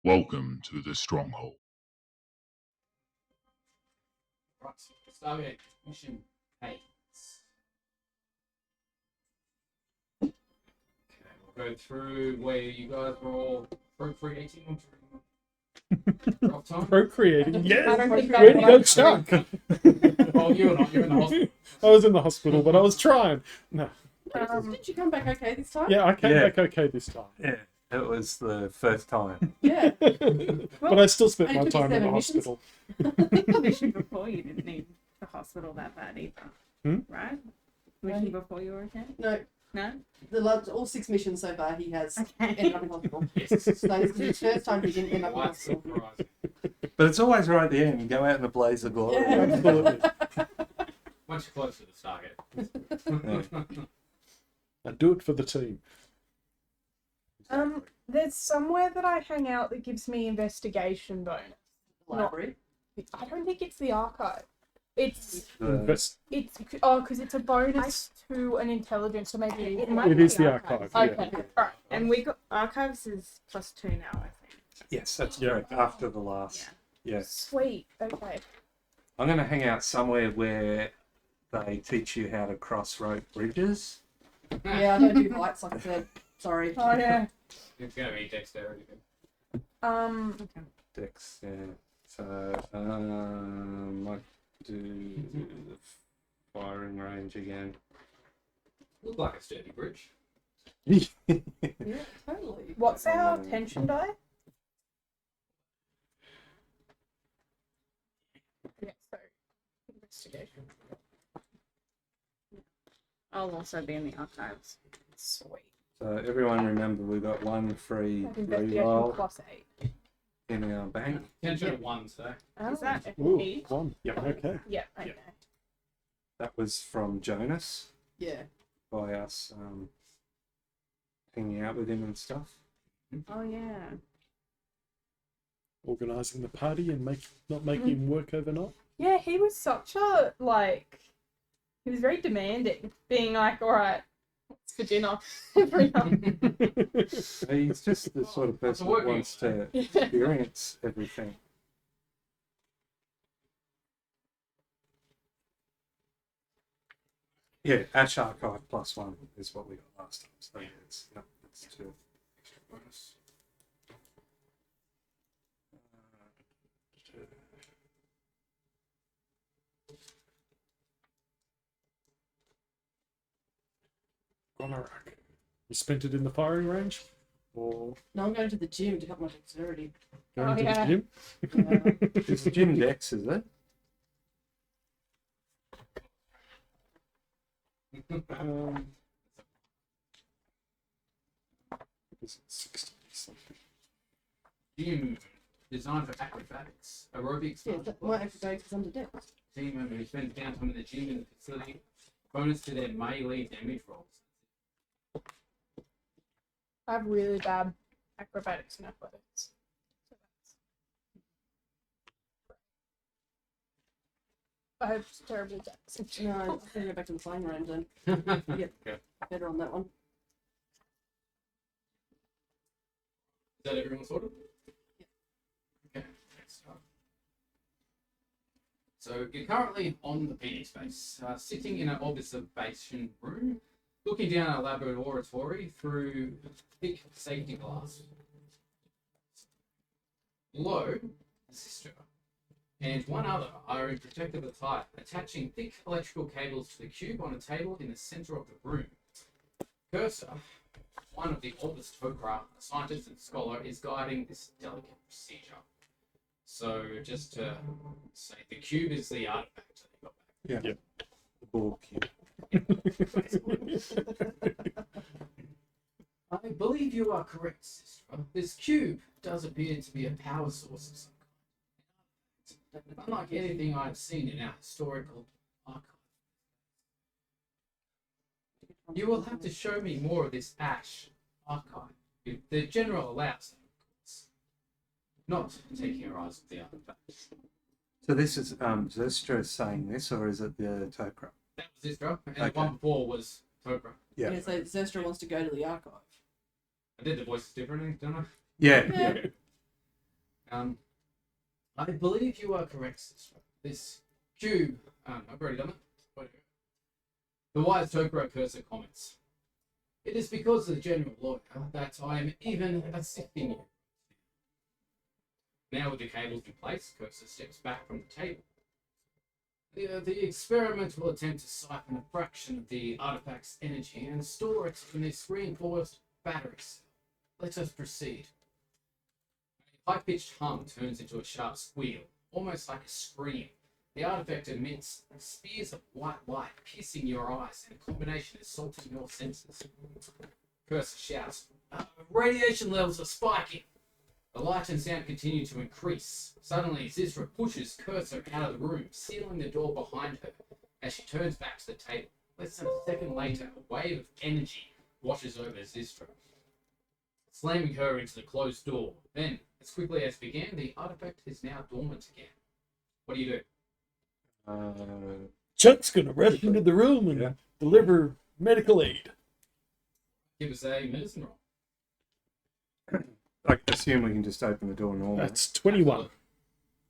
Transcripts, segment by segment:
Welcome to the Stronghold. Right, Stargate mission 8. Okay, we'll go through where you guys were all procreating during off time. Procreating, yes. I don't think Where did you go, that's Chuck? Well, you're not. You're in the hospital. I was in the hospital, but I was trying. No. Did you come back okay this time? Yeah, I came Yeah. back okay this time. Yeah, it was the first time. Yeah. But I still spent and it my took you time in the 7 missions. hospital. Mission before you didn't need the hospital that bad either. Right? Mission before you were okay? No, No? all 6 missions so far he has Okay. ended up in hospital. Yes. So this is his first time he didn't end up in Quite hospital. surprising. But it's always right at the end. You go out in a blaze of glory. Yeah. Absolutely. Much closer to Stargate. I do it for the team. There's somewhere that I hang out that gives me investigation bonus. Library. I don't think it's the archive. It's Invest- because it's a bonus to an intelligence, so maybe it might It be is the archive. Okay, Yeah. alright. And we got archives is +2 now, I think. Yes, that's Yeah. correct. After the last. Yes. Sweet. Okay. I'm going to hang out somewhere where they teach you how to cross rope bridges. Yeah, I don't do heights like I said. Sorry. Oh yeah. It's going to be dexterity. Dex, yeah. So, might do the firing range again. Look like a sturdy bridge. Yeah, totally. What's our tension die? Yeah. So investigation. I'll also be in the archives. Sweet. So, everyone remember we got one free Investigation reroll +8. in our bank. Tension at 1, so. Is that Ooh, each? one. Yeah, okay. Yeah. Okay. That was from Jonas Yeah. by us hanging out with him and stuff. Oh, yeah. Organising the party and not making him work overnight. Yeah, he was such a he was very demanding, being like, all right, what's for dinner every night. He's just the sort of person that wants to experience everything. Yeah, Ash Archive +1 is what we got last time. So it's 2. Extra bonus. Gonorrhea. You spent it in the firing range? Or No, I'm going to the gym to help my dexterity. going to yeah. the gym? It's Jim Dex, is it? Is it 60 something? Gym designed for acrobatics, aerobics, Yeah, martial my arts. acrobatics is under dex. Team member who spends downtime in the gym in the facility. Bonus to their melee damage rolls. I have really bad acrobatics and athletics. So I have terrible dex. No, I'm going to go back to the flying range then. Okay. Better on that one. Is that everyone sorted? Okay, next up. So you're currently on the PD space, sitting in an observation room, looking down a laboratory through thick safety glass. Below, a sister and one other are in protective attire, attaching thick electrical cables to the cube on a table in the center of the room. Cursor, one of the oldest Tok'ra, a scientist and scholar, is guiding this delicate procedure. So, just to say, the cube is the artifact that you got back. Yeah. The Borg cube. I believe you are correct, sister. This cube does appear to be a power source of some kind. Unlike anything I've seen in our historical archive. You will have to show me more of this ash archive, if the general allows, of course. Not taking your eyes off the artifact. So this is Zestra saying this, or is it the Tok'ra? That was Zestra, and Okay. the one before was Tok'ra. Yeah, so Zestra wants to go to the archive. I did the voices differently, don't I? Yeah. Yeah. I believe you are correct, sister. This cube, I've already done it. Where to go? The wise Tokro cursor comments. It is because of the general lawyer that I am even assisting you. Now with the cables in place, Cursor steps back from the table. The experiment will attempt to siphon a fraction of the artifact's energy and store it in this reinforced battery cell. Let us proceed. A high-pitched hum turns into a sharp squeal, almost like a scream. The artifact emits spears of white light, piercing your eyes, and a combination assaulting your senses. Cursor shouts, radiation levels are spiking. The light and sound continue to increase. Suddenly, Zisra pushes Cursor out of the room, sealing the door behind her as she turns back to the table. Less than a second later, a wave of energy washes over Zisra, slamming her into the closed door. Then, as quickly as began, the artifact is now dormant again. What do you do? Chuck's gonna rush into the room and deliver medical aid. Give us a medicine roll. I assume we can just open the door normally. That's 21.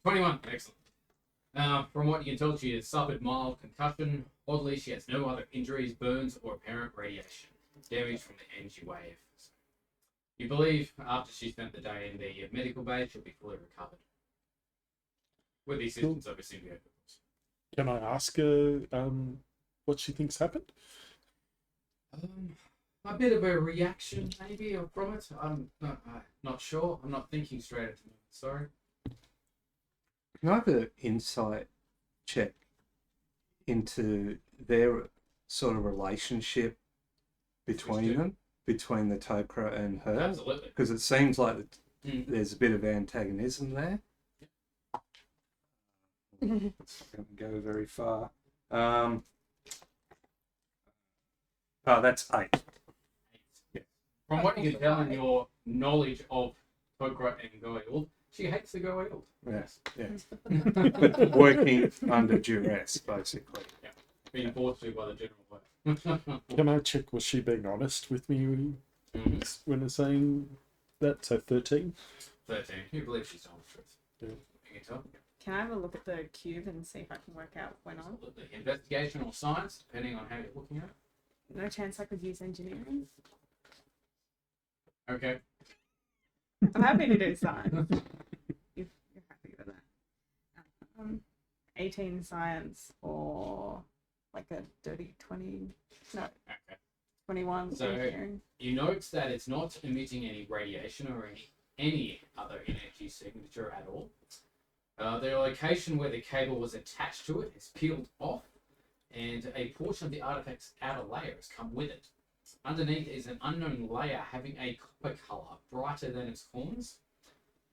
21, excellent. From what you can tell, she has suffered mild concussion. Oddly, she has no other injuries, burns, or apparent radiation damage from the energy wave. You believe after she spent the day in the medical bay, she'll be fully recovered. With the assistance of a symbiote. Can I ask her what she thinks happened? A bit of a reaction, maybe, from it. I'm not sure. I'm not thinking straight at the moment. Sorry. Can I have an insight check into their sort of relationship between them, between the Tok'ra and her? Absolutely. Because it seems like there's a bit of antagonism there. It's not going to go very far. Oh, that's 8. From what you can tell in your knowledge of Tok'ra and Goa'uld, she hates the Goa'uld. Yes, yes. But working under duress, basically. Yeah. Being forced to by the general way. Can I check, was she being honest with me when saying that? So 13? 13. You believe she's telling the truth. Yeah. You can tell? Can I have a look at the cube and see if I can work out what went on? Absolutely. Investigation or science, depending on how you're looking at it. No chance I could use engineering. Okay. I'm happy to do science. If you're happy with that. 18 science or like a dirty 20. No, Okay. 21 So- engineering. You note that it's not emitting any radiation or any other energy signature at all. The location where the cable was attached to it is peeled off, and a portion of the artifact's outer layer has come with it. Underneath is an unknown layer having a copper color brighter than its corners.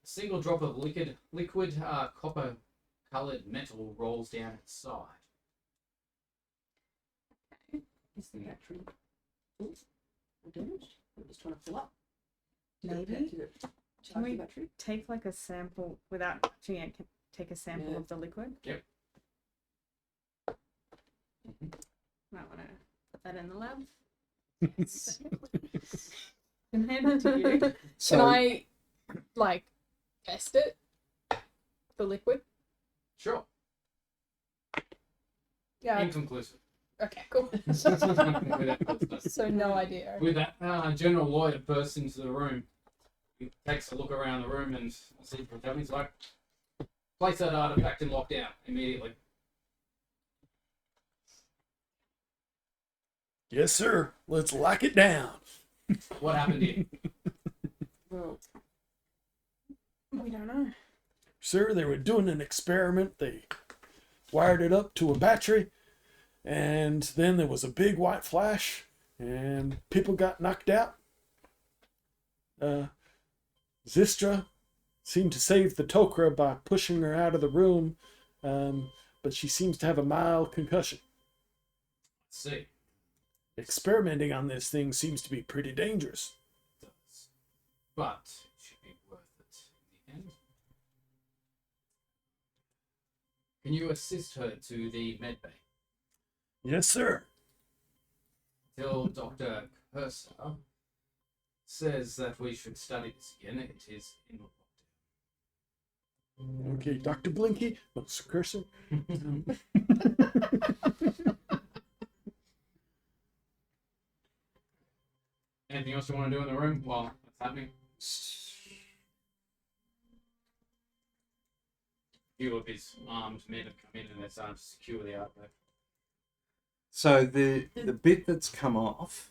A single drop of liquid copper colored metal rolls down its side. Is the battery full or damaged? I'm just trying to fill up. Maybe. Did it charge Can we the battery? take like a sample without touching it? Take a sample Yeah. of the liquid? Yep. Might want to put that in the lab. Yes. Can hand it to you. So, Can I, like, test it? The liquid? Sure. Yeah. Inconclusive. Okay, cool. With that, So no idea. with that general lawyer bursts into the room. He takes a look around the room and sees what's happening. He's like, place that artifact in lockdown immediately. Yes, sir. Let's lock it down. What happened here? Well, We don't know. Sir, they were doing an experiment. They wired it up to a battery, and then there was a big white flash, and people got knocked out. Zistra seemed to save the Tok'ra by pushing her out of the room, but she seems to have a mild concussion. Let's see. Experimenting on this thing seems to be pretty dangerous. But it should be worth it in the end. Can you assist her to the med bay? Yes, sir. Till Dr. Cursor says that we should study this again. It is in lockdown. Okay, Dr. Blinky. No, Sir Cursor. Anything else you want to do in the room while that's happening? A few of his armed men have come in and they're starting to secure the outlet. So the bit that's come off,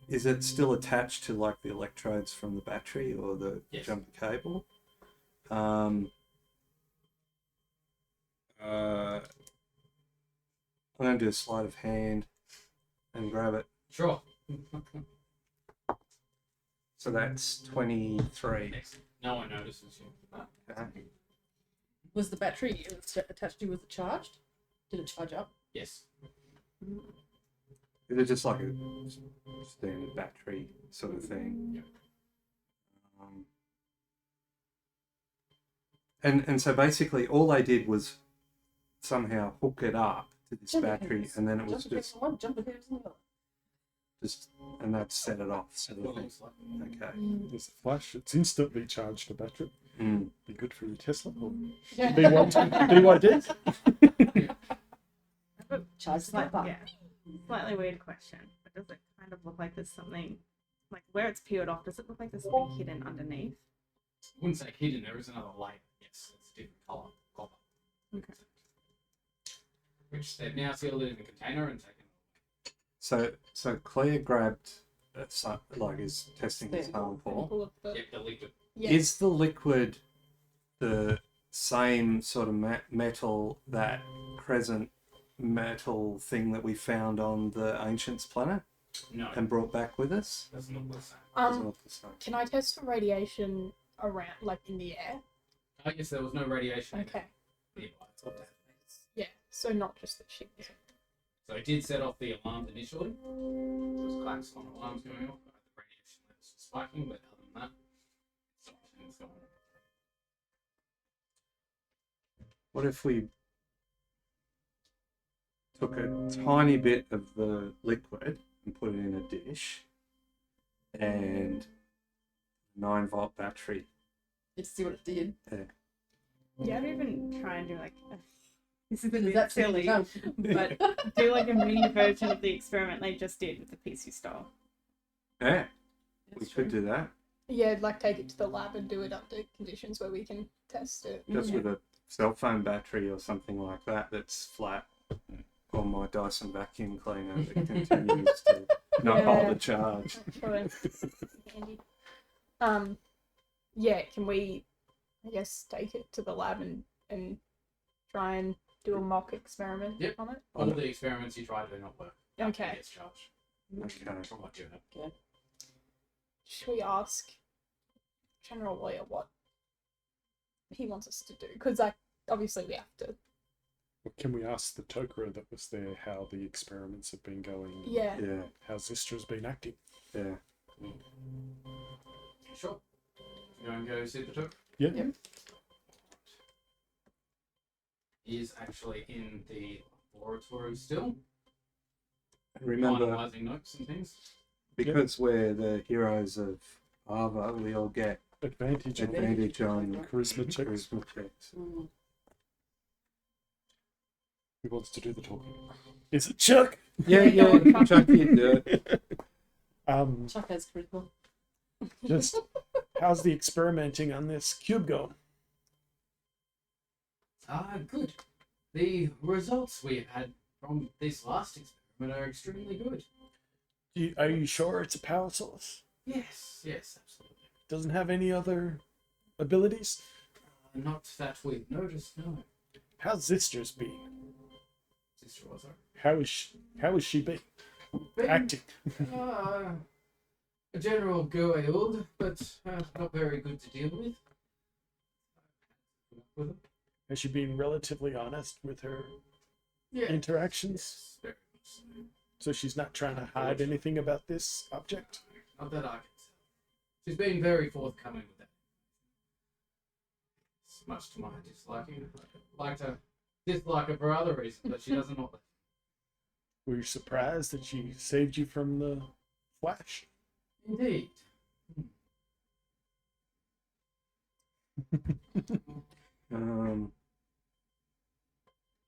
is it still attached to like the electrodes from the battery or the Yes. jumper cable? I'm going to do a sleight of hand and grab it. Sure. So that's 23. Excellent. No one notices you. Okay. Was the battery it was attached to, was it charged? Did it charge up? Yes. Is it just like a standard battery sort of thing? Yep. And so basically all they did was somehow hook it up to this Jumper battery, cables. and then it was Jumper cables in one, jumper cables in the other. just and that set it off sort That's of what it thing. looks like. Okay. There's a flash. It's instantly charged the battery. Mm. Be good for your Tesla. Or Yeah. BYD. Charge the light bulb. Yeah. Slightly weird question, but does it kind of look like there's something, like where it's peeled off, does it look like there's something hidden underneath? I wouldn't say hidden, there is another layer. Yes, it's a different colour. Copper. Okay. Which they've now sealed it in a container and taken it. So Claire grabbed like is testing the sample. All of the, Yep, the liquid. yeah. Is the liquid the same sort of metal, that crescent metal thing that we found on the Ancients planet No, and brought back with us? that's not the same. It's not the same. Can I test for radiation around, like in the air? I guess there was no radiation Okay. nearby. Yeah. So not just the ship. So it did set off the alarms initially. There was clacks on alarms going off. The radiation levels were spiking, but other than that, it's not anything's going on. What if we took a tiny bit of the liquid and put it in a dish and 9-volt battery? Let's see what it did. Yeah, I'd even try and do like, this is a Does bit that silly, no. but do like a mini version of the experiment they just did with the piece you stole. Yeah, we That's could true. do that Yeah, like take it to the lab and do it under conditions where we can test it. just Yeah. with a cell phone battery or something like that that's flat, or my Dyson vacuum cleaner that continues to not hold Yeah. a charge. Actually, handy. Yeah, can we, I guess, take it to the lab and try and do a mock experiment Yep. on it? All the experiments you try do not work. It Okay. gets charged. Okay. From what you have. Should we ask General Lawyer what he wants us to do? Because, like, obviously we have to. Can we ask the Tok'ra that was there how the experiments have been going? Yeah. Yeah, How Zistra's been acting? yeah. Sure. You want to go see the took? Yeah. Yep. He is actually in the laboratory still, Remember, finalising notes and things. because we're the heroes of Ava, we all get Advantage on advantage on charisma checks. charisma checks. Mm. Who wants to do the talking? Is it Chuck? Yeah, Chuck, you do it. Chuck has charisma. Just how's the experimenting on this cube going? Good. The results we had from this last experiment are extremely good. Are you sure it's a power source? Yes, absolutely. Doesn't have any other abilities? Not that we've noticed, no. How's Zistra's been? Sister was How is she been Been, acting? A general Goa'uld, but not very good to deal with. With him. Has she been relatively honest with her Yeah. interactions? Yes, very much so. So she's not trying to hide anything about this object? Not that I can tell. She's been very forthcoming with that. It's much to my disliking. I'd like to dislike her for other reasons, but she doesn't know that. Were you surprised that she saved you from the Flash? Indeed.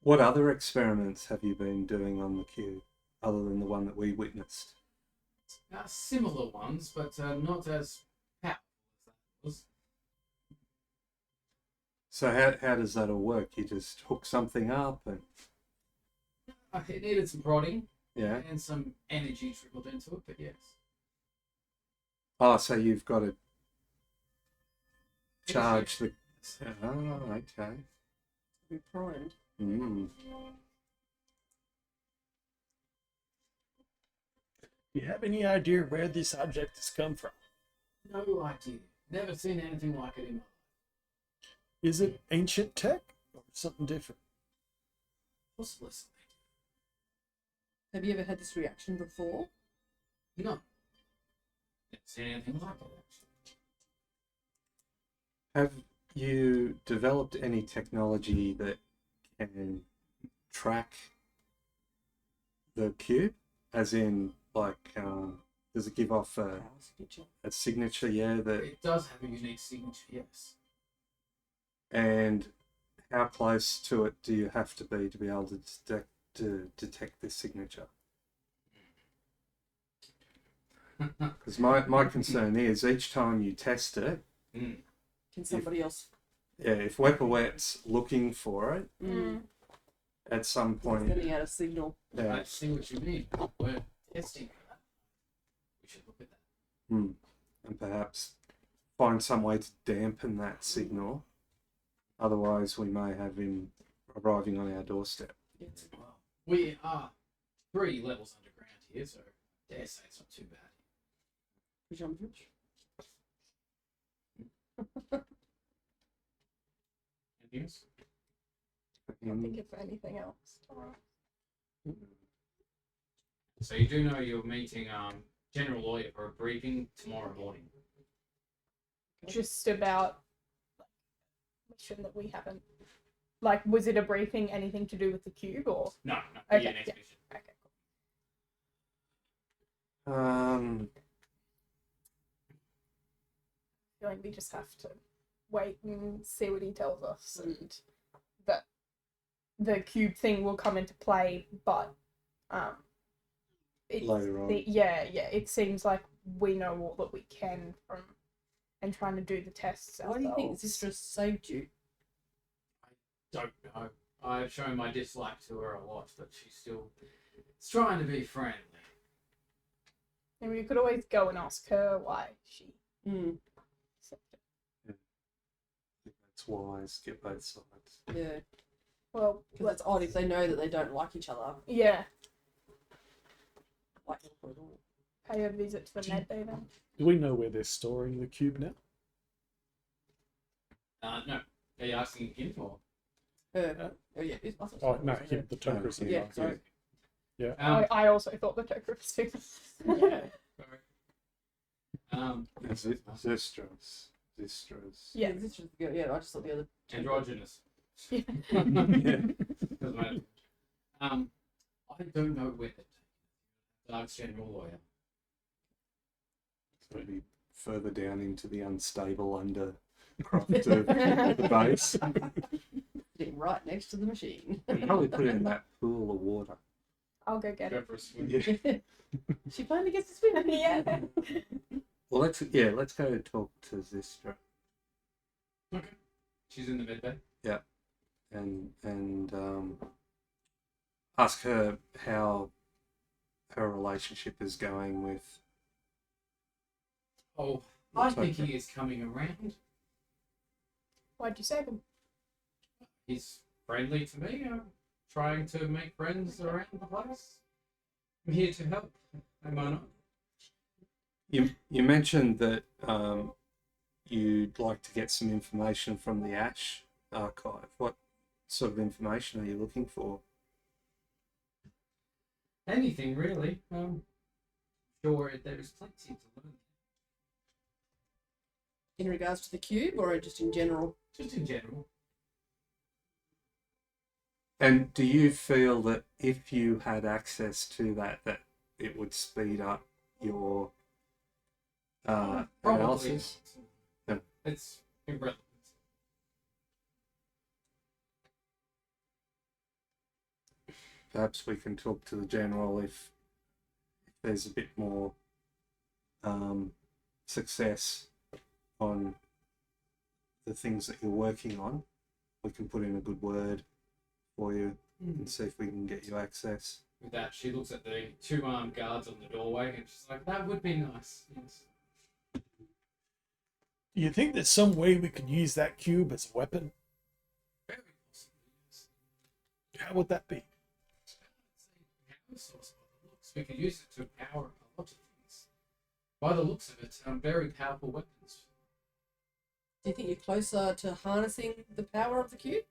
What other experiments have you been doing on the cube, other than the one that we witnessed? Similar ones, but not as powerful as that was. So how does that all work? You just hook something up and It needed some prodding yeah. and some energy trickled into it, but yes. Oh, so you've got to charge the. Oh, okay. Be primed. Mm. Do you have any idea where this object has come from? No idea. Never seen anything like it in my life. Is it ancient tech or something different? Possibly. Have you ever had this reaction before? No. Never seen anything like it, actually. Have you developed any technology that can track the cube? As in, like, does it give off Power signature. a signature? Yeah, that. It does have a unique signature, yes. And how close to it do you have to be able to detect this signature? Because my concern is each time you test it, Can somebody else? yeah, if Wepperwet's looking for it, at some point, Sending out a signal. yeah, I see what you mean. We're testing for that. We should look at that. and perhaps find some way to dampen that signal. Otherwise, we may have him arriving on our doorstep. Well, we are 3 levels underground here, so I dare say it's not too bad. Presumptuous. Anything else? Can't think of anything else. So you do know you're meeting General Lawyer for a briefing tomorrow morning. Just about mission that we haven't. Like, was it a briefing? Anything to do with the cube or? No, Okay, yeah, next yeah. mission. Okay, I feel like we just have to wait and see what he tells us, and that the cube thing will come into play, but Later on. it seems like we know all that we can from and trying to do the tests Why do you think ourselves. Zistra saved you? Don't know. I've shown my dislike to her a lot, but she's still trying to be friendly. And we could always go and ask her why she. That's wise. Get both sides. Yeah. Well, Because it's odd if they know that they don't like each other. yeah, Like it at all. pay a visit to the med bay then. Do we know where they're storing the cube now? No. Are you asking him or? Oh yeah. Oh, no, him, the Tokers. Yeah, sorry. Yeah. I also thought the Joker was too. Sorry. Zistras. Yeah. Zistra's good. Yeah, I just thought the other. Androgynous. Yeah. Doesn't matter. I don't know where to take it. Dark's General Lawyer. Maybe further down into the unstable undercroft of the base. Sitting right next to the machine. Probably put it in that pool of water. I'll go get Go it. for a swim. Yeah. She finally gets to swim. Yeah. Well, let's go talk to Zistra Okay. She's in the med bay. and ask her how her relationship is going with. Oh, The I think Toker. he is coming around. Why'd you save him? He's friendly to me. I'm trying to make friends around the place. I'm here to help. Am I not? You mentioned that you'd like to get some information from the Ash archive. What sort of information are you looking for? Anything really. Sure, there is plenty to learn. In regards to the cube, or just in general? Just in general. And do you feel that if you had access to that it would speed up your Probably. analysis? not. Yeah. It's irrelevant. perhaps we can talk to the general if there's a bit more success on the things that you're working on. We can put in a good word for you and see if we can get you access. With that, she looks at the two armed guards on the doorway and she's like, that would be nice. Yes. Do you think there's some way we could use that cube as a weapon? Very possibly, yes. How would that be? Power source by the looks. We could use it to power a lot of things. By the looks of it, very powerful weapons. Do you think you're closer to harnessing the power of the cube?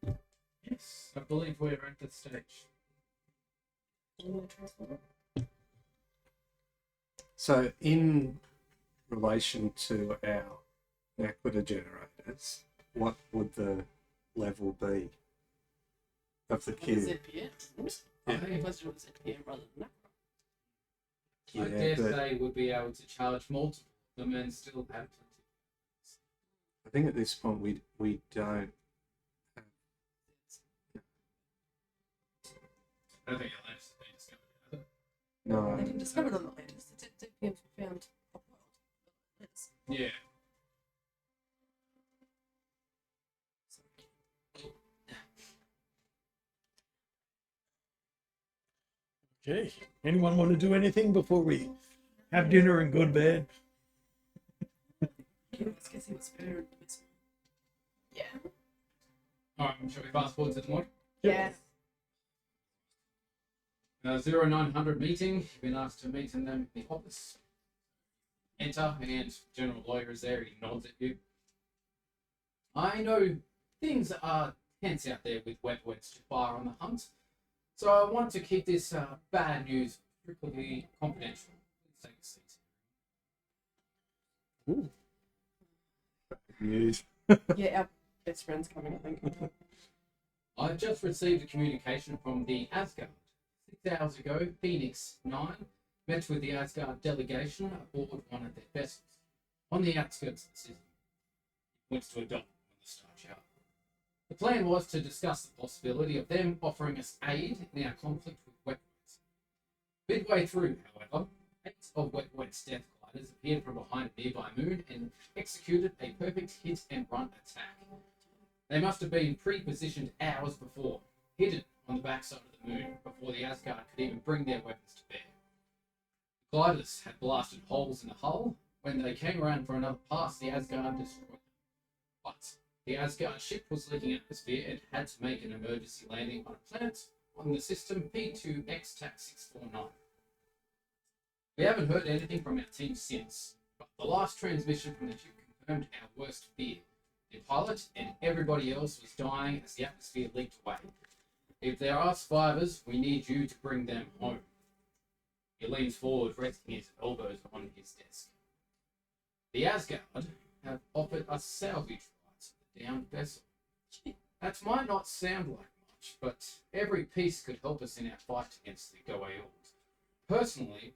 Yes, I believe we're at that stage. So in relation to our Naquita generators, what would the level be of the cube? ZPM. Yeah. I think let's do ZPM rather than that. I dare say we'd be able to charge multiple of them and still have plenty. I think at this point we don't. I don't think Atlantis has been discovered either. No. They didn't discover it on Atlantis. The ZPMs were found off-world. Yes. Yeah. Okay. Anyone want to do anything before we have dinner and go to bed? Let's get see what's better. Yeah. Alright, shall we fast forward to the morning? Yeah. 0900 meeting. You've been asked to meet in them in the office. Enter, and General Lawyer is there. He nods at you. I know things are tense out there with wet-wets to fire on the hunt, so I want to keep this bad news strictly confidential. Please take a seat. Ooh. News. Yeah, our best friend's coming, I think. I've just received a communication from the Asgard. 6 hours ago, Phoenix 9 met with the Asgard delegation aboard one of their vessels on the outskirts of the city. It went to a dock on the Star Chart. The plan was to discuss the possibility of them offering us aid in our conflict with Wet-Wets. Midway through, however, 8 of Wet-Wet's death gliders appeared from behind a nearby moon and executed a perfect hit and run attack. They must have been pre-positioned hours before, hidden on the backside of the moon before the Asgard could even bring their weapons to bear. The gliders had blasted holes in the hull. When they came around for another pass, the Asgard destroyed them. But the Asgard ship was leaking atmosphere and had to make an emergency landing on a planet on the system P2X-TAC-649. We haven't heard anything from our team since, but the last transmission from the ship confirmed our worst fear. The pilot and everybody else was dying as the atmosphere leaked away. If there are survivors, we need you to bring them home. He leans forward, resting his elbows on his desk. The Asgard have offered us salvage rights of the downed vessel. That might not sound like much, but every piece could help us in our fight against the Goa'uld. Personally,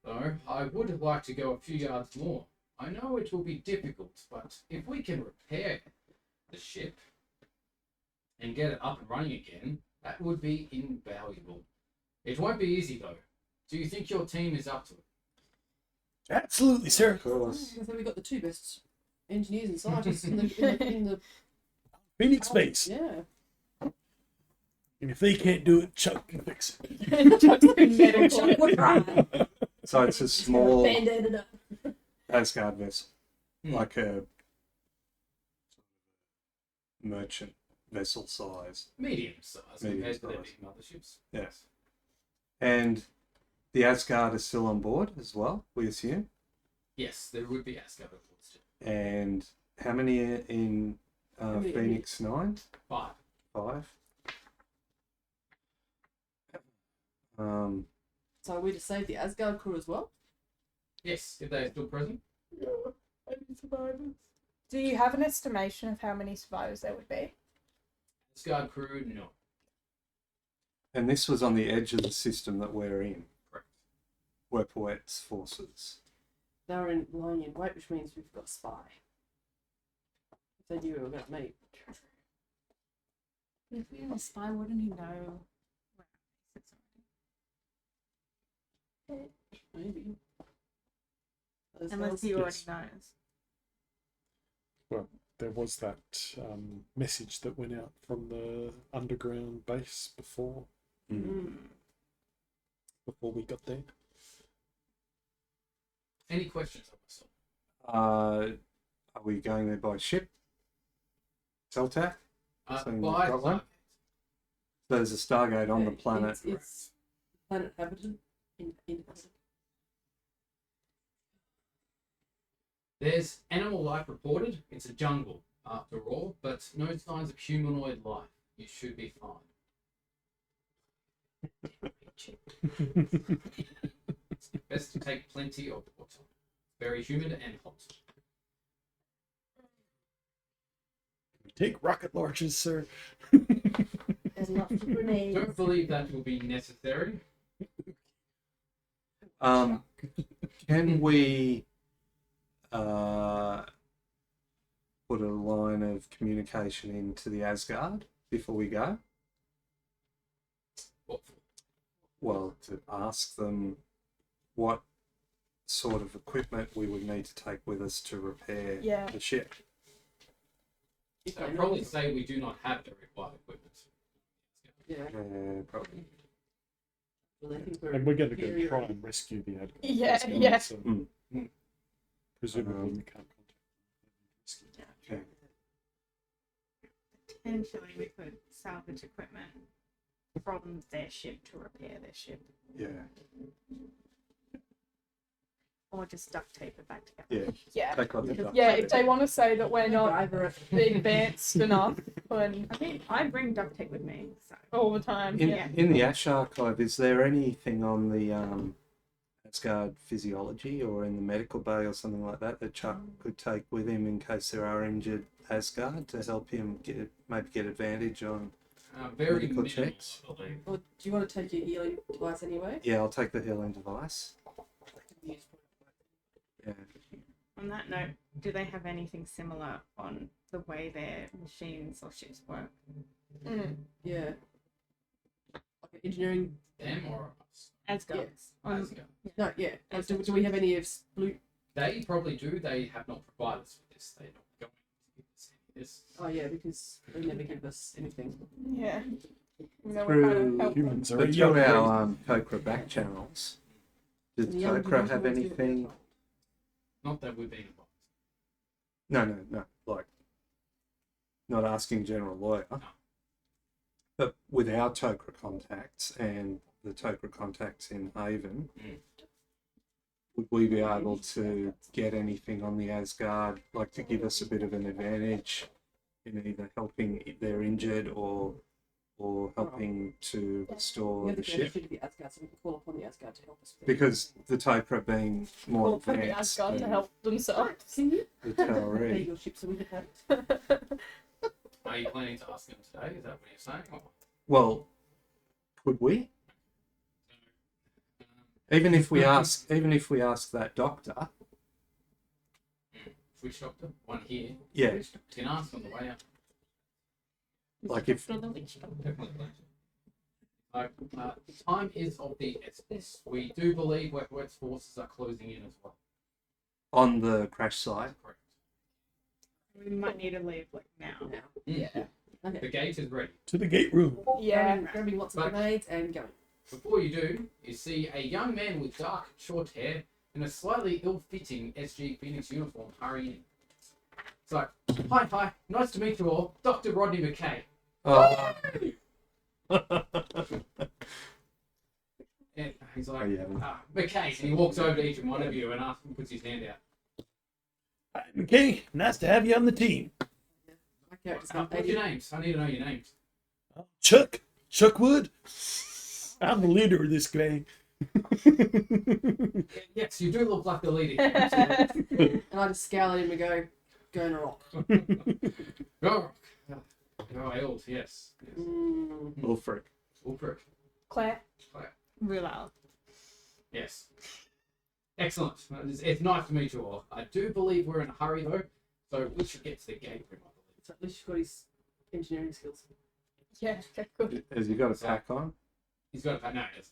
though, I would like to go a few yards more. I know it will be difficult, but if we can repair the ship and get it up and running again, that would be invaluable. It won't be easy, though. Do you think your team is up to it? Absolutely, sir. Of course. I think we got the two best engineers and scientists in the Phoenix Base. Yeah. And if they can't do it, Chuck can fix it. Medical. We're trying. So it's a small Band-aid it up. Asgard vessel, Hmm. like a merchant vessel size. Medium size Medium compared to their size. big motherships. Yes. And the Asgard is still on board as well, we assume. Yes, there would be Asgard reports too. And how many are in many? Phoenix 9? 5. 5. So we to save the Asgard crew as well? Yes, if they are still present. Any survivors? Do you have an estimation of how many survivors there would be? Asgard crew, no. And this was on the edge of the system that we're in. Correct. Wepwet's forces. They're lying in wait, which means we've got a spy. If they knew we were going to meet. If we were a spy, wouldn't he know where our base is? Maybe. Unless he already knows. Well, there was that message that went out from the underground base before we got there. Any questions on myself? Are we going there by ship? Celtac? So you've By got one? Stargate. There's a Stargate on the planet. It's planet habited. Inhabited. There's animal life reported. It's a jungle, after all, but no signs of humanoid life. You should be fine. It's best to take plenty of water. Very humid and hot. Take rocket launches, sir. There's lots of grenades. Don't believe that will be necessary. Can we put a line of communication into the Asgard before we go? What for? Well, to ask them what sort of equipment we would need to take with us to repair Yeah. the ship. If I'll they know probably it. say we do not have the required equipment. Yeah. Probably. Well, they think we're And we're going to go inferior. try and rescue the Admiral. Yeah, yeah. So Mm. presumably we can't contact them. Okay. Potentially, we could salvage equipment from their ship to repair their ship, Yeah. or just duct tape it back together. Yeah. Yeah. Take like the duct Yeah, tape. if they want to say that we're not Diver advanced enough and I think I bring duct tape with me, so all the time. In, Yeah. in the Ash archive, is there anything on the Asgard physiology or in the medical bay or something like that that Chuck could take with him in case there are injured Asgard to help him get advantage on? Very Medical minimal, checks? I believe. Or do you want to take your healing device anyway? Yeah, I'll take the healing device. Yeah. on that note, do they have anything similar on the way their machines or ships work? Mm. Yeah. Like engineering. Them or us? Asgards. Yes. Asgard. No, yeah. Do we have any of blue? They probably do. They have not provided us with this. They're not going to give us any of this. Oh yeah, because they never give us anything. Yeah. You know, we're kind Through of helping. Humans are a But young through race. our Cocra back channels, did The young Cocra have people do. anything? Not that we've been involved. No. Like, not asking general lawyer. But with our Tokra contacts and the Tokra contacts in Haven, would we be able to get anything on the Asgard, like to give us a bit of an advantage in either helping if they're injured or helping to We restore have the the ship? connection to the Asgard, so we can call upon the Asgard to help us. Because the Tokra being more Well, for the advanced Asgard to than help themselves. Can you? the Pay Tauri. your ship so we can have it. Are you planning to ask them today? Is that what you're saying? Or, Well, could we? Even if we ask that doctor, Which doctor? One here. yeah, You can ask on the way out. like if Definitely. Like, time is of the essence. We do believe Wet's forces are closing in as well. on the crash site, Correct. We might need to leave like now. Now. Yeah. Okay. The gate is ready. To the gate room. Yeah. Grabbing lots of But- grenades and going. Before you do, you see a young man with dark, short hair and a slightly ill-fitting SG Phoenix uniform hurry in. It's like, hi, nice to meet you all. Dr. Rodney McKay. oh, And he's like, Oh, yeah. McKay. And he walks over to each one of you and puts his hand out. Hi, McKay. Nice to have you on the team. My character's What's got your names? I need to know your names. Chuck Wood. I'm the leader of this gang. Yes, you do look like the leader. And I just scowl at him and go and rock. Go, Goa'uld, yes. Ulfric. Ulfric, Claire. Real loud. yes. Excellent. It's nice to meet you all. I do believe we're in a hurry though, so we should get to the gate room, I believe. So at least you've got his engineering skills. Yeah. Okay, good. Has he got a pack on? He's got a no. Yes.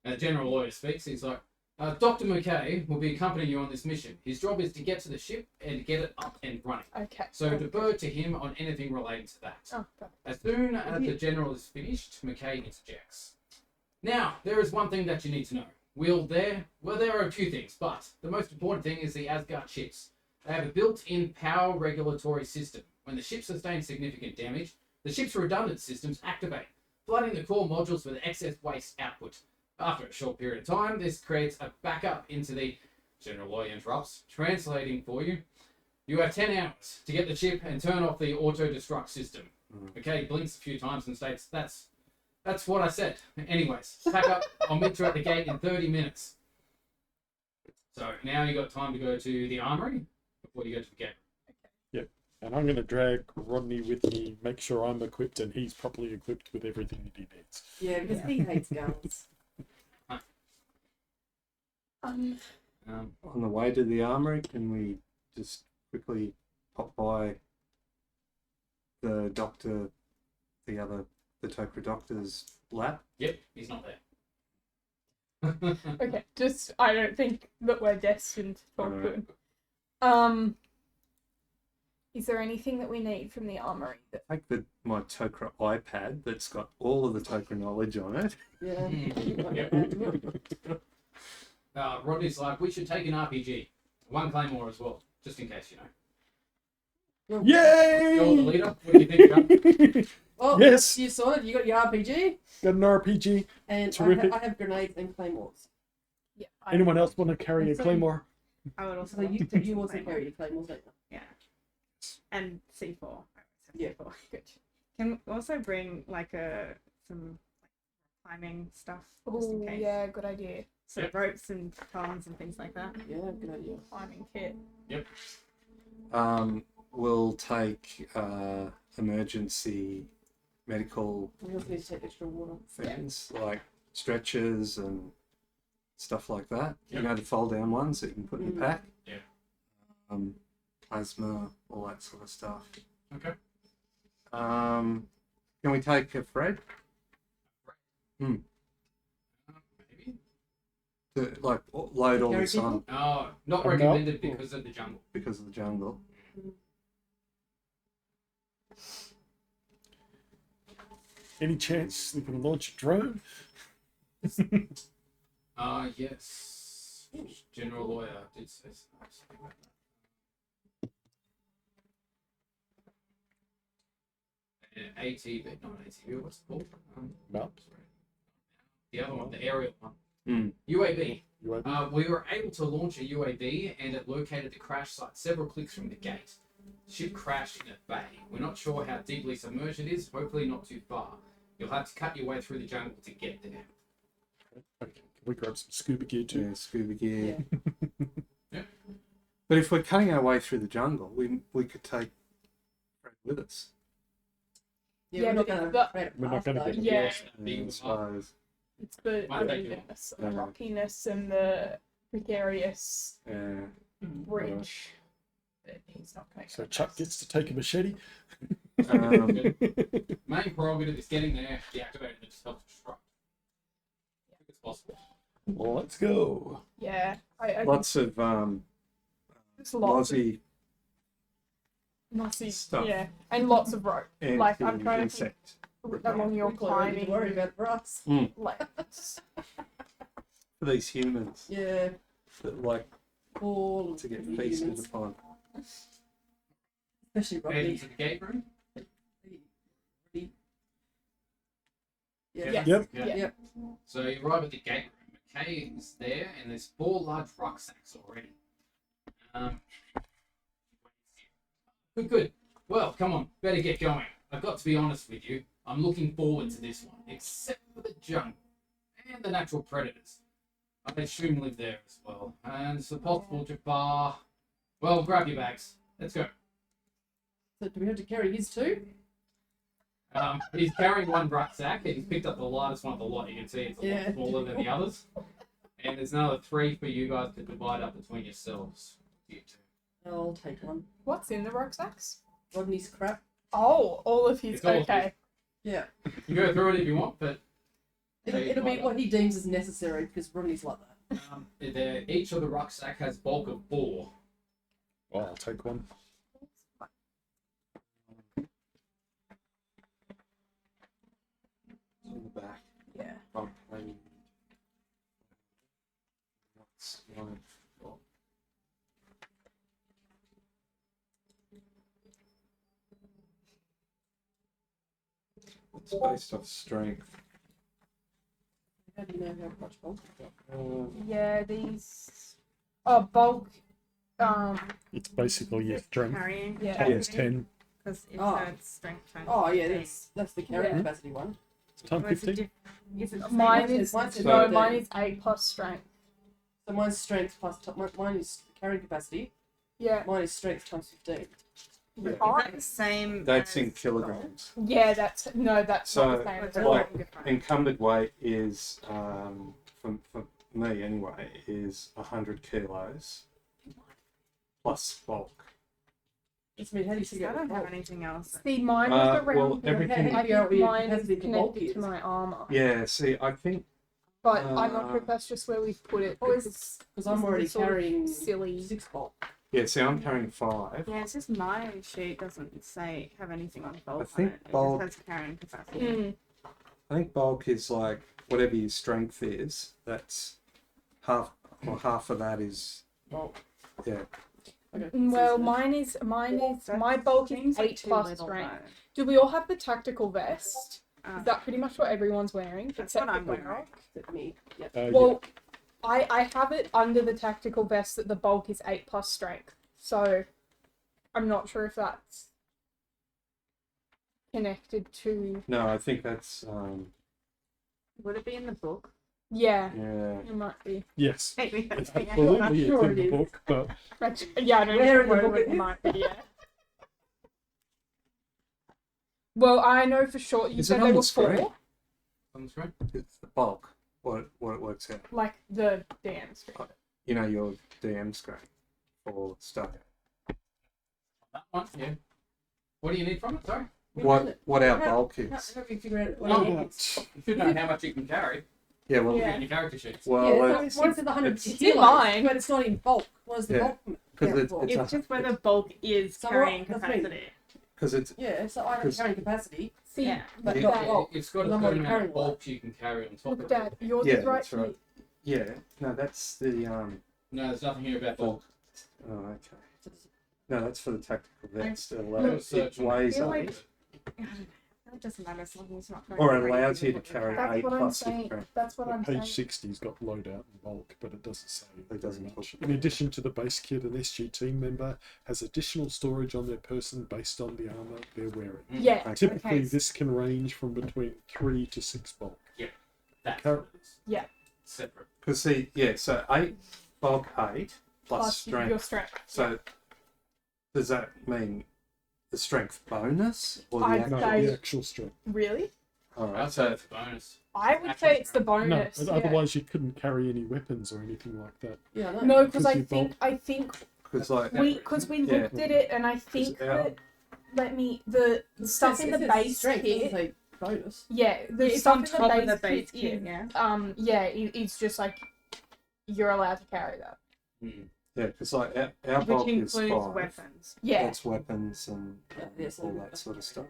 And the general lawyer speaks. He's like, Dr. McKay will be accompanying you on this mission. His job is to get to the ship and get it up and running. Okay. So defer to him on anything relating to that. Oh, perfect. As soon as the general is finished, McKay interjects. Now, there is one thing that you need to know. There are a few things, but the most important thing is the Asgard ships. They have a built-in power regulatory system. When the ship sustains significant damage, the ship's redundant systems activate, flooding the core modules with excess waste output. After a short period of time, this creates a backup into the General Lawyer interrupts, translating for you. You have 10 hours to get the chip and turn off the auto-destruct system. Okay, blinks a few times and states, that's what I said. Anyways, pack up. I'll meet you at the gate in 30 minutes. So now you got time to go to the armory before you go to the gate. Yep. And I'm going to drag Rodney with me, make sure I'm equipped and he's properly equipped with everything that he needs. Yeah, because he hates guns. Um, On the way to the armory, can we just quickly pop by the doctor, the Tokra doctor's lab? Yep, he's not there. Okay, just I don't think that we're destined to talk to him. Is there anything that we need from the armory? Take my Tokra iPad that's got all of the Tokra knowledge on it. Yeah. Yep. Rodney's like, we should take an RPG. One Claymore as well, just in case, you know. Yay! You're the leader. What do you think, John? Well, Yes. you sorted. You got your RPG, Got an RPG. and Terrific. I have grenades and claymores. Yeah. Anyone else want to carry a So- claymore? I would also So love you, to take you some also Claymore. carry your claymores, don't you? Yeah. And C4. Yeah. C4. Good. Can we also bring like some climbing stuff just in Oh, case. yeah, good idea. So Yep. ropes and columns and things like that. Yeah, good idea. Climbing kit. We'll take emergency medical We also need to take extra water. things like stretchers and stuff like that. Yep. You know, the fold-down ones that you can put in your pack. Yeah. Plasma, all that sort of stuff. Okay. Can we take a Fred? Maybe. To, like, load all Carry this on people? Oh, not No. recommended because of the jungle. because of the jungle. Any chance we can launch a drone? Yes. General Lawyer did say something about that. ATV, not ATV, what's it called? Mount. The other one, the aerial one. Hmm. UAV. UAV? We were able to launch a UAV and it located the crash site several clicks from the gate. The ship crashed in a bay. We're not sure how deeply submerged it is, hopefully not too far. You'll have to cut your way through the jungle to get there. Okay. Can we grab some scuba gear too? Yeah, scuba gear. Yeah. But if we're cutting our way through the jungle, we could take Fred with us. Yeah, we're not but gonna the- create a We're not path, gonna though. get Yeah. I suppose. It's the Might take you unevenness and Yeah. the rockiness and the precarious Yeah. bridge that he's not going to So Chuck gets to take a machete. Main prerogative is getting there, deactivating the self-destruct. I think it's possible. Well, let's go. Yeah. I Lots of it's lots of Aussie mossy stuff. yeah. And lots of rope. and Like I'm trying to think insect along your We're not really climbing worried about it for us. legs. for these humans Yeah. that like All to get the feasted humans, upon. especially Heading Robbie. to the gate room. Yeah. Yes. Yep. Yeah. Yep. So you arrive at the gate room. McKay is there, and there's 4 large rucksacks already. Good. Well, come on, better get going. I've got to be honest with you. I'm looking forward to this one, except for the jungle and the natural predators. I assume live there as well, and it's possible to bar. Well, grab your bags. Let's go. So do we have to carry his too? He's carrying one rucksack, and he's picked up the lightest one of the lot. You can see it's a Yeah. lot smaller than the others. And there's another 3 for you guys to divide up between yourselves. You two. I'll take one. What's in the rucksacks? Rodney's crap. Oh, all of his It's all of okay. Yeah. You go through it if you want, but It'll be what he deems as necessary because Rodney's like that. Each of the rucksack has bulk of 4. Oh, I'll take one. On the back. Yeah. Okay. What's line 4? It's based off strength. How do you know how much bulk you've got? Yeah, these. Oh, bulk. It's basically your strength. Carrying. Yeah. Times 10 Because it's Oh. strength times. Oh yeah, 15. that's the carrying Yeah. capacity one. times Well, it's a 15. is it the same? Mine Mine's is mine's So- no, 15. mine is 8 plus strength. So mine's strength plus mine is carrying capacity. Yeah. Mine is strength times 15. Yeah. Is that the same? That's as in kilograms. Yeah, that's not the So, same. It's at a all. like, lot different. encumbered weight is, for me anyway, is 100 kilos plus bulk. That's mean, how do you figure I out don't the have bulk? anything else. See, mine was Well, around. everything- I Figure out think what your mine is capacity for bulk connected to is. my armor, Yeah, see, I think, but I'm not sure if that's just where we put it. Because I'm already sort of carrying silly. 6 bulk. yeah, see, I'm carrying 5. Yeah, it's just my sheet doesn't have anything on bulk. I think on it. bulk- It just has carrying capacity. Mm. I think bulk is like whatever your strength is, that's half of that is, Bulk. yeah. Okay. Well, So- my That bulk seems is like 8 too plus little, strength. though. Do we all have the tactical vest? Ah, Is that pretty much what everyone's wearing? That's except what I'm for wearing. Brock? Except me. Yeah. Well, I have it under the tactical vest that the bulk is 8 plus strength. So I'm not sure if that's connected to. No, I think that's, would it be in the book? Yeah, yeah. it might be. Yes. Maybe that's the Absolutely, it's sure in it the is. book, but Yeah, I don't Where in the know book what it it is? might be. Yeah. Well, I know for sure you Is said it they on were the screen? 4, On the screen? It's the bulk, what it works out. like the DM screen. You know, your DM screen for Stargate. That one, yeah. What do you need from it? Sorry. What our How- bulk How is. have you figured out what No, it about is? You should know how much you can carry. Yeah, well, Yeah. In your character sheets. well, Yeah, it's so it's the 100 it's- in mine. but it's not in bulk. What is the Yeah, bulk? because count it's for? it's It's just whether bulk is So carrying what- that's me. capacity. because it's Yeah, so I have 'Cause- carrying capacity, See, Yeah. but Yeah. not Dad, bulk. It's got a Because I'm certain already amount carrying of one. bulk you can carry on top look, of Dad, it. yours Yeah, is right that's right. here. yeah. No, that's the No, there's nothing here about bulk. Oh, okay. No, that's for the tactical vest. It No allows, search it on weighs feel up, like- It doesn't matter as long as it's not going or it crazy allows you to with the carry carry. That's 8 what I'm plus saying. strength. That's what I'm page saying. 60's got loadout and bulk, but it doesn't say very doesn't much. talk In addition to the base kit, an SG team member has additional storage on their person based on the armor they're wearing. Yeah. Okay. Typically, Okay. this can range from between 3 to 6 bulk. That's Car- what it is. Yeah. Separate. Because see, yeah, so 8 bulk 8 plus Plus strength. your strength. So does that mean the strength bonus or the I'd actual? No, say- the actual strength. Really? All I'd right, say so it's a bonus. I would say it's the bonus. No, otherwise you couldn't carry any weapons or anything like that. Yeah, I know. No, because Because you I think because like we Yeah. looked at it and I think our- that the stuff in the base strength kit. doesn't say bonus. Yeah, the It's stuff on in top of the the base kit kit, is, yeah. it's just like you're allowed to carry that. yeah, because like our bulk Which is includes 5. weapons. Yeah. That's weapons and Yeah, so all that sort of stuff.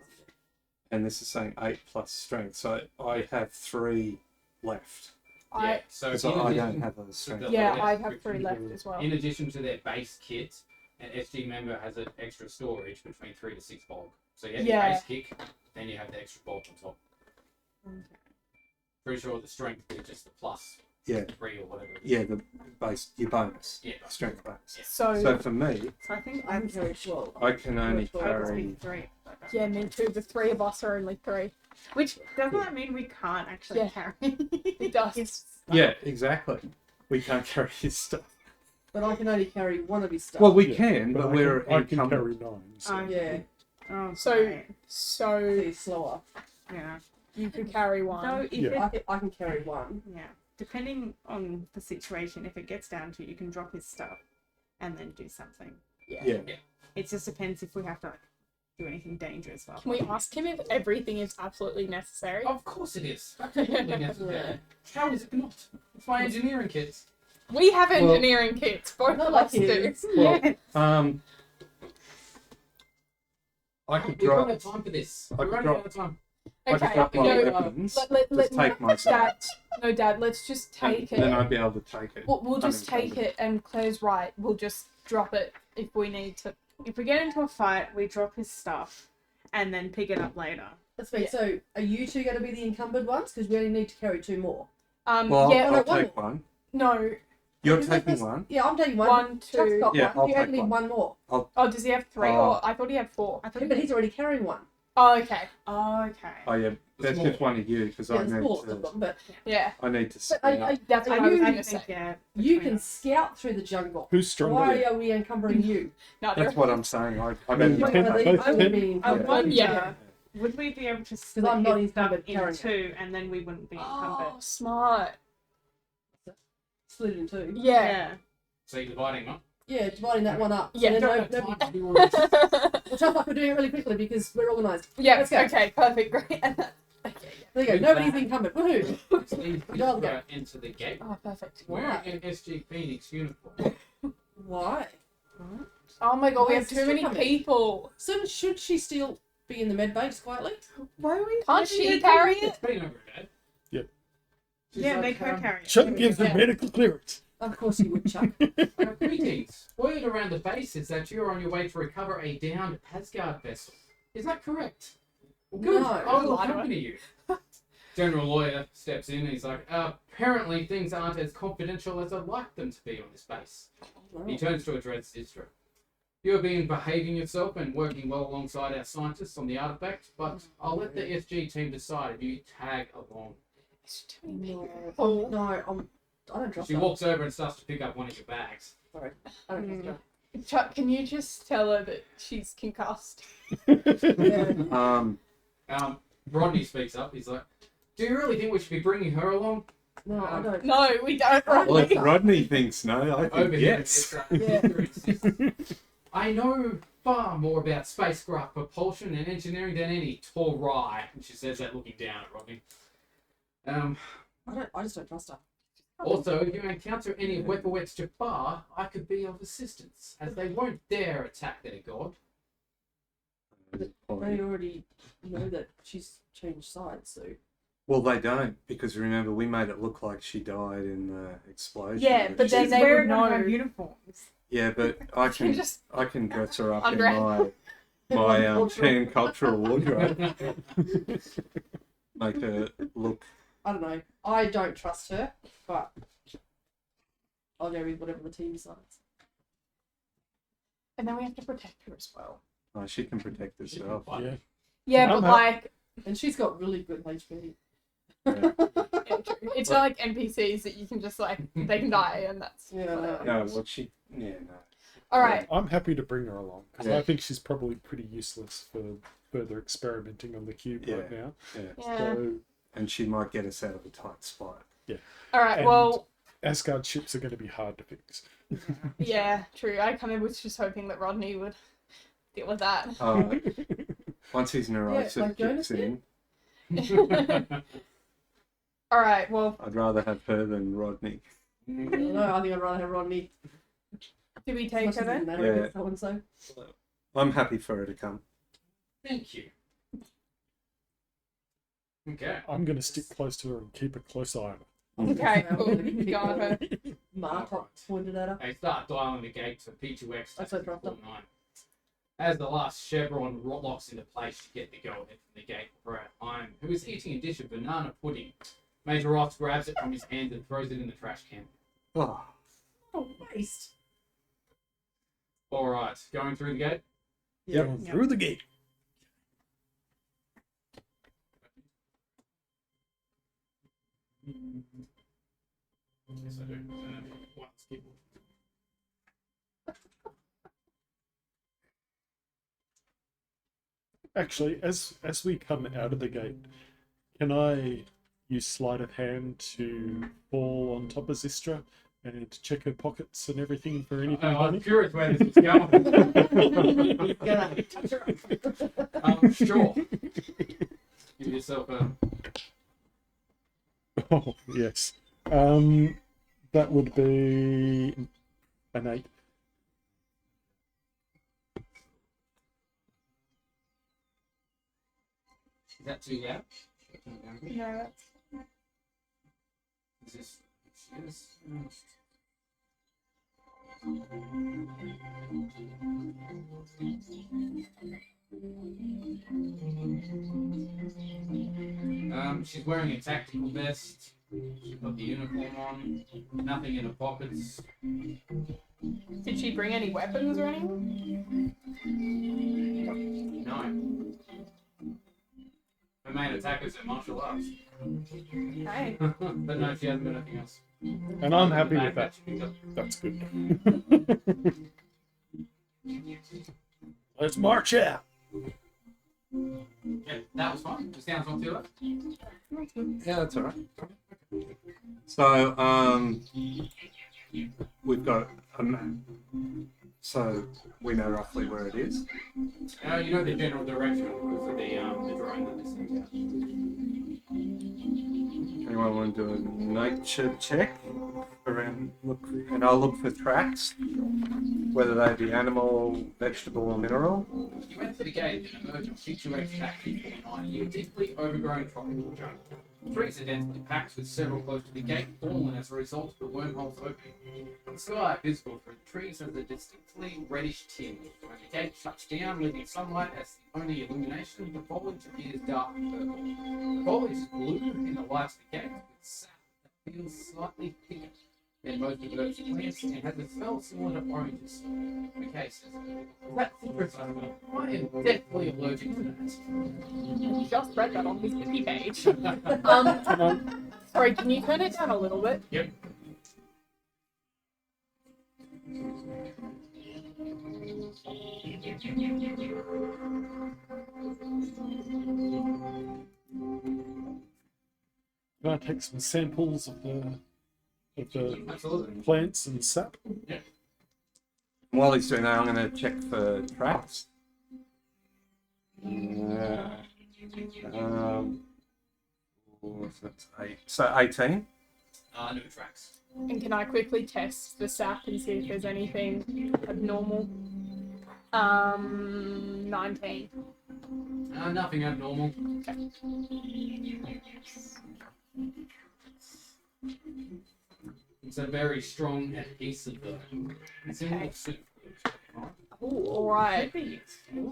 And this is saying 8 plus strength, so I have 3 left. Yeah. So Because in I don't addition have a to strength. the Yeah, left, I have which 3 is- left as well. In addition to their base kit, an SG member has an extra storage between 3 to 6 bulk. So you have Yeah. your base kick, then you have the extra bulk on top. Pretty sure the strength is just the plus Yeah, 3 or whatever. It is. yeah, the base, your bonus, Yeah. strength bonus. So, So for me, So I think I can that's carry 12. I can only Well, I would carry. be 3. yeah, me too. The 3 of us are only 3. Which doesn't that mean we can't actually Yeah. carry? It does. Yeah, exactly. We can't carry his stuff. But I can only carry one of his stuff. Well, we Yeah, can, but we're I can encumbered. carry 9. So. Yeah, Oh, So, great. so it's slower. Yeah. you could carry So 1. if Yeah. I can carry 1. yeah, depending on the situation, if it gets down to you can drop his stuff and then do something. Yeah. It just depends if we have to do anything dangerous. Can we ask him if everything is absolutely necessary? Of course it is. Absolutely necessary. How is it not? It's my engineering kits. We have Well- engineering kits. Both Not of like us do. his. Well, Yeah. I could We don't drop. have time for this. I We're could running drop- out of time. I could Okay, drop my no, weapons. let just take my Dad, sides. no, Dad, let's just take and then it. I'd be able to take it. We'll just take unencumbered. it, and Claire's right. We'll just drop it if we need to. If we get into a fight, we drop his stuff and then pick it up later. That's me. Yeah. So, are you two going to be the encumbered ones? Because we only need to carry 2 more. Well, Yeah, I'll no, take one. no. You're Because taking there's- one. Yeah, I'm taking one. 1, Chuck's 2. got Yeah, one. I'll You take only need one. 1 more. Oh, does he have 3? Oh. Or I thought he had 4. I thought Yeah, but he's already carrying one. Oh, okay. Oh, okay. Oh yeah, that's small just one of you because Yeah, I there's need 4 of to. them, but Yeah. I need to. But spin I, up. That's what Are I was you- going I to say. think, yeah. you between can us. scout through the jungle. Who's stronger? Why are we encumbering you? No, That's what I'm saying. I Well, mean, you One can of these both would can. be I encumbered. wonder, Yeah. would we be able to split I'm not his stuff encumbered in carrying 2 and then we wouldn't be encumbered? Oh, smart. Split it in 2. Yeah. So you're dividing them up. Yeah, dividing that one up. So Yeah. then Don't no, have no, time to do all this. well, sounds like we're doing it really quickly because we're organised. Yeah, Let's go. okay, perfect, great. And that, okay, yeah. There you go. With Nobody's that- encumbered. Woohoo! Steve, We don't you go. go into the gate. Oh, perfect. Wearing an SG Phoenix uniform. Why? Oh my god, we Why have is too this many coming? people. So should she still be in the med bay just quietly? Why are we? Can't she carry it? It's been over, Dad. Yep. She's Yeah, like, make her carry it. Chuck gives her Yeah. medical clearance. Of course you would, Chuck. Greetings. Word around the base is that you're on your way to recover a downed Asgard vessel. Is that correct? Good. No. I will Lie to her. accompany you. General Lawyer steps in and he's like, apparently things aren't as confidential as I'd like them to be on this base. He turns to address Istra. You have been behaving yourself and working well alongside our scientists on the artifact, but I'll let the SG team decide if you tag along. No, Oh. no, I don't trust She her. walks over and starts to pick up one of your bags. Sorry, I don't trust Chuck, can you just tell her that she's concussed? her. Yeah. Rodney speaks up. He's like, do you really think we should be bringing her along? No, I don't. No, we don't. well, if Rodney. Rodney thinks no, I think Over here, yes. Istra insists, I know far more about spacecraft propulsion and engineering than any Torai. And she says that looking down at Rodney. I just don't trust her. Also, if you encounter any Weapowets Jafar, I could be of assistance, as they won't dare attack their god. They already know that she's changed sides, so. Well, they don't because remember we made it look like she died in the explosion. Yeah, but then She's they wearing would one of know. our uniforms. Yeah, but I She can just I can dress her up in Undress. my tan cultural wardrobe. Make her look. I don't know. I don't trust her, but I'll go with whatever the team decides. And then we have to protect her as well. Oh, she can protect herself. Yeah. Yeah, but I'm like, And she's got really good HP. yeah, true. It's not like NPCs that you can just like, they can die and that's. Yeah, whatever. No, well, she. Yeah, no. Alright, I'm happy to bring her along because Yeah. I think she's probably pretty useless for further experimenting on the cube right Yeah. now. Yeah. yeah. So And she might get us out of a tight spot. Alright, and- well, Asgard ships are going to be hard to fix. yeah, true. I kind of was just hoping that Rodney would deal with that. Once his neurosis like Jonas kicks did. in, Alright, well, I'd rather have her than Rodney. No, I think I'd rather have Rodney. do we take her then? Yeah. So and so. I'm happy for her to come. Thank you. Okay. I'm going to stick close to her and keep a close eye on her. Okay, cool. Got her. Martok pointed at her. They start dialing the gate for P2X That's what dropped 49. As the last chevron locks into place to get the go ahead from the gate for our home, who is eating a dish of banana pudding. Major Ross grabs it from his hand and throws it in the trash can. Oh, Oh, waste. Alright, going through the gate. Going through the gate. Yes, I do. One skip. Actually, as we come out of the gate, can I use sleight of hand to fall on top of Zistra and check her pockets and everything for anything I'm funny? curious where this is going. Gonna touch her. Sure. Give yourself a. Oh, yes. That would be an 8. Is that too loud? No, that's Is this? Yes. She's wearing a tactical vest. She's got the uniform on. Nothing in her pockets. Did she bring any weapons or anything? No. Her main attack is her martial arts. Okay. But no, she hasn't got anything else. And I'm happy with that. That's good. Let's march out. Yeah, that was fine. Just sounds not too loud. Yeah, that's all right. So, we've got a map. So we know roughly where it is. You know the general direction because of the drone that they sent out. Anyone want to do a nature check around? Look, and I'll look for tracks, whether they be animal, vegetable, or mineral. You went to the gate and emerged on Situation Action 49 in a deeply overgrown tropical jungle. Trees are densely packed with several close to the gate fallen as a result of the wormhole's opening. The sky visible through the trees has a distinctly reddish tinge. When the gate shuts down, leaving sunlight as the only illumination, the foliage appears dark purple. The foliage is blue in the light of the gate with sap that feels slightly thicker than most of Earth's plants and has a smell similar to oranges. Okay, says, that's interesting. I am deathly allergic to that. I just read that on his wiki page. Come on. Sorry, can you turn it down a little bit? Yep. Can I take some samples of the Absolutely. plants and sap? While he's doing that, I'm going to check for tracks. So that's 8. So 18. No tracks. And can I quickly test the sap and see if there's anything abnormal? 19. Nothing abnormal. It's a very strong adhesive though. It's in the soup. Oh, alright.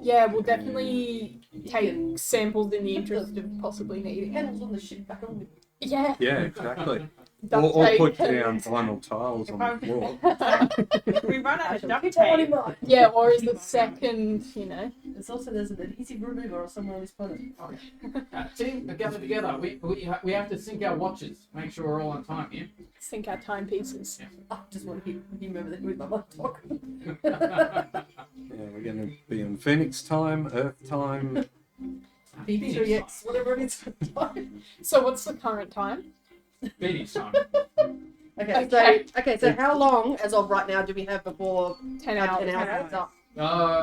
Yeah, we'll definitely take samples in the interest of possibly needing it. Hands on the ship back on. Yeah. Yeah, exactly. Duct Or tape. put down vinyl tiles on the floor. If we run out of duct Keep that one in tape, mind. Yeah, or is the second, you know. There's also there's an adhesive remover somewhere on this planet. Team, gather together. We have to sync our watches. Make sure we're all on time, yeah? Sync our timepieces. I just want to remember that with my laptop. Yeah, we're going to be in Phoenix time, Earth time. B3X, whatever it is. So what's the current time? Phoenix time. Okay, so how long, as of right now, do we have before 10 our hours. 10 hours is up?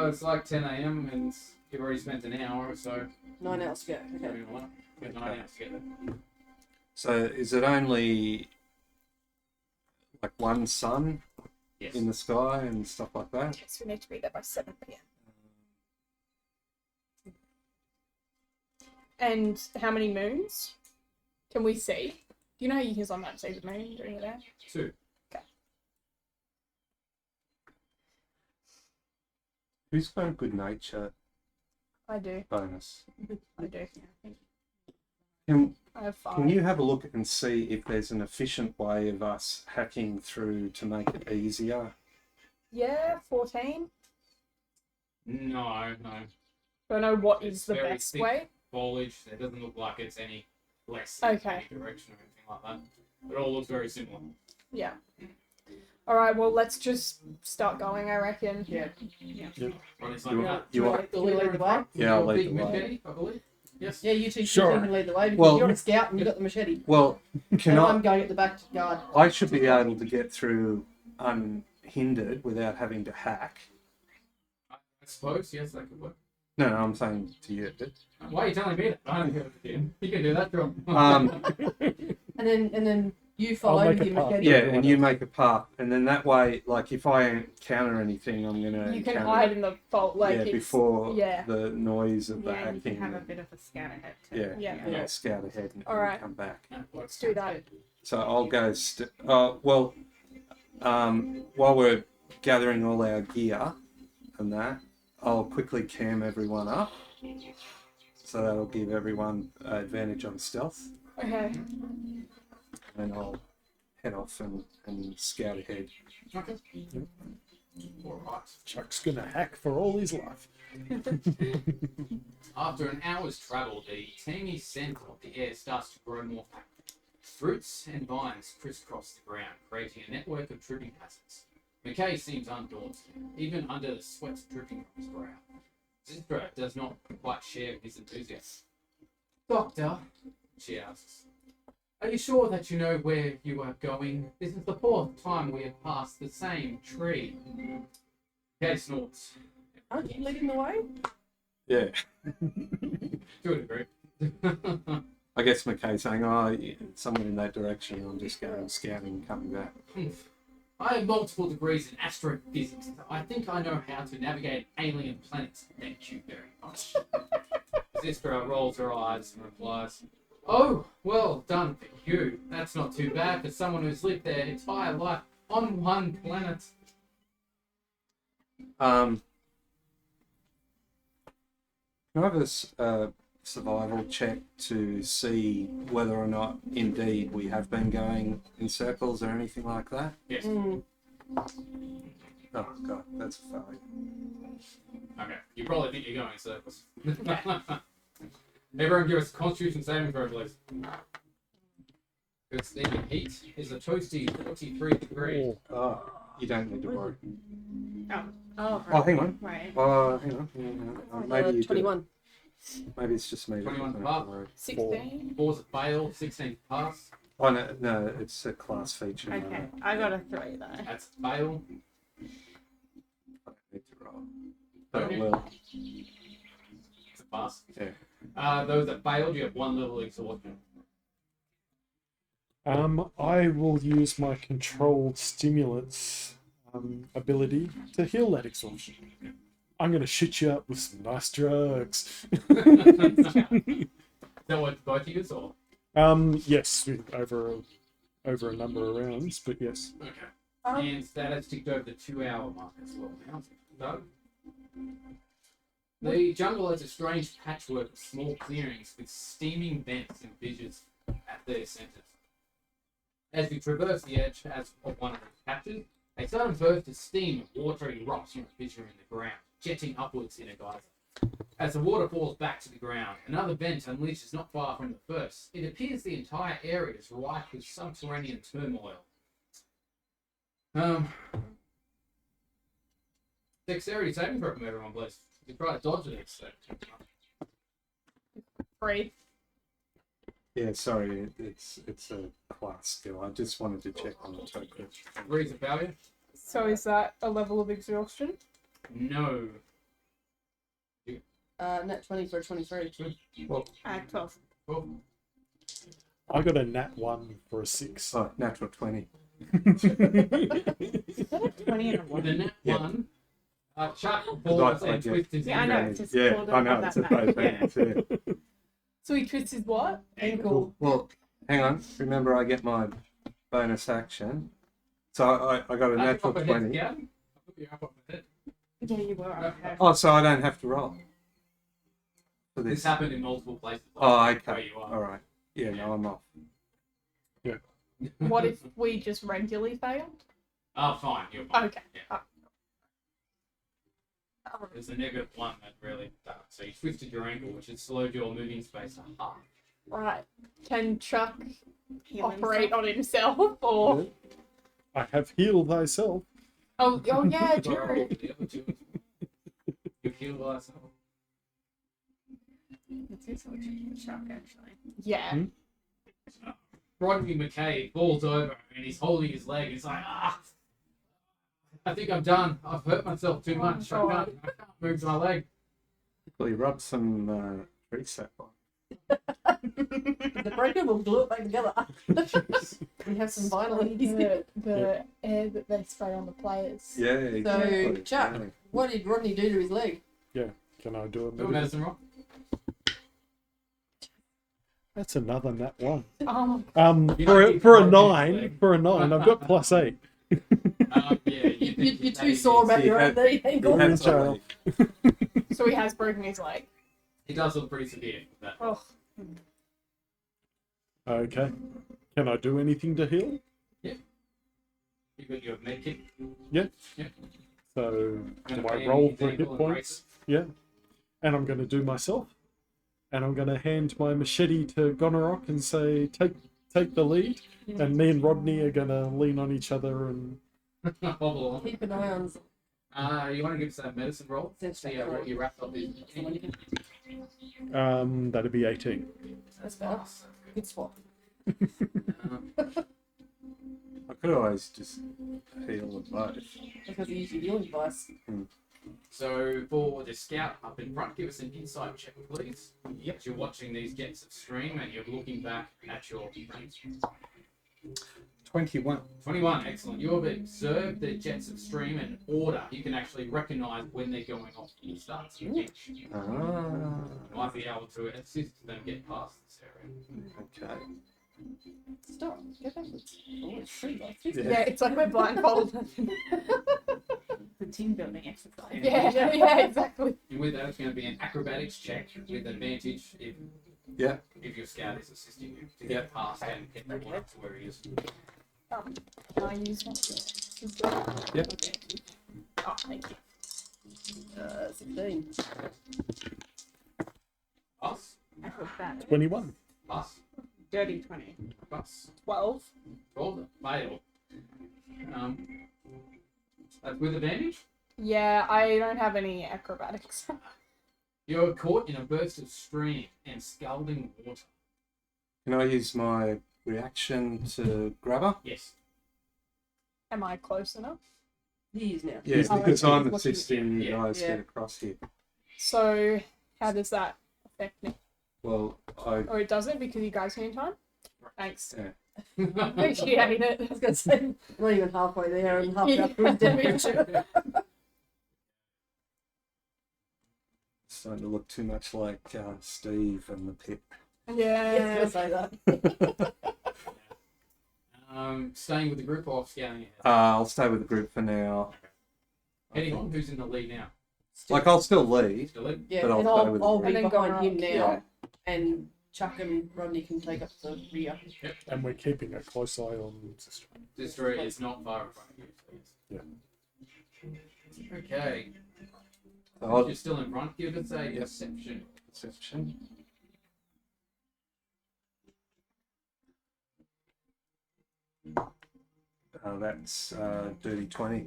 It's like 10 a.m. and you've already spent an hour or so. 9 hours to go. Okay. We've got 9 hours together. So is it only like one sun Yes. in the sky and stuff like that? Yes, we need to be there by 7 p.m. And how many moons can we see? Do you know how you can sometimes see the moon during the day? 2. Who's got a good nature I do. bonus? I do. Can, I have 5. can you have a look and see if there's an efficient way of us hacking through to make it easier? Yeah, 14. No. Don't know what is It's the very best thick. way. Foliage. It doesn't look like it's any less in Okay. any direction or anything like that. It all looks very similar. Yeah. All right. Well, let's just start going. I reckon. Yeah. Right, it's You like, want- you want- Do we lead the way? Yeah, I'll lead big the way. machete, I believe. Yes. Yeah, you two Sure. can lead the way because Well- you're a scout and you've got the machete. Well, can And I? I'm going at the back to guard. I should be able to get through unhindered without having to hack. I suppose, yes, that could work. No, I'm saying to you. Why are you telling me that? I don't give a damn. You can do that, John. And then You follow make a him path. ahead. Yeah, everyone and you else. make a path, and then that way, like if I encounter anything, I'm gonna You can encounter hide in the vault, like yeah it's before yeah. the noise of the Yeah, and you can hacking. have a bit of a scout ahead too. Yeah, Yeah. and I'll scout ahead and Alright. come back. Let's do that. So I'll go. While we're gathering all our gear and that, I'll quickly cam everyone up. So that'll give everyone advantage on stealth. Okay. And I'll head off and scout ahead. Okay. Alright. Chuck's gonna hack for all his life. After an hour's travel, the teamy scent of the air starts to grow more active. Roots and vines crisscross the ground, creating a network of tripping hazards. McKay seems undaunted, even under the sweat dripping from his brow. Zithra does not quite share his enthusiasm. Doctor, she asks, are you sure that you know where you are going? This is the fourth time we have passed the same tree. McKay snorts. Aren't you leading the way? Yeah. To a degree. I guess McKay's saying, oh, yeah, somewhere in that direction. I'm just going scouting and coming back. I have multiple degrees in astrophysics. I think I know how to navigate alien planets. Thank you very much. Zithra rolls her eyes and replies, oh, well done for you. That's not too bad for someone who's lived their entire life on one planet. Can I have a survival check to see whether or not indeed we have been going in circles or anything like that? Yes. Mm. Oh god, that's a failure. Okay. You probably think you're going in circles. Everyone give us a constitution saving throw, please. Because the heat is a toasty 43 degrees. Oh, you don't need to worry. Oh, Oh, Oh, hang on. right. Hang on. Maybe you do. 21. Maybe it's just me. that 21 doesn't to have to pass. worry. 16. 4's a fail, 16 pass. Oh no, it's a class feature. Okay, I got a 3 though. That's a fail. I don't need to roll. But I Okay. will. It's a pass. Yeah. Those that failed, you have 1 level exhaustion. I will use my controlled stimulants ability to heal that exhaustion. I'm gonna shoot you up with some nice drugs. Is that what both you or? Yes, over a number of rounds, but yes. Okay. Um, And that has ticked over the 2-hour mark as well now. So, the jungle has a strange patchwork of small clearings with steaming vents and fissures at their centres. As we traverse the edge of one of these patches, a sudden burst of steam and water erupts from a fissure in the ground, jetting upwards in a geyser. As the water falls back to the ground, another vent unleashes not far from the first. It appears the entire area is rife with subterranean turmoil. Dexterity saving throw from everyone, please. You try to dodge it. So. 3. Yeah, sorry, it's a class skill. I just wanted to check on the token. Three's a failure? So is that a level of exhaustion? No. Net 20 for 23. Well, 12. Well, I got a nat 1 for a 6. oh, natural 20. 20 and a with a 1. net Yeah. 1, Chuck falls Right, and yeah. twists his Yeah, I know. ankle. It's just Yeah, pulled I know, up it's that a both back. hands, yeah. So he twists his what? Ankle. Well, hang on. Remember, I get my bonus action. So I got a I natural put my head 20. down. I put your arm up my head. Yeah, you were. Okay. Oh, so I don't have to roll for This this. happened in multiple places. Oh, Where okay. you are. All right. Yeah, no, I'm off. What if we just regularly failed? Oh, fine. You're fine. Okay. Yeah. There's a negative 1 that really does. So you twisted your ankle, which has slowed your moving space to half. Right. Can Chuck Heal operate himself. on himself or? I have healed thyself. Oh yeah, Sorry, true. the other two. You heal thyself. Let's do some chicken shock, actually. Yeah. Hmm? Rodney McKay falls over and he's holding his leg. He's like, I think I'm done. I've hurt myself too much. I can't move my leg. Well, you rub some tree sap on. The breaker will glue it back together. We have some vinyl in here. The air that they spray on the players. Yeah, exactly. Chuck, yeah. what did Rodney do to his leg? Can I do a Do a medicine? medicine roll. That's another nat one. You For a don't nine, I've got +8. Yeah, You're too sore about your own knee ankle. That's Yeah. all right. So he has broken his leg. He does look pretty severe. That. Oh, Okay. Can I do anything to heal? You got your med kit. So Gonna do I pay roll any for hit ankle and points? brace. Yeah. And I'm going to do myself. And I'm going to hand my machete to Gonorok and say, take the lead. And me and Rodney are going to lean on each other and... Hobble on. Keep an eye on. You want to give us that medicine roll? See what you wrapped up is. That'd be 18. That's better. Good swap. I could always just heal them both. Because he usually healing device. So for the scout up in front, give us an insight check, please. Yep. You're watching these jets of stream and you're looking back at your friends. 21. 21, excellent. You have observed the jets of stream in order. You can actually recognise when they're going off to the start. So you might be able to assist them get past this area. Okay. Stop. Get backwards. Oh, it's free, like, yeah, it's like we're blindfolded. The team building exercise. yeah, exactly. And with that, it's going to be an acrobatics check with advantage if your scout is assisting you to get past and get the one up to where he is. Can I use one? Yep. Oh, thank you. 16. Pass. Acrobatic. 21. Pass. Dirty 20. Pass. 12. 12. Fail. That's with advantage. Yeah, I don't have any acrobatics. You're caught in a burst of stream and scalding water. Can I use my reaction to grab her? Yes. Am I close enough? He is now. Yeah, Oh, because okay. I'm Looking- assisting you yeah, guys yeah. get across here. So, how does that affect me? Well, I Or it doesn't because you guys need time? Thanks. Yeah. Appreciate it. I was going to say, not even halfway there and half up with damage. starting to look too much like Steve and the Pip. Yeah. Yes, I was going to say that. Staying with the group or scouting ahead? I'll stay with the group for now. Heading on, who's in the lead now? Like, I'll still lead. Still lead? Yeah, But I'll and stay with I'll the be group. behind And him then now, Yeah. and Chuck and Rodney can take up the rear. And we're keeping a close eye on Sister. This story is not far in front of you, please. Okay. I'll You're still in front. Give us a perception. perception. That's dirty 20.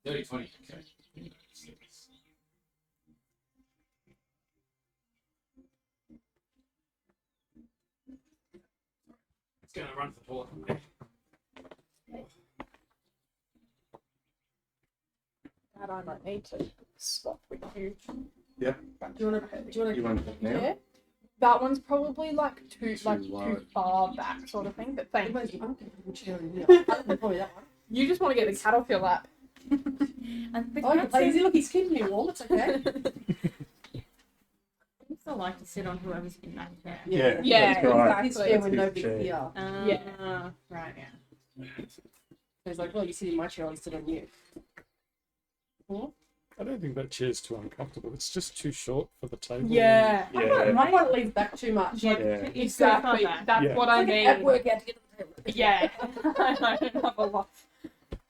30, 20. Okay. It's going to run for the toilet. That I might need to swap with you. Yeah. Do you want to? You want it now? Yeah. That one's probably like too low. far back sort of thing, but thank Everybody's you. uncomfortable chair in here. Probably that one. You just want to get the cat off your lap. And the Oh, cats lazy. Look, he's keeping me warm. It's okay. also like to sit on whoever's in that chair. Yeah, Yeah, that's right. His exactly. chair with no His big chair. fear. Yeah. Right, yeah. He's like, well, you sit in my chair, I'll sit on you. I don't think that chair's too uncomfortable. It's just too short for the table. Yeah. Yeah. I might lean back too much. Yeah. Yeah. Exactly. That's Yeah. what I It's like mean. an ab workout to get to the table. Yeah. I don't have a lot.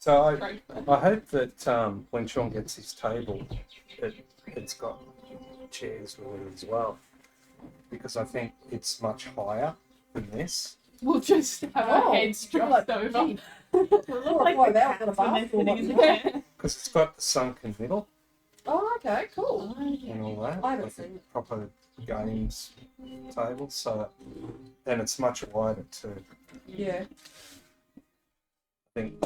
So I Right. hope that when Sean gets his table, it's got chairs with it as well, because I think it's much higher than this. We'll just have our heads dropped over. Gee. Like Like the out with a cats when they're basketball sitting in the one. chair. Because it's got the sunken middle Oh, okay, cool. and all that, I haven't like a seen it. proper games table. So then it's much wider too. Yeah. I think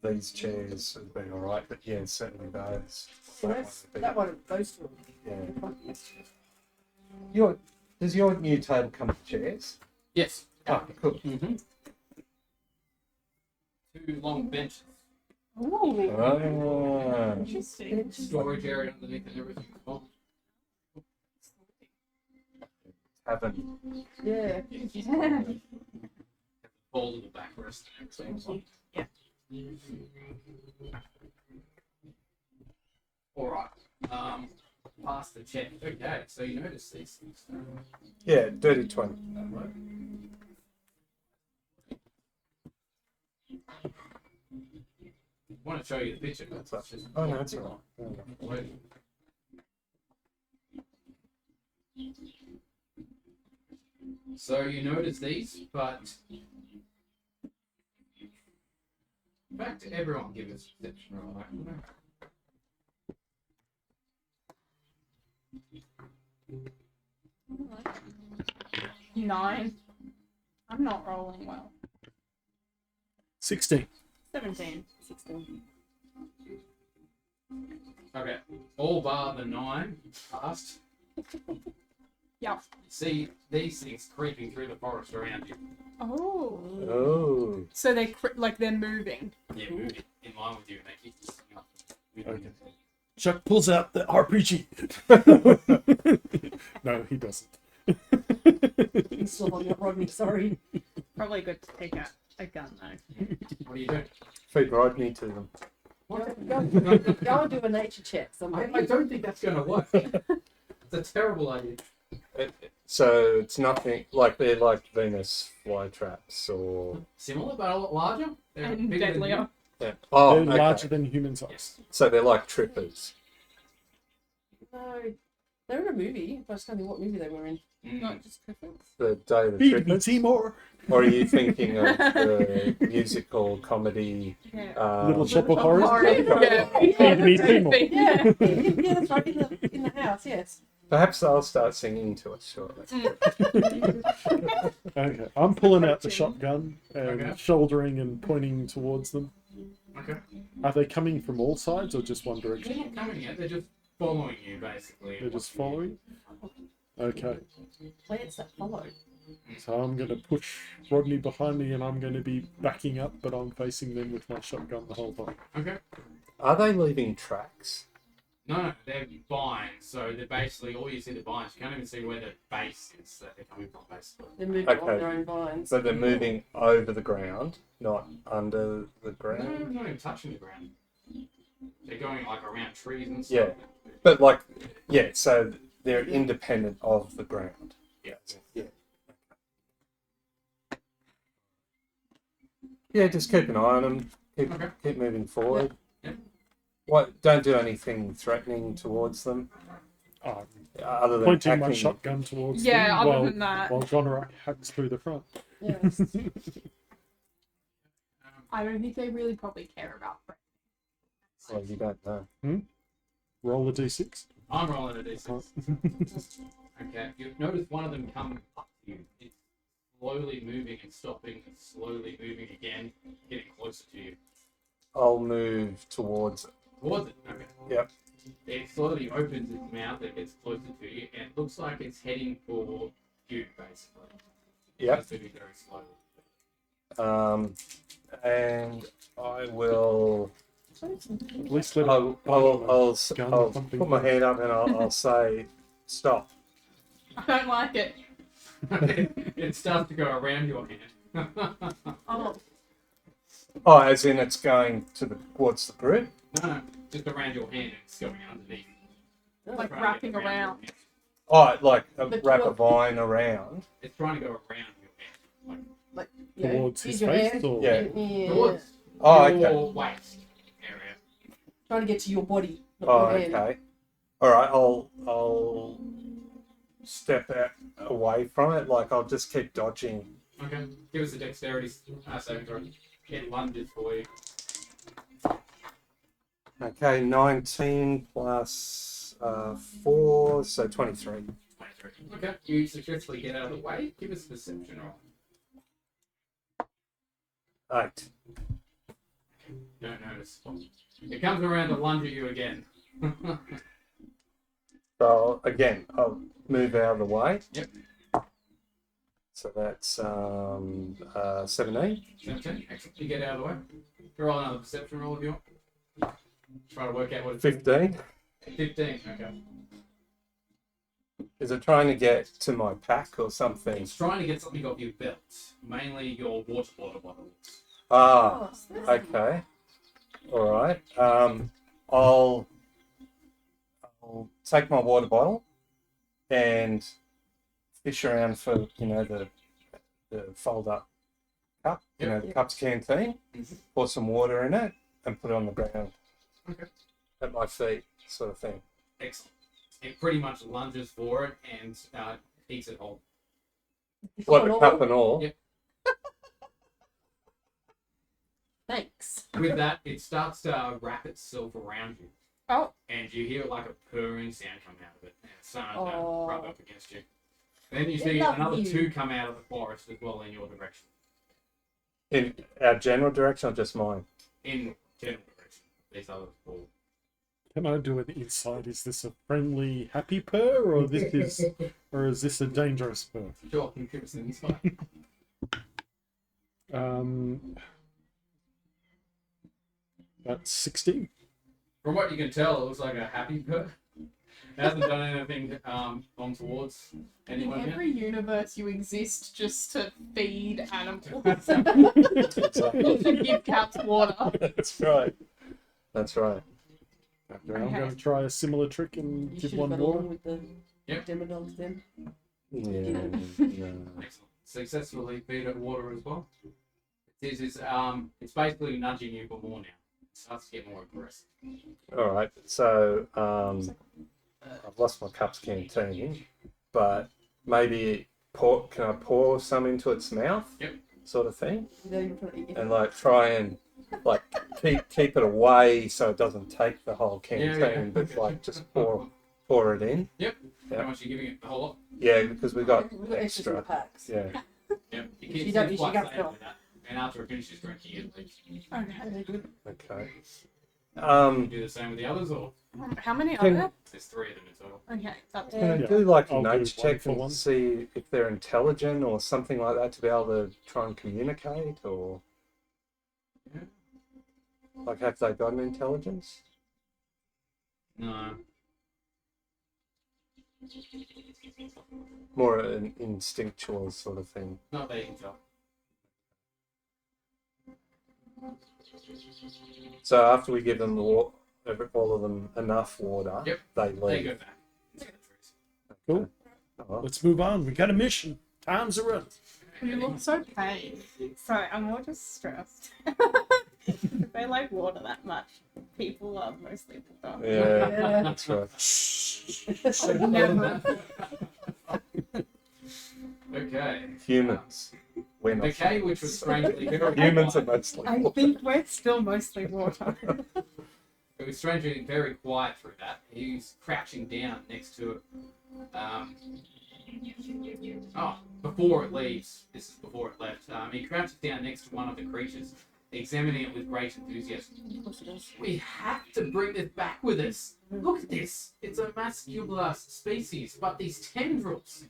these chairs would be all right, but yeah, certainly those. So that's, that one, those two. Yeah. are- You're Does your new table come with chairs? Yes. Oh, cool. Mm-hmm. 2 long benches. Ooh, Ah. interesting. Storage area underneath and everything. Oh, Haven't. Yeah. foldable backrest and everything. Yeah. Alright. Past the check. Okay, so you notice these things. Yeah, dirty 20. I want to show you the picture, but it's just. Oh, no, it's all right. Wait. So you notice these, but in fact, everyone give us a perception roll. 9. I'm not rolling well. 16. 17. 16. Okay, all bar the 9 passed. Yeah. See these things creeping through the forest around you. Oh. Oh. So they're moving. Yeah, moving in line with you, and they keep looking up. Okay. Chuck pulls out the RPG. No, he doesn't. He's still on that Rodney, sorry. Probably good to take out a gun though. What are you doing? Feed Rodney to them. Go and do a nature check I somewhere. don't think that's going to work. It's a terrible idea. So it's nothing like they're like Venus flytraps or. Similar, but a lot larger. They're And bigger than deadlier. you. Yeah. Oh, They're okay. larger than human size. So they're like trippers. No, they're in a movie. I just can't think what movie they were in. Not just Griffins. The Day of the Feed me, Trippers. Timor. Or are you thinking of the musical comedy? Yeah. Little Shop of Horrors. Yeah. Feed me, Timor. Yeah, yeah, that's right. In the house, yes. Perhaps they'll start singing to us shortly. Okay, I'm pulling out the shotgun and Okay. shouldering and pointing towards them. Okay. Are they coming from all sides or just one They're direction? not coming yet. They're just following you, basically. They're just following? Okay, Plants that follow. so I'm going to push Rodney behind me and I'm going to be backing up, but I'm facing them with my shotgun the whole time. Okay. Are they leaving tracks? No, they're vines. So they're basically all you see the vines. You can't even see where the base is that they're coming from, basically. They're moving Okay. on their own vines. So they're moving over the ground, not under the No, ground. they're not even touching the ground. They're going like around trees and Yeah. stuff. But like, yeah. So they're independent of the ground. Yeah. Yeah. Yeah. Just keep an eye on them. Okay. Keep moving forward. Yep. What? Don't do anything threatening towards them, I'm other than pointing my attacking. shotgun towards Yeah, them other while, than that. while Gonorrhea hacks through the front. Yes. I don't think they really probably care about friends. Well, you don't know. Roll a d6. I'm rolling a d6. Okay. You've noticed one of them come up to you. It's slowly moving and stopping, and slowly moving again, getting closer to you. I'll move towards it. Towards it. Okay. Yep. It slowly opens its mouth and gets closer to you, and it looks like it's heading for you, basically. Yep. It's moving very slowly. And I will. At least let I'll gun or something. put my hand up and I'll say stop. I don't like it. It starts to go around your hand. Oh, Oh, as in it's going towards the group. No, just around your hand. It's going underneath. like Trying to get wrapping your around. hand. Oh, like But wrap a you're- vine around. It's trying to go around your hand. Like, you know, Towards use his your face hand. or Yeah. Yeah. Towards Oh, your okay. waist area. Trying to get to your body, not Oh, your hand. okay. All right. I'll step out away from it. Like I'll just keep dodging. Okay. Give us a dexterity saving throw. Get lunges for you. Okay, 19 plus 4, so 23. 23. Okay. You successfully get out of the way. Give us a perception roll. 8. Don't notice. It comes around to lunge at you again. So again, I'll move out of the way. Yep. So that's 17. 17. Excellent. You get out of the way. Roll another perception roll if you want. Try to work out what it's 15. 15. Okay. Is it trying to get to my pack or something? It's trying to get something off your belt, mainly your water bottles. Ah, Oh, so that's okay. All right. I'll take my water bottle and fish around for the fold up cup, the cup's canteen. Mhm. Pour some water in it and put it on the ground. Okay. At my feet, sort of thing. Excellent. It pretty much lunges for it and eats it whole. What, a cup and all? Yep. Thanks. With that, it starts to wrap itself around you. Oh. And you hear like a purring sound come out of it, and it's starting to Oh. rub up against you. Then you They see love another you. 2 come out of the forest as well in your direction. In our general direction or just mine? In general direction. These others all. Can I do an insight? Is this a friendly, happy purr, or is this a dangerous purr? Sure, you give us an insight. That's 16. From what you can tell, it looks like a happy purr. It hasn't done anything on towards In anyone yet. every universe, you exist just to feed animals. Exactly. To give cats water. That's right. That's right. I'm Okay. going to try a similar trick and You give should one have got more. along with the Yep. demo dogs then. Yeah. Excellent. Successfully feed it water as well. It's basically nudging you for more now. It starts to get more aggressive. All right. So I've lost my cup's canteen, but maybe can I pour some into its mouth? Yep. Sort of thing, You know, you're probably- and like try and like keep it away so it doesn't take the whole canteen, Yeah. but like just pour it in. Yep. Yeah. How much are you giving it? The whole lot? Yeah, because we got We've got extras in the extra. packs. Yeah. Yep. You don't use your quite gut safe fill. with that. And after it finishes drinking it, leaves. Okay, good. Okay. You do the same with the others, or How many are Can- there? there's 3 of them in total. Okay, that's Can I Yeah. do like a I'll do nature one check for and one. see if they're intelligent or something like that to be able to try and communicate, or Yeah. like have they got an intelligence? No. More an instinctual sort of thing. Not that you can tell. So after we give them all of them enough water, Yep. they They leave. go back. into the trees. Cool. Oh, Let's move on. We got a mission. Time's a run. You look so pained. Sorry, I'm more just stressed. If they like water that much, people are mostly put off. yeah, Yeah. that's right. Okay. Humans. We're not. Okay, which was strangely very Humans are quiet. mostly. I think we're still mostly water. It was strangely very quiet through that. He's crouching down next to it. Before it leaves, this is before it left, he crouches down next to one of the creatures, examining it with great enthusiasm. Of course it does. We have to bring this back with us. Look at this. It's a masculine species, but these tendrils.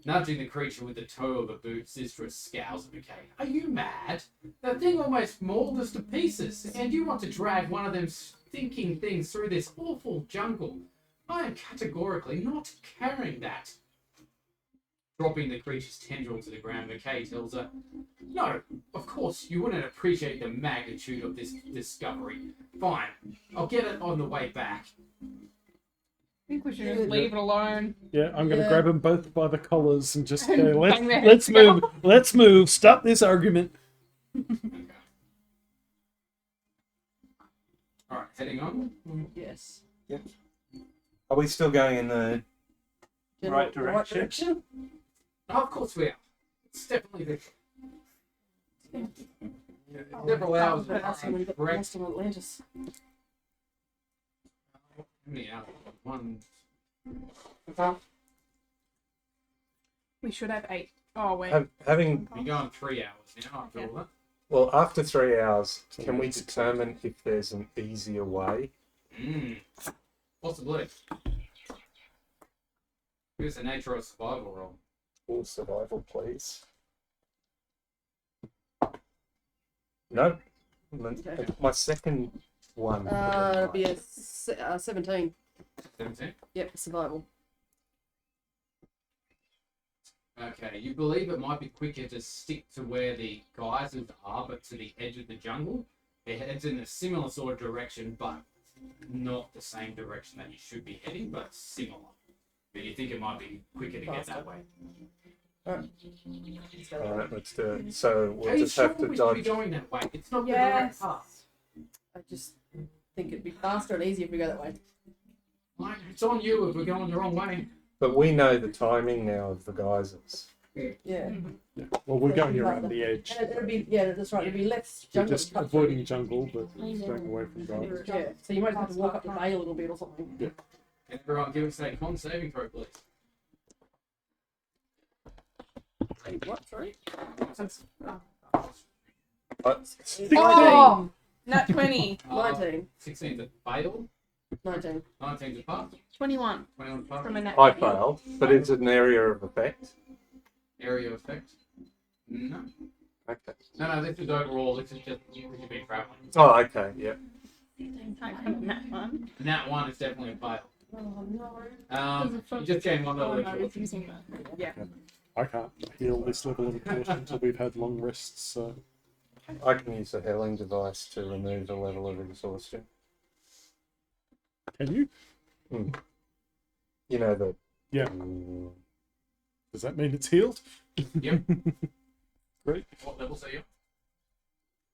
Nudging the creature with the toe of a boot, Sistra scowls at McKay. Are you mad? That thing almost mauled us to pieces, and you want to drag one of them stinking things through this awful jungle. I am categorically not carrying that. Dropping the creature's tendril to the ground, McKay tells her, No, of course, you wouldn't appreciate the magnitude of this discovery. Fine, I'll get it on the way back. I think we should just leave it alone. Yeah, I'm going to Yeah. grab them both by the collars and just go, Bang their let's heads together. move. Let's move. Stop this argument. Okay. Alright, heading on. Yes. Are we still going in the General- right direction? Oh, of course we are. It's definitely the Oh, several hours but last time we got break. lost in Atlantis. How many hours? One. We should have 8. Oh, wait. Having We're going 3 hours now after all that. well, after 3 hours, can we determine if there's an easier way? Possibly. Here's the nature of survival roll. Or survival, please. No. Okay. My second one. It'll be a 17. 17. Yep, survival. Okay, you believe it might be quicker to stick to where the geysers are, but to the edge of the jungle. It heads in a similar sort of direction, but not the same direction that you should be heading, but similar. But you think it might be quicker to get that way. Alright. Alright, let's do it. So we'll Are you just sure have to we should be dodge. going that way? It's not the direct Yes. path. I just think it'd be faster and easier if we go that way. Like, it's on you if we're going the wrong way. But we know the timing now of the geysers. Yeah. Yeah. Well, we're going around the edge. And it'll be, yeah, that's right. It'll be less We're jungle. just avoiding jungle, but staying away from guys. Yeah. So you might have to walk up the bay a little bit or something. Everyone, give us a con saving throw, please. Wait, what? Sorry. Oh, not 20. 19. 16's a fail. 19. 19's a pass. 21 21 pass. from a net. I failed, but it's an area of effect. Area effect. No. Okay. No, this is overall. This is just you've been traveling. Oh, okay, yeah. I got that one. And that one is definitely a fail. Oh, no. You just gained one Oh, level no, of it's using that. Yeah. I can't heal this level of exhaustion until we've had long rests, so I can use the healing device to remove the level of exhaustion. can you? You know the. Yeah. Does that mean it's healed? Yep. Great. What levels are you?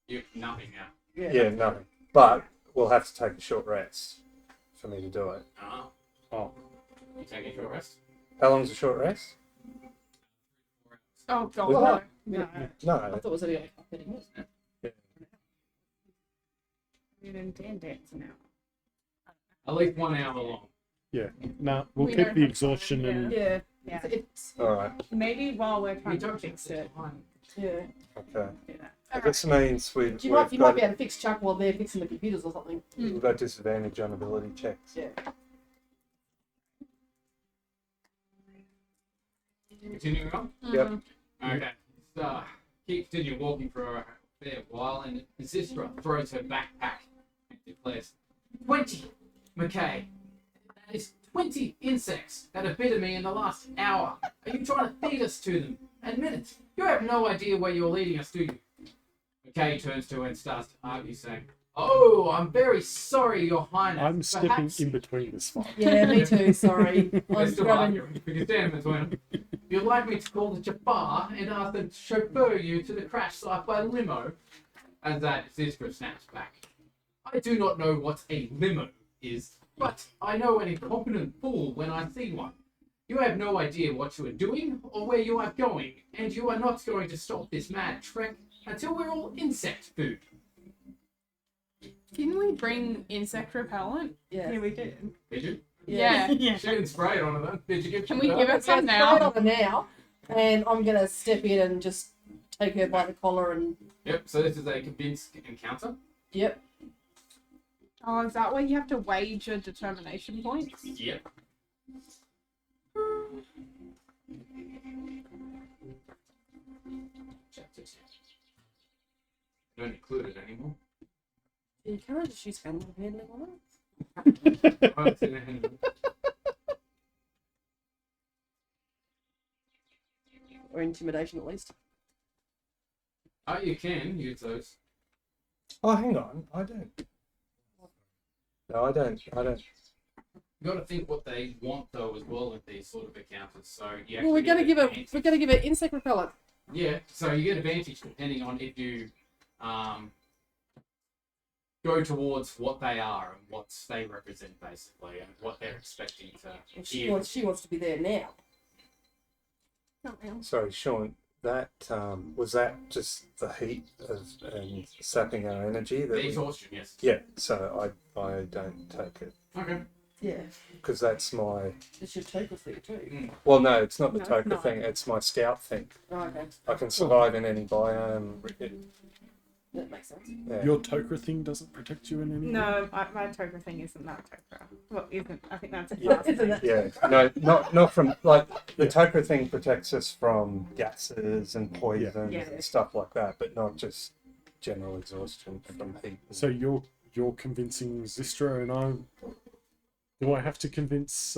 You're nothing now. Yeah, nothing. But we'll have to take a short rest for me to do it. Ah. Oh, You take a short rest. How long's a short rest? Oh, God. Was No. that- No. No. I thought it was only like 30 minutes. You're in dance now. At least 1 hour long. yeah. No, we'll We keep don't the have exhaustion time, and Yeah. Yeah. It's Alright, Maybe while we're You trying to don't fix it, yeah. okay. do that. I guess it means we've, You might we've, be got, able to fix Chuck while they're fixing the computers or something. we've got disadvantage on ability checks. Yeah. Continuing on. Yep. Okay. So, continue walking for a fair while, and Zistra throws her backpack and declares, 20, McKay. That is 20 insects that have bitten me in the last hour. Are you trying to feed us to them? Admit it. You have no idea where you're leading us, do you? McKay turns to her and starts to argue, saying, oh, I'm very sorry, Your Highness. I'm stepping Perhaps in between this fight. Yeah, me too. Sorry. I We're was still grabbing. arguing. We can stand between them. You'd like me to call the Jafar and ask them to chauffeur you to the crash site by limo? As that Zistra snaps back. I do not know what a limo is, but I know an incompetent fool when I see one. You have no idea what you are doing or where you are going, and you are not going to stop this mad trek until we're all insect food. Can we bring insect repellent? Yeah. we did. Did you? Yeah. Yeah. She didn't spray it on her then. Did you give Can we her? give it So some it's right now? on her now, and I'm gonna step in and just take her by the collar and Yep, so this is a convinced encounter. yep. Oh, is that where you have to wage your determination points? Yep. Chapter 10. Don't include it anymore. You can't just use animal handling on it. Oh, it's in the handle. Or intimidation at least. Oh, you can use those. Oh, hang on. I don't. No, I don't. You got to think what they want though as well with these sort of encounters. So you Well, we're actually gonna get we're gonna give it insect repellent. Yeah, so you get advantage depending on if you go towards what they are and what they represent basically, and what they're expecting to Well, she hear. wants to be there now. Sorry, Sean. That was that just the heat of and sapping our energy. That The we, exhaustion, yes. yeah. So I don't take it Okay. Yeah. because that's my. It's your token thing too. Well, no, it's not the No, it's token not. thing. It's my scout thing. Oh, okay. I can survive in any biome. That makes sense. Yeah. Your Tokra thing doesn't protect you in any way? No, my Tokra thing isn't that Tokra. Well, isn't. I think that's a Yeah. class. Isn't it? Yeah, no, not from like the Tokra thing protects us from gases and poisons Yeah. and stuff like that, but not just general exhaustion from heat. So you're convincing Zistra, and do I have to convince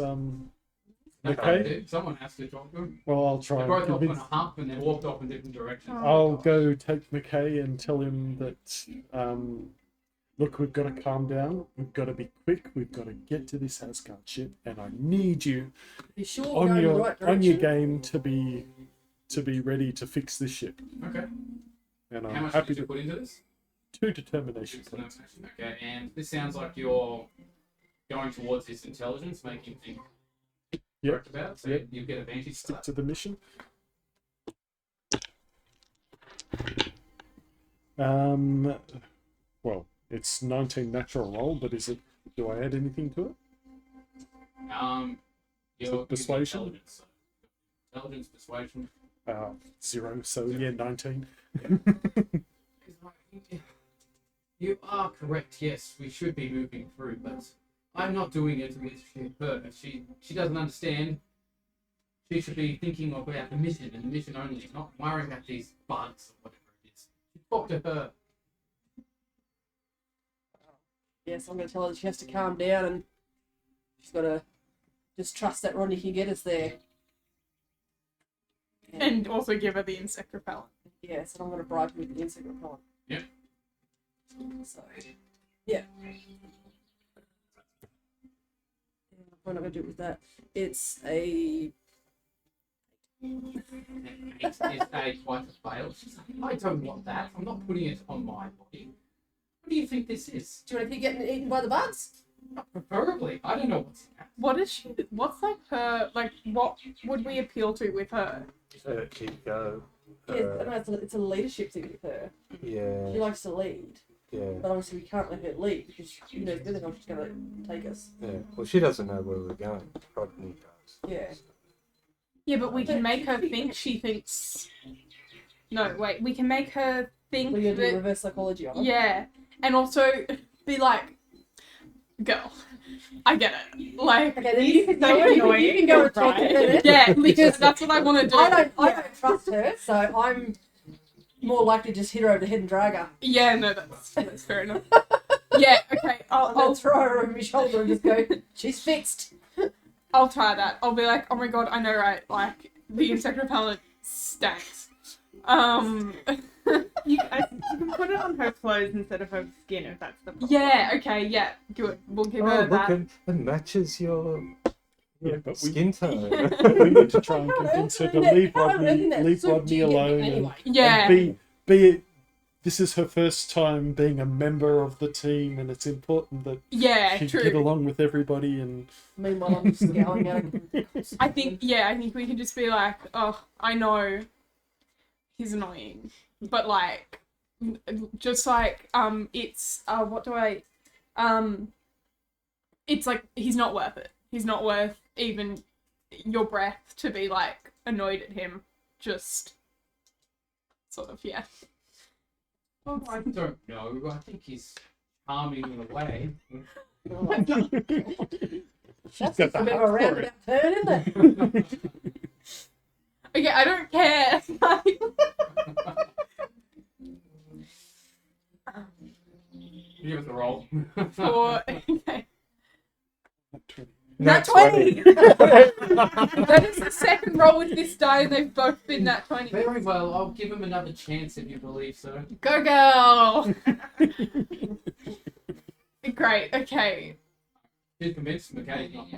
Okay. Someone has to talk to him. Well, I'll They try and both off on convince. a hump and they walked off in different directions. I'll go take McKay and tell him that, look, we've got to calm down. We've got to be quick. We've got to get to this Asgard ship, and I need you You sure we're on going in the your right on your direction? game to be ready to fix this ship. Okay. And How I'm much happy did you to put into this? 2 determination Six points. nomination. Okay, and this sounds like you're going towards his intelligence, making him think Yep. correct about it, so Yep. you get advantage for Stick that. to the mission. Well, it's 19 natural roll, but do I add anything to it? You're using Persuasion? Intelligence, so intelligence, persuasion. 0, so yeah, 19. You are correct. Yes, we should be moving through, but I'm not doing it with her. She doesn't understand. She should be thinking about the mission and the mission only, not worrying about these bugs or whatever it is. Talk to her. Yes, I'm going to tell her that she has to calm down and she's got to just trust that Rodney can get us there. And also give her the insect repellent. Yes, and I'm going to bribe her with the insect repellent. Yep. So, yeah. I'm not going to do it with that. It's a... It's quite a fail. She's like, I don't want that. I'm not putting it on my body. What do you think this is? Do you want to keep getting eaten by the bugs? Preferably. I don't know what's in that. What is she? What's like her? Like, what would we appeal to with her? Keep go. Yeah, I don't know, it's a leadership thing with her. She Yeah, likes to lead, yeah, but obviously we can't let her lead because she knows better how she's going to take us. yeah. Well, she doesn't know where we're going. Rodney does. Yeah. Yeah, but we can make her think she thinks. No, wait. We can make her think We're going to do that. reverse psychology on her. Yeah, and also be like, girl, I get it. Like, Okay, then he's you can so go and annoying, you can go and talk to right? her. Yeah, because that's what I want to do. I don't trust her, so I'm more likely to just hit her over the head and drag her. Yeah, no, that's fair enough. Yeah, okay. I'll throw her over my shoulder and just go, she's fixed. I'll try that. I'll be like, oh my god, I know, right? Like, the insect repellent stinks. You can put it on her clothes instead of her skin if that's the problem. Yeah, okay, yeah, good. We'll give Oh, her look, that. it matches your Yeah, but we, skin tone. we need to try and convince her to leave Rodney Rodney alone anyway. Yeah. and be. This is her first time being a member of the team, and it's important that Yeah, she true. get along with everybody. And Meanwhile, I'm just scowling at her. I think we can just be like, oh, I know he's annoying, but like, just like, it's, it's like, he's not worth it. He's not worth even your breath to be like annoyed at him. Just sort of, yeah. Oh, I don't know. I think he's charming in a way. she's That's got a the bit of a heart for it. roundabout turn, isn't it? Okay, I don't care. Give us a roll. For, okay. Nat Nat 20! That is the second roll with this die, and they've both been nat 20. Very well. I'll give him another chance if you believe so. Go girl! Great, okay. She's convinced. McKay's not.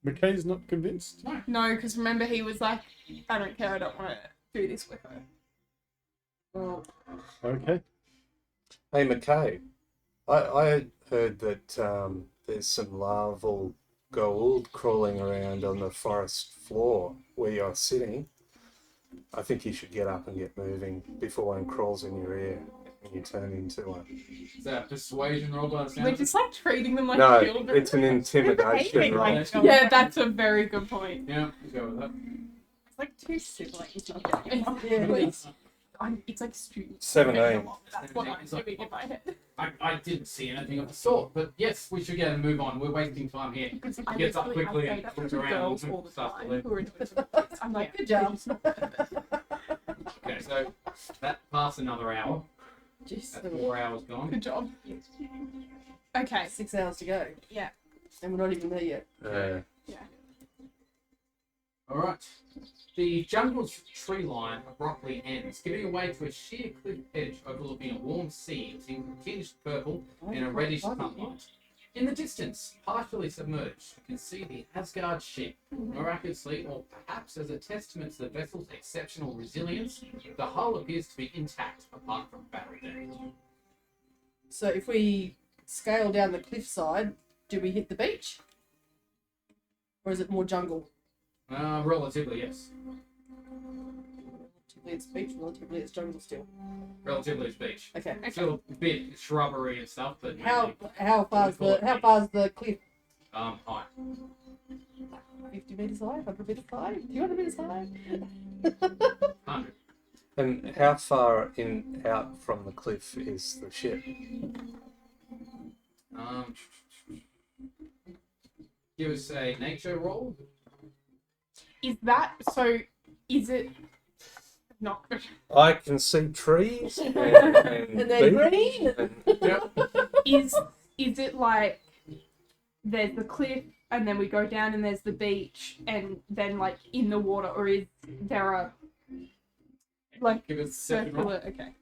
McKay's not convinced. No, because remember he was like, I don't care, I don't want to do this with her. Well, Okay. Hey, McKay, I heard that there's some larval Goa'uld crawling around on the forest floor where you're sitting. I think you should get up and get moving before one crawls in your ear and you turn into one. Is that a persuasion roll by the sound We're of it? just like treating them like No, children. it's an intimidation Behaving roll. like children. Yeah, that's a very good point. Yeah, go with that. It's like two siblings not getting along. yeah, please. It's like student. 17. That's what I'm doing in my head. I didn't see anything of the sort, but yes, we should get and move on. We're wasting time here. Because He gets up quickly I and say that looks to around, girls looks all the starts to time leave. who are in the I'm like, Good job. Okay, so that passed another hour. Jeez. That's 4 hours gone. good job. Okay. 6 hours to go. Yeah. And we're not even there yet. Yeah. All right. The jungle's tree line abruptly ends, giving way to a sheer cliff edge overlooking a warm sea tinged purple in a reddish sunlight. In the distance, partially submerged, you can see the Asgard ship. Miraculously, or perhaps as a testament to the vessel's exceptional resilience, the hull appears to be intact apart from battle damage. So if we scale down the cliffside, do we hit the beach? Or is it more jungle? Relatively, yes. Relatively it's beach, relatively it's jungle still. Relatively it's beach. Okay. Still a bit shrubbery and stuff, but How mainly, far's the cliff? high. 50 metres high? 100 metres high? 200 metres high? 100. And how far out from the cliff is the ship? Give us a nature roll. Is that so? Is it not? I can see trees and And then beach green? and- Is it like there's the cliff and then we go down and there's the beach and then like in the water, or is there a like Give us a second roll. circular? Okay.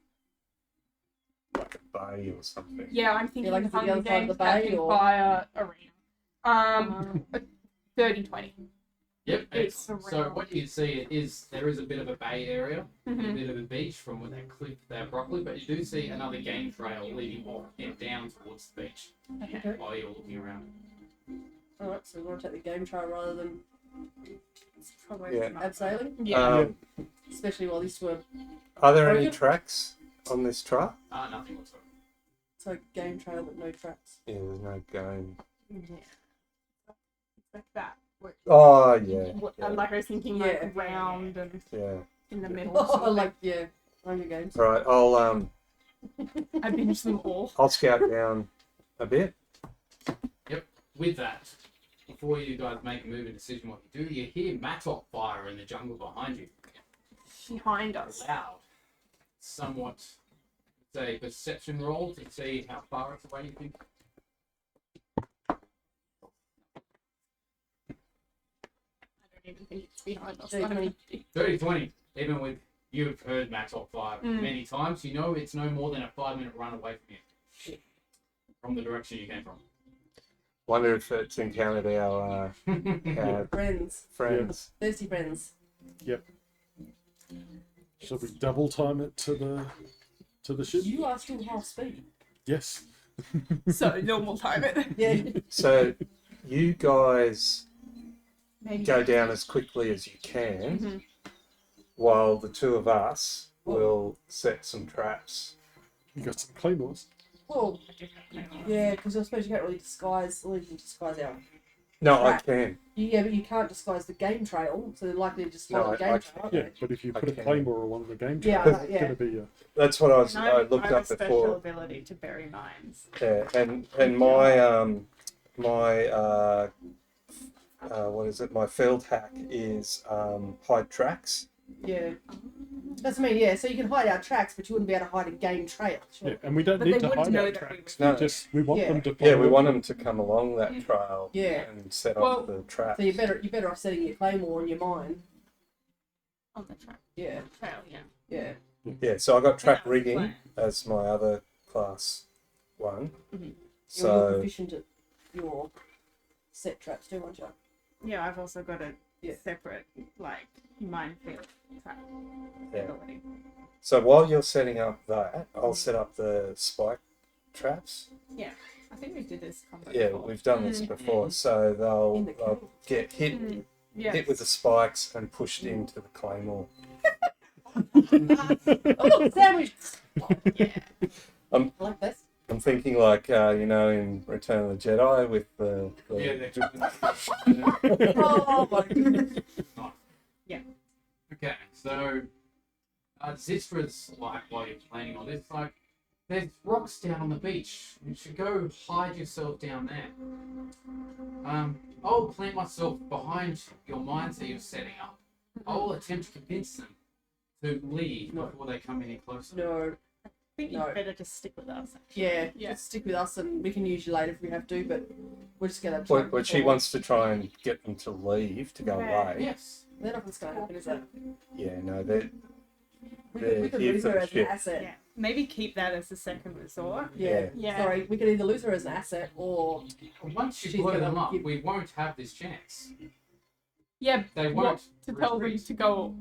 like a bay or something. Yeah, I'm thinking like it's the Hunger other side of Games, the bay, Captain or- Fire Arena. 30-20. Yep. It's excellent. So around. what you see is there is a bit of a bay area, a Mhm. bit of a beach from where that cliff there abruptly, but you do see another game trail leading off and down towards the beach Okay. while you're looking around. Alright, so we want to take the game trail rather than It's probably Yeah. not- abseiling, Yeah. especially while these were Are there any Broken? tracks on this trail? Nothing whatsoever. so game trail but no tracks. Yeah, there's no going. Yeah. It's like that. Oh yeah, yeah. Like I was thinking Yeah. like round and yeah. in the middle. Oh, like yeah, Hunger Games. Right, I'll I binged them all. I'll scout down a bit. With that, before you guys make a move and decision what you do, you hear mattock fire in the jungle behind you. Behind us. Loud. Somewhat. It's a perception roll to see how far it's away you think. I don't even think it's behind us. So you I don't can- 30-20. Even with you've heard mattock fire Mm. many times, you know it's no more than a 5-minute run away from you. From the direction you came from. Wonder if it's encountered our Friends, friends. thirsty friends. Shall we double time it to the ship? You are still half speed. Yes. So normal time it. Yeah. So you guys Maybe. go down as quickly as you can, Mhm. while the two of us will set some traps. You got some claymores. Well, yeah, because I suppose you can't really disguise our. No, I Trap. can. Yeah, but you can't disguise the game trail, so they're likely to just No, follow the I game can. trail. aren't Yeah, they? but if you I put a can. claymore on one of the game Yeah, trails, yeah. it's going to be a... That's what I was. And I looked I have up a special before. ability to bury mines. Yeah, and my what is it? My field hack is hide tracks. Yeah. That's what I mean, yeah. So you can hide our tracks, but you wouldn't be able to hide a game trail. Sure. Yeah, and we don't But need they to wouldn't hide know our that we tracks. No. We want Yeah. them to follow. Yeah, we want them to come along that trail. Yeah. And set Well, up the trap. So you're better off setting your claymore on your mine. On the trail. Yeah. Yeah. Yeah. Yeah, so I got trap Yeah, rigging plan. as my other class one. Mhm. You're more So proficient at your set traps too, aren't you? Yeah, I've also got a Yeah. separate like minefield trap yeah. ability. So while you're setting up that, I'll set up the spike traps. I think we did this combo Yeah, before. we've done this before. So In the they'll cave. get hit Yes. with the spikes and pushed into the claymore. Oh, sandwich! Yeah. I like this. I'm thinking like in Return of the Jedi with the Oh my goodness. Okay, so Zistra's like, while you're planning all this, like, there's rocks down on the beach. You should go hide yourself down there. I'll plant myself behind your mines that you're setting up. I'll attempt to convince them to leave before they come any closer. No. I think you No. better just stick with us. Yeah, Yeah. just stick with us and we can use you later if we have to, but we're just going Well, she wants to try and get them to leave, to go Yeah. away. Yes. They're not what's going to happen, is it? Yeah, no, they're We could here lose for her the as an ship. asset. Yeah. Maybe keep that as a second resort. Yeah. Yeah. Sorry, we could either lose her as an asset or Once you She's blow gonna them up, give- we won't have this chance. Yeah, They what won't to tell them retreat. to go,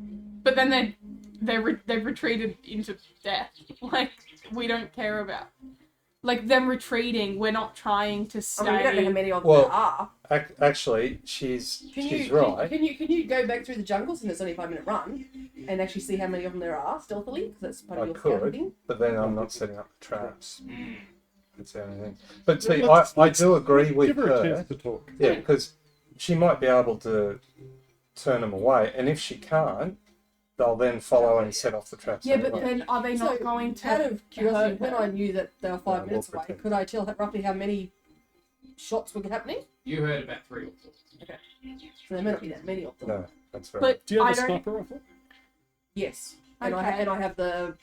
but then they've retreated into death. Like we don't care about, like them retreating. We're not trying to stay. I mean, we don't know how many of them Well, there are. Actually, she's right. Can you go back through the jungles and it's only a 5-minute run and actually see how many of them there are stealthily? Because that's part of I your scouting could. thing. But then I'm not setting up the traps. Mm. That's the only thing. But see, Let's- I do agree with Give her a her. chance to talk. Yeah, because she might be able to turn them away, and if she can't, they'll then follow and set off the traps. Yeah, but anyway. then are they not So, going to? Out of curiosity, hurt when her? I knew that they were 5 we'll minutes away, pretend. could I tell roughly how many shots were happening? You heard about 3 or 4. So there may not be that many of them. No, that's right. But Do you have I a don't. sniper rifle? Yes. And Okay. I have the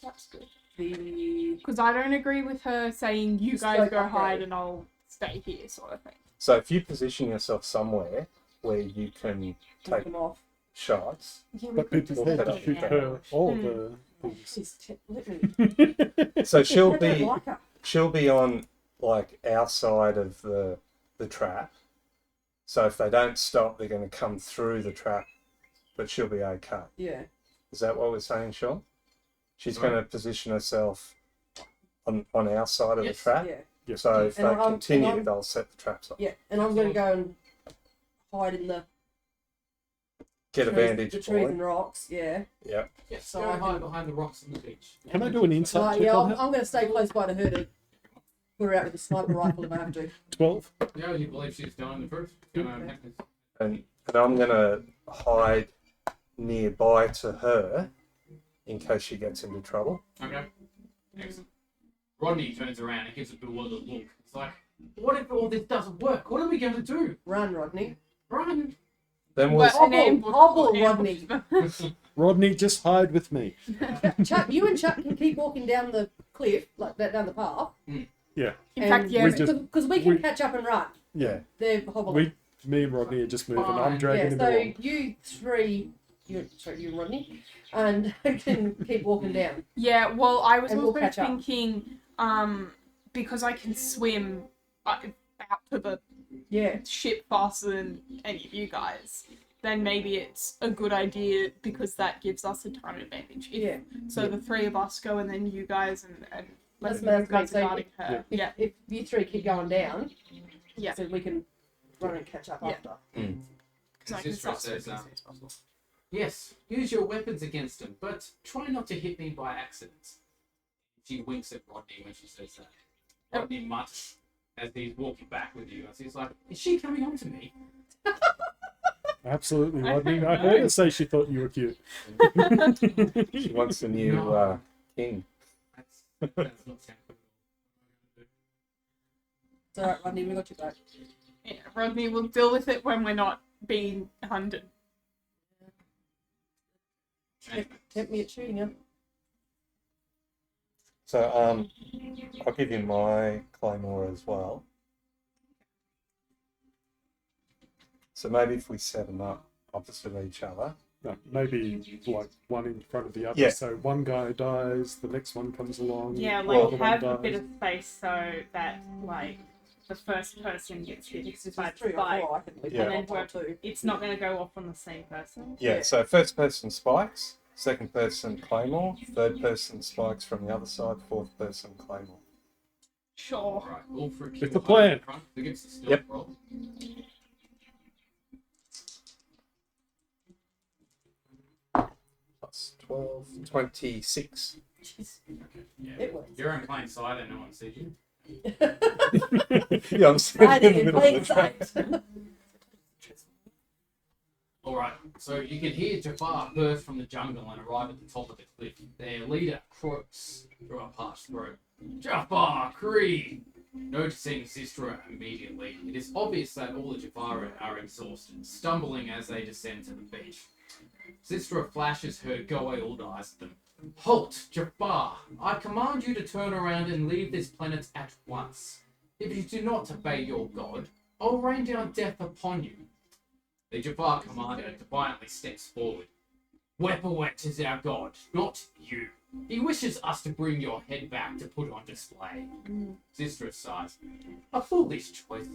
That's good. the Because I don't agree with her saying you Just guys go go up hide there. and I'll stay here, sort of thing. So if you position yourself somewhere where you can take take them off. shots, Yeah, we But could people just tend to Yeah. shoot her all the things. Please, let me. so she'll I don't be like her. she'll be on like our side of the trap. So if they don't stop, they're going to come through the trap, but she'll be okay. Yeah. Is that what we're saying, Sean? She's Sorry? going to position herself on our side of Yes. the trap. Yeah. So if And they I'm- continue, and I'm- they'll set the traps off. Yeah. And I'm going to go and hide in the Get a trees, vantage the trees point. and rocks. Yeah. Yeah. Yes, So go I and hide can- behind the rocks on the beach. Can I do an insight check Yeah. on I'm her? going to stay close by to her to put her out with a sniper rifle if I have to. 12. Yeah, you believe she's telling the truth? And I'm going to hide nearby to her in case she gets into trouble. Okay. Excellent. Rodney turns around and gives a bewildered look. It's like, what if all this doesn't work? What are we going to do? Run, Rodney. Run! Then we'll But an Hobble, ambush- hobble, ambush Rodney. them. Rodney, just hide with me. Chuck, you and Chuck can keep walking down the cliff, like that down the path. Yeah. In fact, yeah. We just- Because we can we- catch up and run. Yeah. They're hobbling. Me and Rodney are just moving. I'm Fine. dragging him So along. you three, you and Rodney, and can keep walking down. Yeah, well, I was And we'll also catch up. thinking, because I can swim out to the Yeah. ship faster than any of you guys, then maybe it's a good idea because that gives us a time advantage. If- Yeah. So the three of us go and then you guys and That's you what I was guys gonna are guarding say. her. If, Yeah. if you three keep going down, Yeah. so we can run and catch up Yeah. after. Because I can Sister start says, swimming as soon as possible. yes, use your weapons against him, but try not to hit me by accident. She winks at Rodney when she says that. Rodney mutters as he's walking back with you. As he's like, is she coming on to me? Absolutely, I Rodney. don't I heard know. her say she thought you were cute. She wants a new No. king. That's not sound good. It's alright, Rodney, we got you back. Yeah, Rodney will deal with it when we're not being hunted. Tempt me at shooting her. So I'll give you my claymore as well. So maybe if we set them up opposite each other. No, maybe like one in front of the other. Yeah. So one guy dies, the next one comes along. Yeah, the like other one have a dies. bit of space so that like the first person gets hit If by there's 3 or spike. 4, I can leave Yeah. one And then or 2. It's not going to go off on the same person. Yeah, Yeah. so first person spikes, second person claymore, third person spikes from the other side, fourth person claymore. Sure. Alright, all for It's the plan. Who gets the stealth Yep. roll? Plus 12, 26. Jeez. Okay, yeah. It works. You're in plain sight and no one sees you. Yeah, I'm standing Hiding in in the middle plain of the trap. sight. Alright, so you can hear Jafar burst from the jungle and arrive at the top of the cliff. Their leader croaks through a parched throat. Jafar, Kree! Noticing Sistra immediately, it is obvious that all the Jafar are exhausted, stumbling as they descend to the beach. Sistra flashes her Goa'uld eyes at them. Halt, Jafar! I command you to turn around and leave this planet at once. If you do not obey your god, I'll rain down death upon you. The Jafar commander defiantly steps forward. Weppawet is our god, not you. He wishes us to bring your head back to put on display. Sistra sighs. A foolish choice.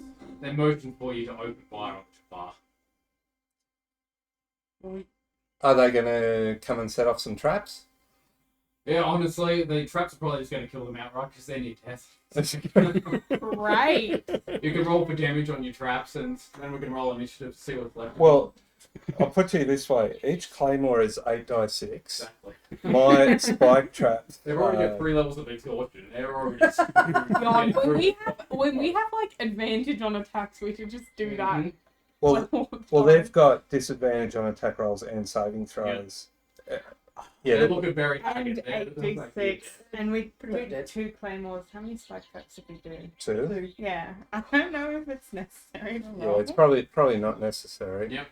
They motion for you to open fire on Jafar. Are they going to come and set off some traps? Yeah, honestly, the traps are probably just going to kill them outright because they're near death. Right. You can roll for damage on your traps, and then we can roll initiative to see what's left. Well, I'll put you this way. Each claymore is 8d6. Exactly. My spike traps. They've already got 3 levels of exhaustion. They're already. God, when we have like advantage on attacks, we should just do that. Well, all the well, time. they've got disadvantage on attack rolls and saving throws. They Yeah, look very And haggard. 8d6. And we Pretty put dead. 2 claymores. How many spike traps did we do? 2. Yeah. I don't know if it's necessary to Yeah, roll. it's probably not necessary. Yep.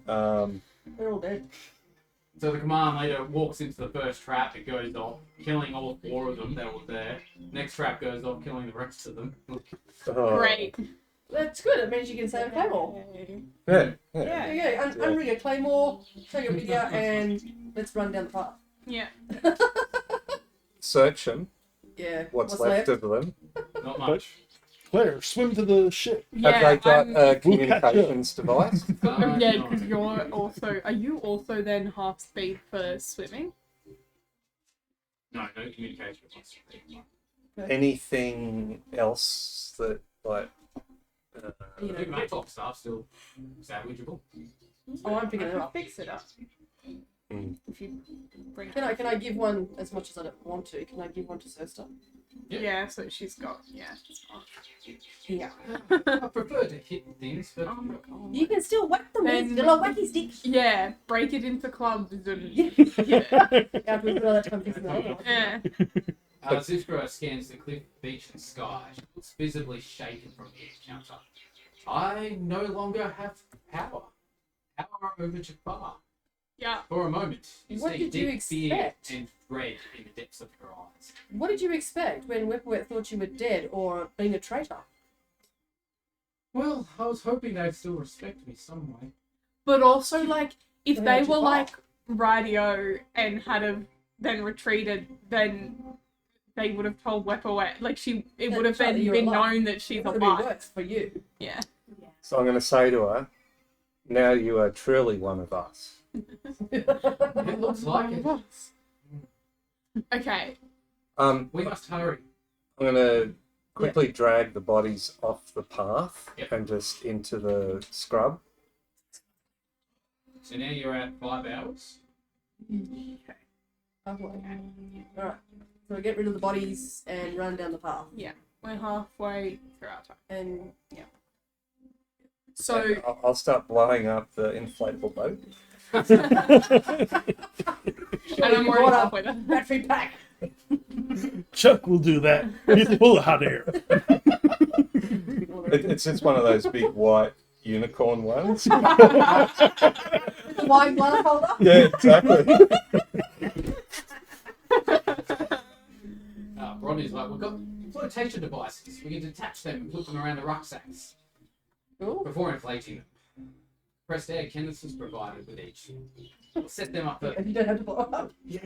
They're all dead. So the command leader walks into the first trap. It goes off, killing all 4 of them that were there. Next trap goes off, killing the rest of them. Oh, Great. That's good. It means you can save a claymore. Yeah, yeah. Yeah. There you go. Unring a claymore, take your video, and let's run down the path. Yeah. Search them. Yeah. What's left of them? Not much. Claire, swim to the ship. Yeah. Have they got I'm- a communications device? yeah, No. because you're also. Are you also then half speed for swimming? No communication. Anything else that, like... You The know, Matlock stuff still salvageable. oh, I'm picking I it can up. fix it up. Mm. If you bring it. Can I give one as much as I don't want to? Can I give one to Sister? Yeah, so she's got. Yeah. Yeah. I prefer to hit things, but Oh my god. You can still whack them with And- little wacky sticks. Yeah, break it into clubs and Yeah. yeah. After we put all that time fixing the other one. yeah. Zithra scans the cliff, beach, and sky. She looks visibly shaken from the encounter. I no longer have power. Power over Jafar. Yeah. For a moment, you What see did you deep fear expect? and dread in the depths of her eyes. What did you expect when Whipwet thought you were dead or being a traitor? Well, I was hoping they'd still respect me some way. But also, like, if Well, they how'd you were fall? like radio and had have then retreated, then they would have told Weppawet. Like, it Then would have tell her been you're alive. known that she's It would have been alive. worse for you. Yeah. So I'm going to say to her, now you are truly one of us. It looks like it. Okay. We must hurry. I'm going to quickly drag the bodies off the path Yep. and just into the scrub. So now you're at 5 hours. Alright. So we get rid of the bodies and run down the path. We're halfway through our time. And So, And I'll start blowing up the inflatable boat. and I'm already halfway there. battery pack. Chuck will do that. He's full of hot air. It's just one of those big white unicorn ones. With the wine glass holder. Yeah, exactly. Rodney's like, we've got flotation devices. We can detach them and put them around the rucksacks Cool. before inflating them. Pressed air Kenneth is provided with each. We'll set them up. And you don't have to blow up. Yeah.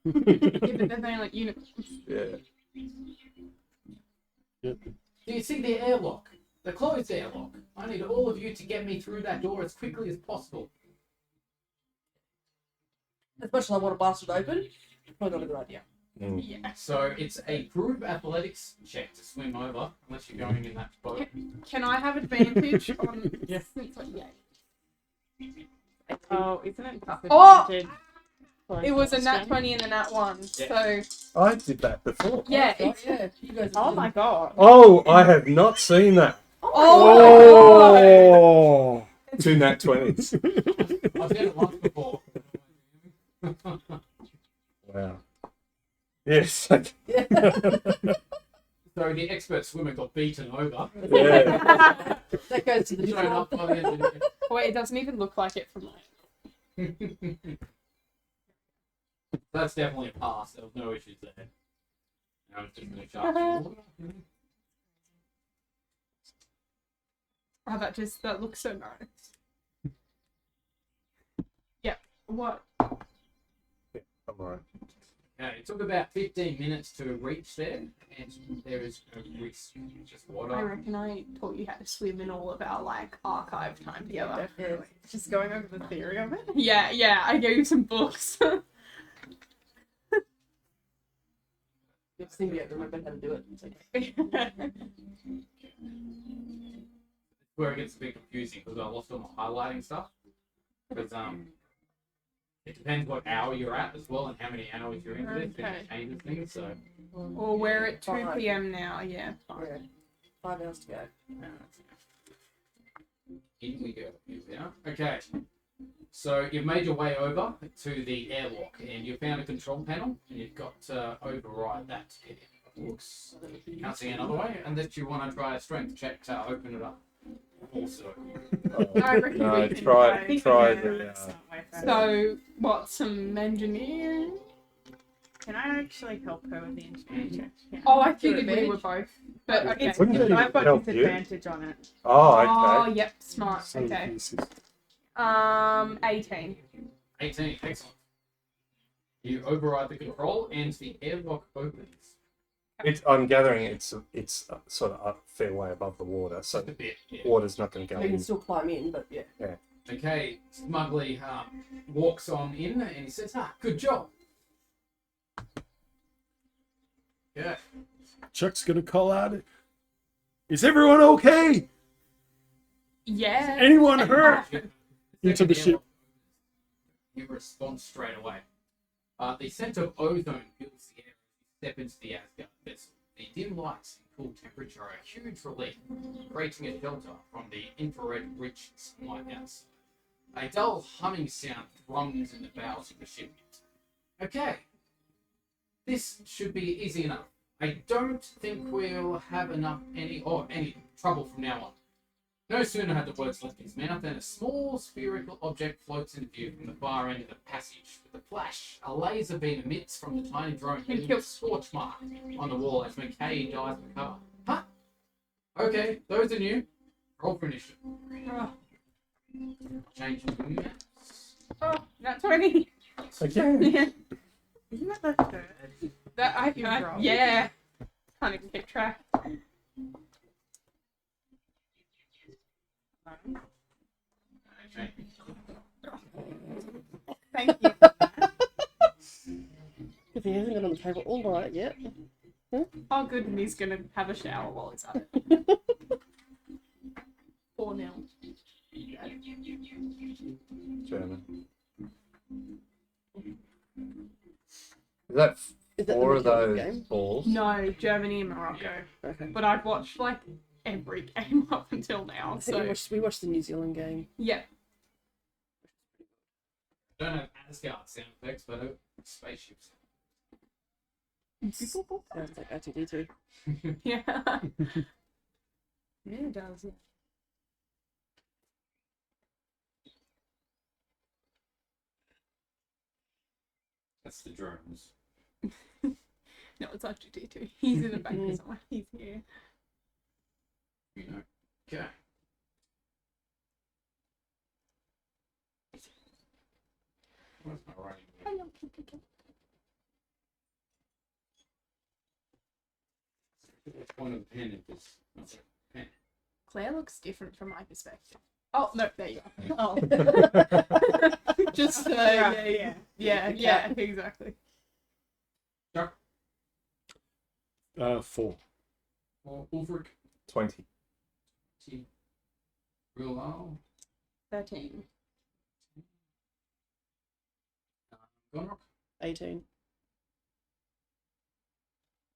Yeah, but then they're like unicorns. Yeah. Do you see the airlock? The closed airlock. I need all of you to get me through that door as quickly as possible. As much as I want to blast it open, probably not a good idea. Mm. Yeah. So it's a group athletics check to swim over, unless you're going in that boat. Can I have advantage on? Yeah. Yeah. Oh, isn't it Oh! disadvantage? It was a nat 20 and a nat 1. Yeah. So I did that before. yeah. Oh, yeah. You guys Oh my god. Oh, I have not seen that. Oh, my god. Oh. 2 nat 20s. I've done it once before. Wow. Yes. So the expert swimmer got beaten over. Yeah. That goes to the Shown up job. by the engineer. Wait, it doesn't even look like it from like. That's definitely a pass. There was no issues there. Now it's just going to charge you. Oh, that looks so nice. Yeah. What? I'm alright. Okay, it took about 15 minutes to reach there, and there is no risk, just I water. reckon I taught you how to swim in all of our like archive time together. Definitely. Just going over the theory of it. Yeah, I gave you some books. If Symbiote remembered how to do it. It's okay. Where it gets a bit confusing because I lost all my highlighting stuff. Because it depends what hour you're at as well and how many hours you're into this, and Okay. it changes things. So Well, we're at 2 Fine. p.m. now. Yeah. Yeah. 5 hours to go. in we go. Here we are. Okay. So you've made your way over to the airlock and you found a control panel and you've got to override that. It looks, can't see another way unless you want to try a strength check to open it up. Also, I reckon No, we can try Yeah, the. that's not way faster. So, what, some engineering? Can I actually help her with the engineering check? Yeah. Oh, I Do it, figured we bitch. were both. But okay. It's Wouldn't because it I've got help you? disadvantage on it. Oh, Oh, okay. yep, smart. So Okay. this is- 18. 18, excellent. You override the control and the airlock opens. I'm gathering it's sort of a fair way above the water, so Just a bit, yeah. water's not going to go You can in. still climb in, but yeah. Okay, Smugly walks on in and he says, good job. Yeah. Chuck's gonna call out. Is everyone okay? Yeah. Anyone hurt? Into the ship. You respond straight away. The scent of ozone fills the air as you step into the Asgard vessel. The dim lights and cool temperature are a huge relief, creating a shelter from the infrared-rich sunlight outside. A dull humming sound thrums in the bowels of the ship. Okay. This should be easy enough. I don't think we'll have any trouble from now on. No sooner had the words left his mouth than a small spherical object floats into view from the far end of the passage. With a flash, a laser beam emits from the tiny drone, leaving a scorch mark on the wall as McKay dives for cover. Huh? Okay, those are new. Roll for initiative. Change to maps. Oh, not 20. Okay. Isn't that the third? That You I rolled. yeah. Can't even keep track. Okay. Thank you. If he hasn't got on the table all right yet. Oh, good, and he's gonna have a shower while he's at it. 4-0. German. Is that Is that four of the Matilda those game? balls? No, Germany and Morocco. Okay. But I've watched like every game up until now, I think so we watched the New Zealand game. yeah. Don't have Asgard sound effects, but spaceships. Sounds like R2D2. Yeah. Yeah, it does. Yeah. That's the drones. No, it's R2D2. He's in the back somewhere. He's here. You know. Okay. Where's my writing? The point of the pen is this. Not the pen. Claire looks different from my perspective. Oh no, there you are. Oh, just Yeah. yeah, exactly. Chuck 4. or Ulfric. 20. Real low. 13. Gonrock. 18.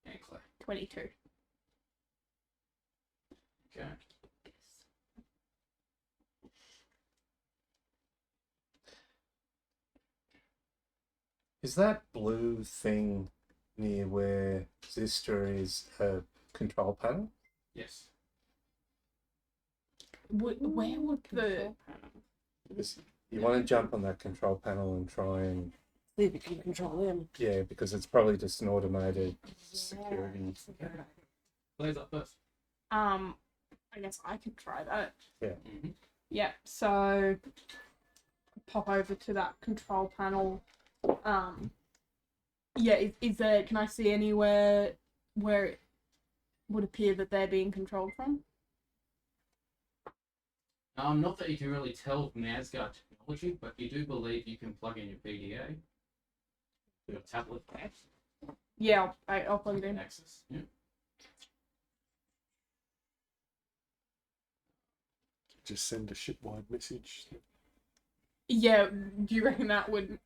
And Claire. 22. Okay. Is that blue thing near where Zista is a control panel? Yes. Where would the Control panel. Because you want to jump on that control panel and try and See if you can control them. yeah, because it's probably just an automated security. Yeah, that's a good idea. Blaze up first. I guess I could try that. Mm-hmm. Yeah, so pop over to that control panel. Yeah, is there, can I see anywhere where it would appear that they're being controlled from? Not that you can really tell from the Asgard technology, but you do believe you can plug in your PDA, your tablet, Yeah, I'll plug it in. access. Yeah. Just send a shipwide message. Yeah, do you reckon that would,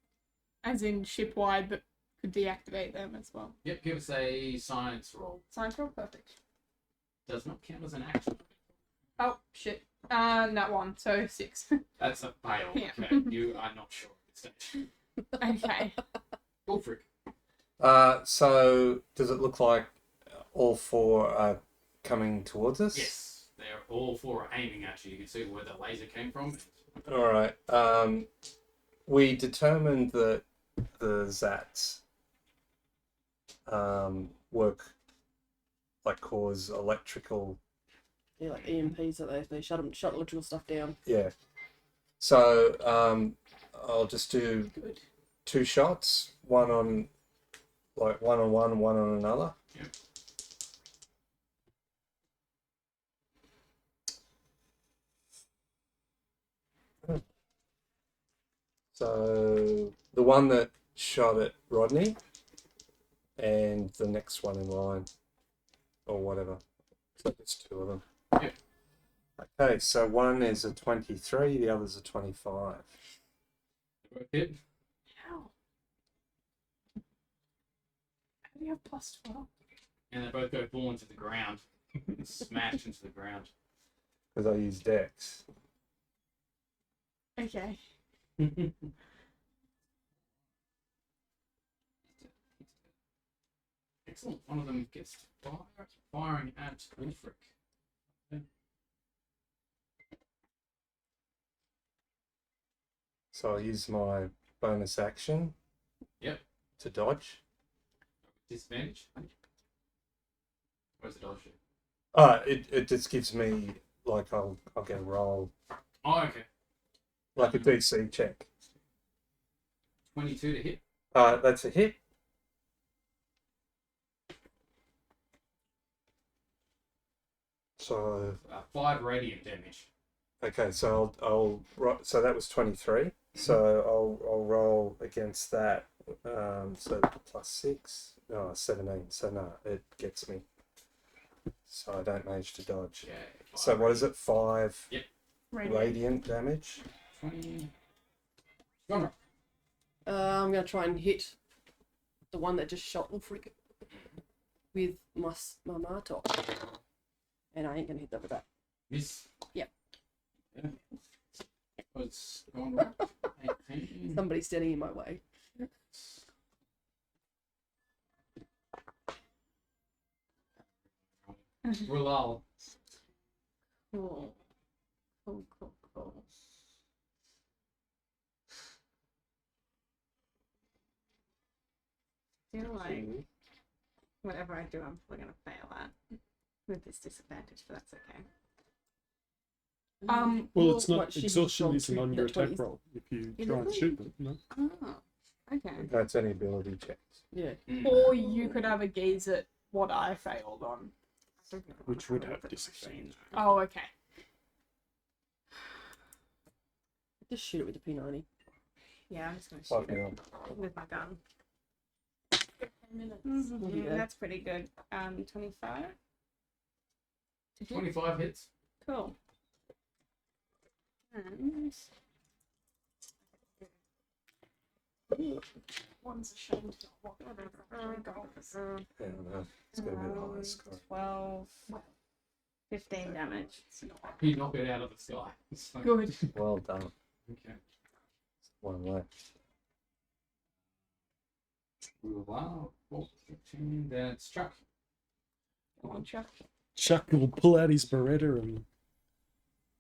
as in shipwide, but could deactivate them as well? Yep. Give us a science roll. Science roll, perfect. Does not count as an action. Oh shit. That one, so 6. That's a fail. Yeah. Okay. You are not sure at this stage. Okay. Go for it. So does it look like all four are coming towards us? Yes. They're all four are aiming at you. You can see where the laser came from. All right. We determined that the Zats work like cause electrical. Yeah, like EMPs that they shut electrical stuff down. Yeah. So I'll just do Good. 2 shots, one on one and one on another. Yep. So the one that shot at Rodney and the next one in line or whatever. So there's 2 of them. Yep. Okay, so one is a 23, the other's a 25. They both hit. How? How do you have +12? And they both go fall into the ground. Smash into the ground. Because I use Dex. Okay. Excellent. One of them gets firing at Ulfric. So I'll use my bonus action. Yep. To dodge. Disadvantage. Where's the dodge? It just gives me like I'll get a roll. Oh, okay. Like a DC check. 22 to hit. That's a hit. So 5 radiant damage. okay, so so that was 23. So I'll roll against that. So +6. No, 17. So no, it gets me. So I don't manage to dodge. Yeah. So what is it? 5 Radiant. radiant damage. 20. Genre. I'm gonna try and hit the one that just shot Ulfric with my Martok. And I ain't gonna hit that with that. Miss. Yep. Yeah. It's gone right. 18. Somebody's standing in my way. Rulal. Cool. Cool. I feel like whatever I do, I'm probably gonna fail at with this disadvantage, but that's okay. Well, it's what, not she exhaustion rolled isn't on two your nat 20s. attack roll if you Is try it and really? shoot them. No. Oh, okay. That's any ability checks. Yeah. Or you could have a gaze at what I failed on. Which would have Look at the disadvantage. machine. Oh, okay. Just shoot it with the P90. Yeah, I'm just gonna Fuck shoot me it up. with my gun. What do you go? That's pretty good. 25. To hit. 25 hits. Cool. And One's a shame to not walk. Yeah, no, it's going to be the highest score. 12, 15 damage. He knocked it out of the sky. So- Good. Well done. Okay. One left. Wow, 15. Then it's Chuck. Come on, Chuck. Chuck will pull out his Beretta and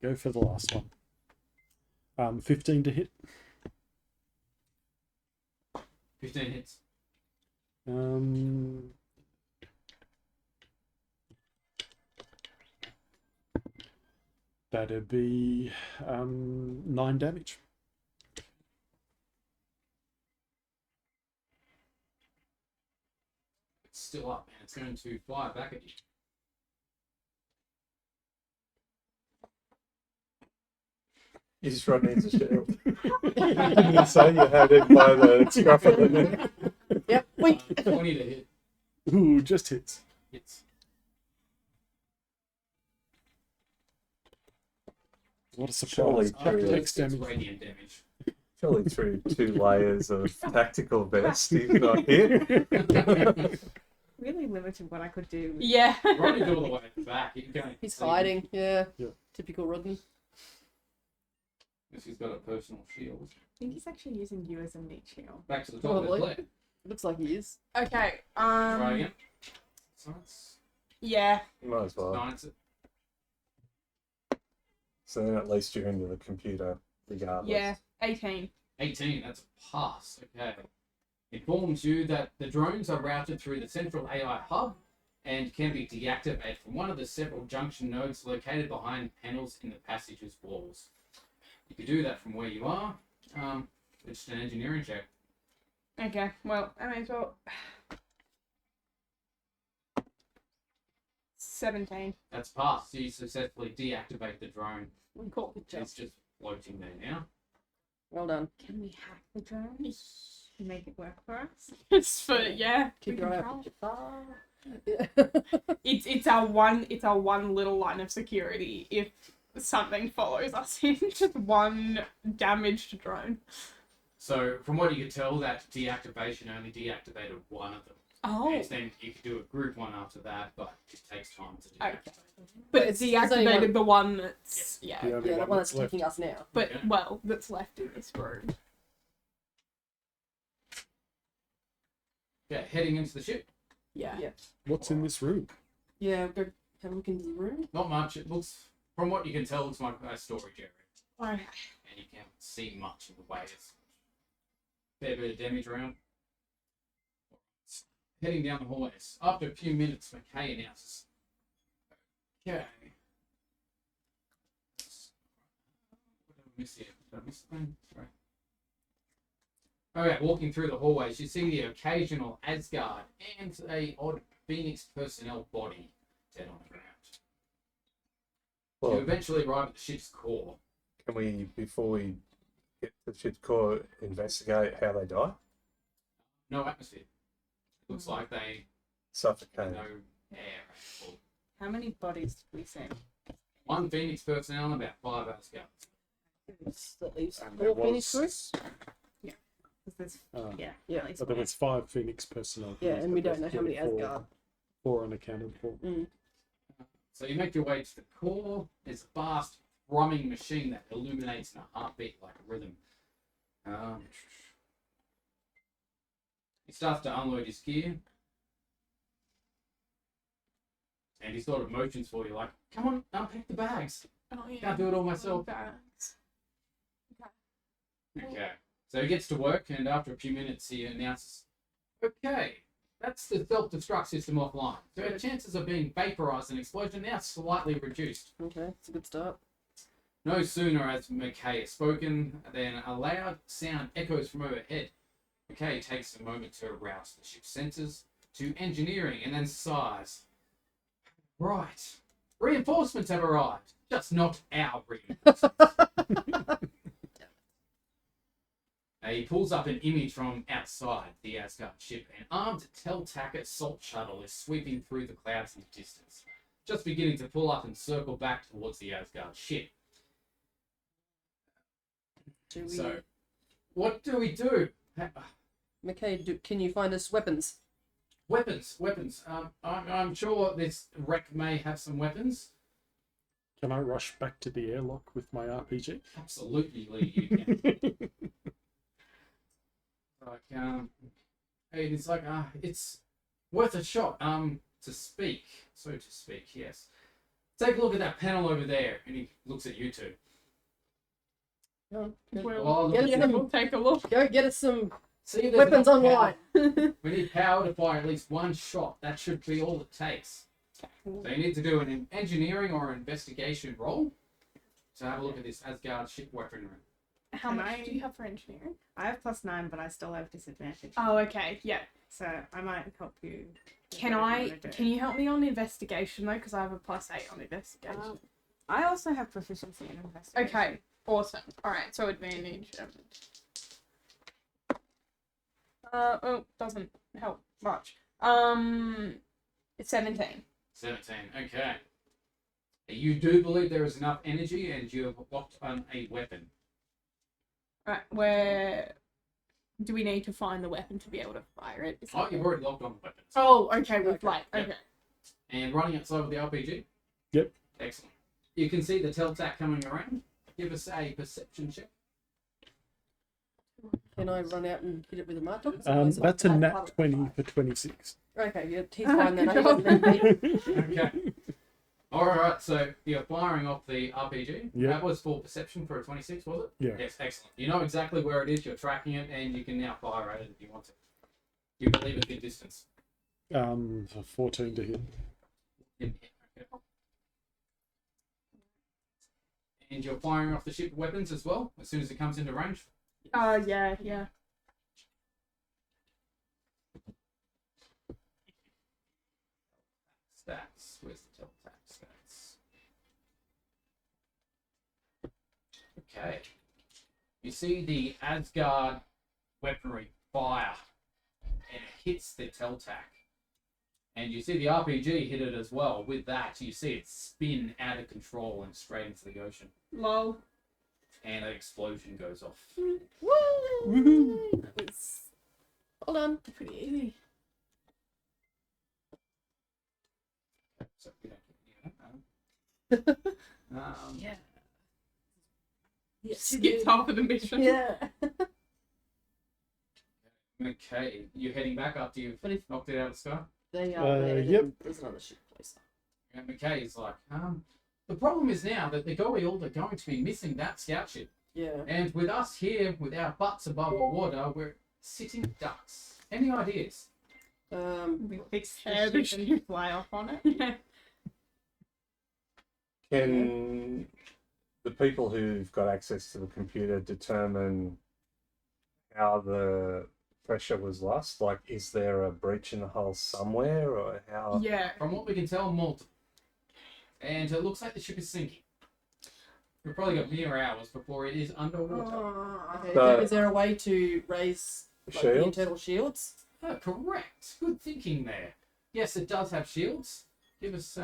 go for the last one. 15 to hit. 15 hits. That'd be 9 damage. It's still up, and it's going to fire back at you. You just run into shield. You say you had him by the scruff of the neck. Yep. Wait. 20 to hit. Ooh, just hits. Hits. What a Surely surprise. Chuck Takes It's damage. radiant damage. Surely through 2 layers of tactical vest, he's not hit. Really limited what I could do. Yeah. Rodney's all the way back. You can He's hiding. Yeah. Yeah. Typical Rodney. Because he's got a personal shield. I think he's actually using you as a meat shield. Back to the top of the Probably. plate. Looks like he is. Okay. Try again. Science. Yeah. Might as well. Science it. So then at least you're into the computer regardless. Yeah. 18. 18, that's a pass. Okay. Informs you that the drones are routed through the central AI hub and can be deactivated from one of the several junction nodes located behind panels in the passage's walls. You can do that from where you are. It's just an engineering check. Okay. Well, I may as well. 17. That's passed. So you successfully deactivate the drone. Cool. Good job. It's just floating there now. Well done. Can we hack the drone and make it work for us? It's for yeah. Keep we your can eye try. out for far. It's our one little line of security if something follows us in. Just one damaged drone. So from what you could tell, that deactivation only deactivated one of them. Oh. And then you could do a group one after that, but it takes time to deactivate. Okay. But it's it's only deactivated one- the one that's yeah. The only Yeah, that one that's left. kicking us now. But Okay. well, that's left in this room. Yeah, heading into the ship. Yeah. Yeah. What's in this room? Yeah, go have a look into the room. Not much. It looks, from what you can tell, looks like a storage area. Okay. And you can't see much in the way. It's a fair bit of damage around. Heading down the hallways. After a few minutes, McKay announces, okay. What did I miss here? Did I miss something? Sorry. Okay, walking through the hallways, you see the occasional Asgard and a odd Phoenix personnel body dead on the ground. You Well, eventually arrive at the ship's core. can we, before we get to the ship's core, investigate how they die? No atmosphere. Looks like they Suffocated. no air at all. How many bodies did we see? One Phoenix personnel and about 5 Asgards. That leaves And 4 Phoenix crew. 'Cause there's Yeah. Yeah. at least But there one. was 5 Phoenix personnel. Yeah, and we don't know how many Four- Asgard. 4 unaccounted for. Mm. So you make your way to the core. There's a vast thrumming machine that illuminates in a heartbeat like a rhythm. He starts to unload his gear. And he sort of motions for you like, come on, unpack the bags. Oh yeah. Can't do it all myself. Bags. Okay. So he gets to work, and after a few minutes, he announces, okay, that's the self-destruct system offline. So our chances of being vaporized in an explosion are now slightly reduced. Okay, it's a good start. No sooner has McKay has spoken than a loud sound echoes from overhead. McKay takes a moment to arouse the ship's sensors to engineering and then sighs. Right. Reinforcements have arrived. Just not our reinforcements. He pulls up an image from outside the Asgard ship. An armed TBlak-e assault shuttle is sweeping through the clouds in the distance, just beginning to pull up and circle back towards the Asgard ship. Do we... So, what do we do? McKay, can you find us weapons? Weapons. I'm sure this wreck may have some weapons. Can I rush back to the airlock with my RPG? Absolutely, Lee, you can. And it's like, it's worth a shot. To speak, so to speak, yes. Take a look at that panel over there, and he looks at you two. Go, Oh, look Get at it you. some- We'll take a look. go get us some See if there's weapons enough online. power. We need power to fire at least one shot. That should be all it takes. So you need to do an engineering or investigation roll to have a look at this Asgard ship weaponry. How Can much I- do you have for engineering? I have +9, but I still have disadvantage. Oh, okay. Yeah. So I might help you. with Can whatever I? you wanna do. Can you help me on investigation though? Because I have a +8 on investigation. I also have proficiency in investigation. Okay. Awesome. All right. So advantage. Oh, doesn't help much. 17. 17. Okay. You do believe there is enough energy, and you have locked on a weapon. Right. Where do we need to find the weapon to be able to fire it? Is Oh, that- you've already locked on the weapons. Oh, okay. With Okay. light. Yep. Okay. And running outside with the RPG. Yep. Excellent. You can see the TBlak-e coming around. Give us a perception check. Can I run out and hit it with a martok? That's a nat 20 for 26. Okay, yeah, he's fine then. Good He doesn't need me. Okay. Alright, so you're firing off the RPG. Yeah. That was for perception for a 26, was it? Yeah. Yes, excellent. You know exactly where it is, you're tracking it, and you can now fire at it if you want to. You believe it's in distance. 14 to hit. Okay. And you're firing off the ship weapons as well, as soon as it comes into range. Yeah. Stats. Where's the TBlak stats? Okay. You see the Asgard weaponry fire, and it hits the TBlak. And you see the RPG hit it as well. With that, you see it spin out of control and straight into the ocean. Lol. And an explosion goes off. Woo! That was... Well done. Pretty easy. So we don't get any of that. Yeah. Yes, Skipped half of the mission. Yeah. Okay, you're heading back after you've But if knocked it out of the sky? they are there, yep. then there's another ship place. And McKay's like, the problem is now that the Goa'uld are going to be missing that scout ship. Yeah. And with us here, with our butts above the water, we're sitting ducks. Any ideas? We fix Tear the the ship and ship. fly off on it. Yeah. Can the people who've got access to the computer determine how the pressure was lost? Like, is there a breach in the hull somewhere, or how? Yeah. From what we can tell, multiple. And it looks like the ship is sinking. We've probably got mere hours before it is underwater. Okay, So- is there a way to raise like, the Shields? internal shields? Oh, correct. Good thinking there. Yes, it does have shields. Give us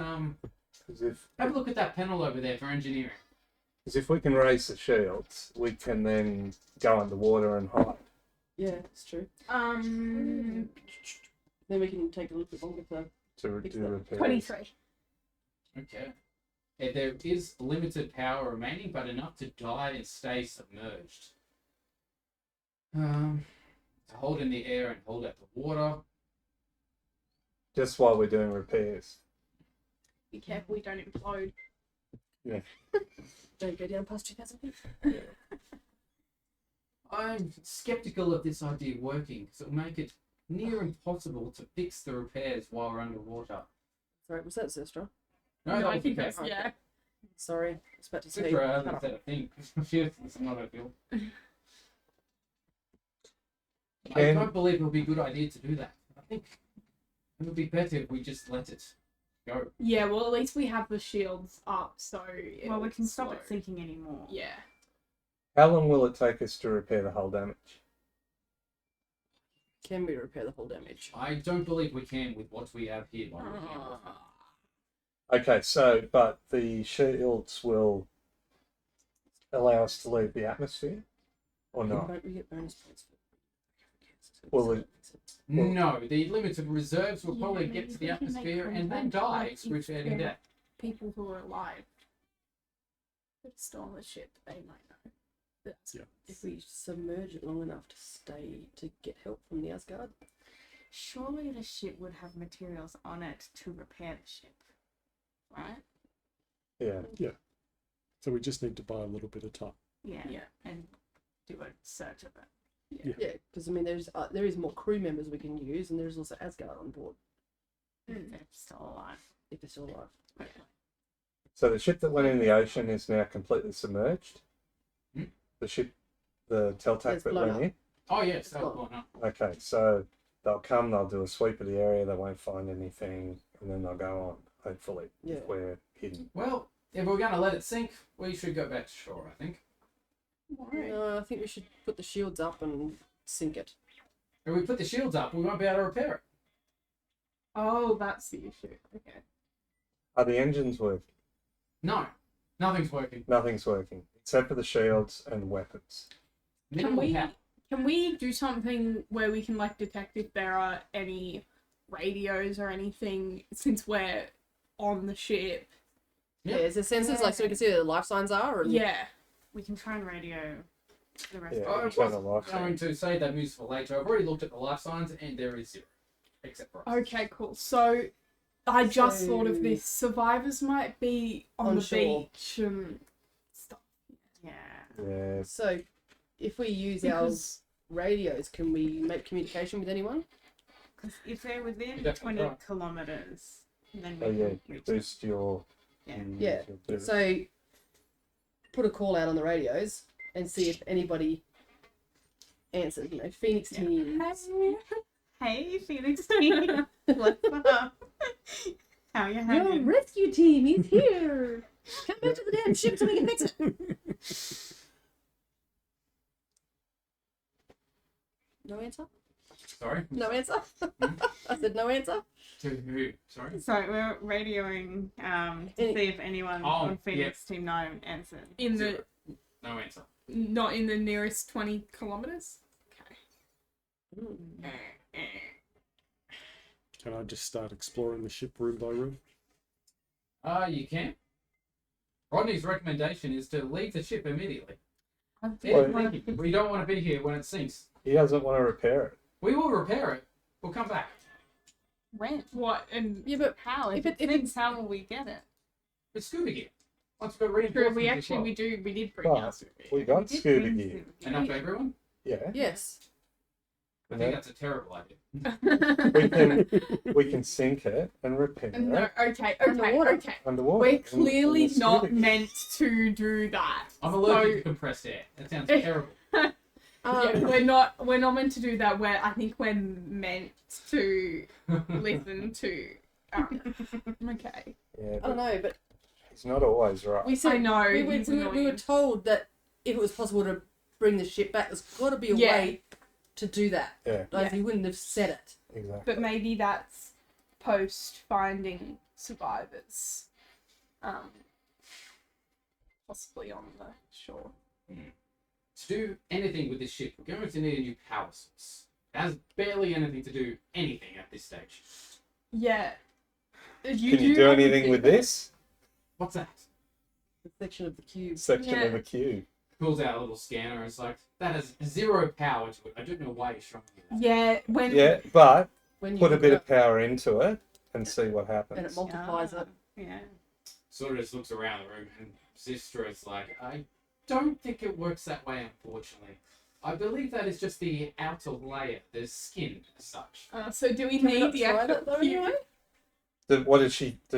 Because if, have a look at that panel over there for engineering. 'cause if we can raise the shields, we can then go underwater and hide. Yeah, it's true. Um. Then we can take a little bit longer to. To Fix do that. repairs. 23. Okay. There is limited power remaining, but enough to die and stay submerged. To hold in the air and hold out the water. Just while we're doing repairs. Be careful we don't implode. Don't go down past 2,000 feet. I'm skeptical of this idea working because it'll make it near impossible to fix the repairs while we're underwater. Sorry, was that Zestra? No, that I was think okay. that's, yeah. Sorry, I was about to say. Citra hasn't said a thing. It's not a deal. I Can- don't believe it would be a good idea to do that. I think it would be better if we just let it go. Yeah, well, at least we have the shields up, so. Well, we it'll can stop it slow. sinking anymore. Yeah. How long will it take us to repair the hull damage? Can we repair the hull damage? I don't believe we can with what we have here. While we're here. Okay, so, but the shields will allow us to leave the atmosphere? Or not? Don't we get bonus points for Well, it- No, the limited reserves will Yeah, probably but get if to the we can make atmosphere and then contact, die like, excruciating if death. People who are alive that are still on the ship, they might know. That's Yeah. If we submerge it long enough to get help from the Asgard. surely the ship would have materials on it to repair the ship, right? Yeah. So we just need to buy a little bit of time. Yeah. Yeah. And do a search of it. Yeah, because I mean, there is more crew members we can use, and there's also Asgard on board If they're still alive. if they're still alive. Okay. So the ship that went in the ocean is now completely submerged. Hmm? The ship, the Teltac It's that blown went up. in. Oh yes, that was gone. blown up. Okay, so they'll come, they'll do a sweep of the area, they won't find anything, and then they'll go on, hopefully, Yeah. if we're hidden. Well, if we're going to let it sink, we should go back to shore, I think. No, I think we should put the shields up and sink it. If we put the shields up, we won't be able to repair it. Oh, that's the issue. Okay. Are the engines working? No, nothing's working. Nothing's working, except for the shields and weapons. Minimal we- power. Can we do something where we can like detect if there are any radios or anything since we're on the ship? Yeah. Yeah, is there sensors like so we can see where the life signs are? Or... Yeah. We can try and radio the rest Yeah, of Oh, the I turn was the lights going on. to say that moves for later. I've already looked at the life signs and there is 0. Except for us. Okay, cool. So I just thought of So- this. Survivors might be on the shore. beach and stuff. Yeah. Yeah, So, if we use Because our radios, can we make communication with anyone? Because if they're You within definitely 20 try. kilometers, then we oh yeah, can reach boost your... Yeah. Yeah. your boost. So, put a call out on the radios and see if anybody answers. You know, Phoenix Yeah. teams. Hey, Phoenix team. What's up? How you Your hanging? rescue team is here. Come back to the damn ship so we can fix it. No answer? Sorry? No answer? I said no answer. To who? Sorry? So we're radioing to Any- see if anyone Oh, on Phoenix Team 9 answered. in the 0. No answer. not in the nearest 20 kilometers. Okay. Can I just start exploring the ship room by room? You can. Rodney's recommendation is to leave the ship immediately. I'm Yeah, Well- thank you. We don't want to be here when it sinks. He doesn't want to repair it. We will repair it. We'll come back. When? What? And Yeah, but How? If, If it it- sinks, how will we get it? It's scuba gear. Once we've got true, reinforcements we as actually well. we did bring Well, our suit. We got We did scuba bring gear. scuba gear. Enough for everyone? Yeah. yes. I think that's a terrible idea. We can sink it and repair No, it okay, Underwater. okay. underwater. We're in clearly the not scuba gear. meant to do that. I'm allergic to compressed air. That sounds terrible. Yeah, Um, we're not meant to do that. I think we're meant to listen to. Okay. Yeah, I don't but know, but he's not always right. we said I know, we were, he's we, were, we were annoying. told that if it was possible to bring the ship back, there's got to be a Yeah. way to do that. Yeah, Like, Yeah. he wouldn't have said it. exactly. But maybe that's post finding survivors. Possibly on the shore. To do anything with this ship, we're going to need a new power source. It has barely anything to do anything at this stage. Yeah. Can you do anything with this What's that? The section of the cube. section Yeah. of the cube? Pulls out a little scanner and it's like, that has 0 power to it. I don't know why you're showing me that. Yeah, when Yeah, but When you put a hook bit it of up power into it and see what and it happens. multiplies it. Yeah. Sort of just looks around the room and Zistra is like, I don't think it works that way, unfortunately. I believe that is just the outer layer, the skin as such. so do we Can we need not the try actual that though cube? anyway? What did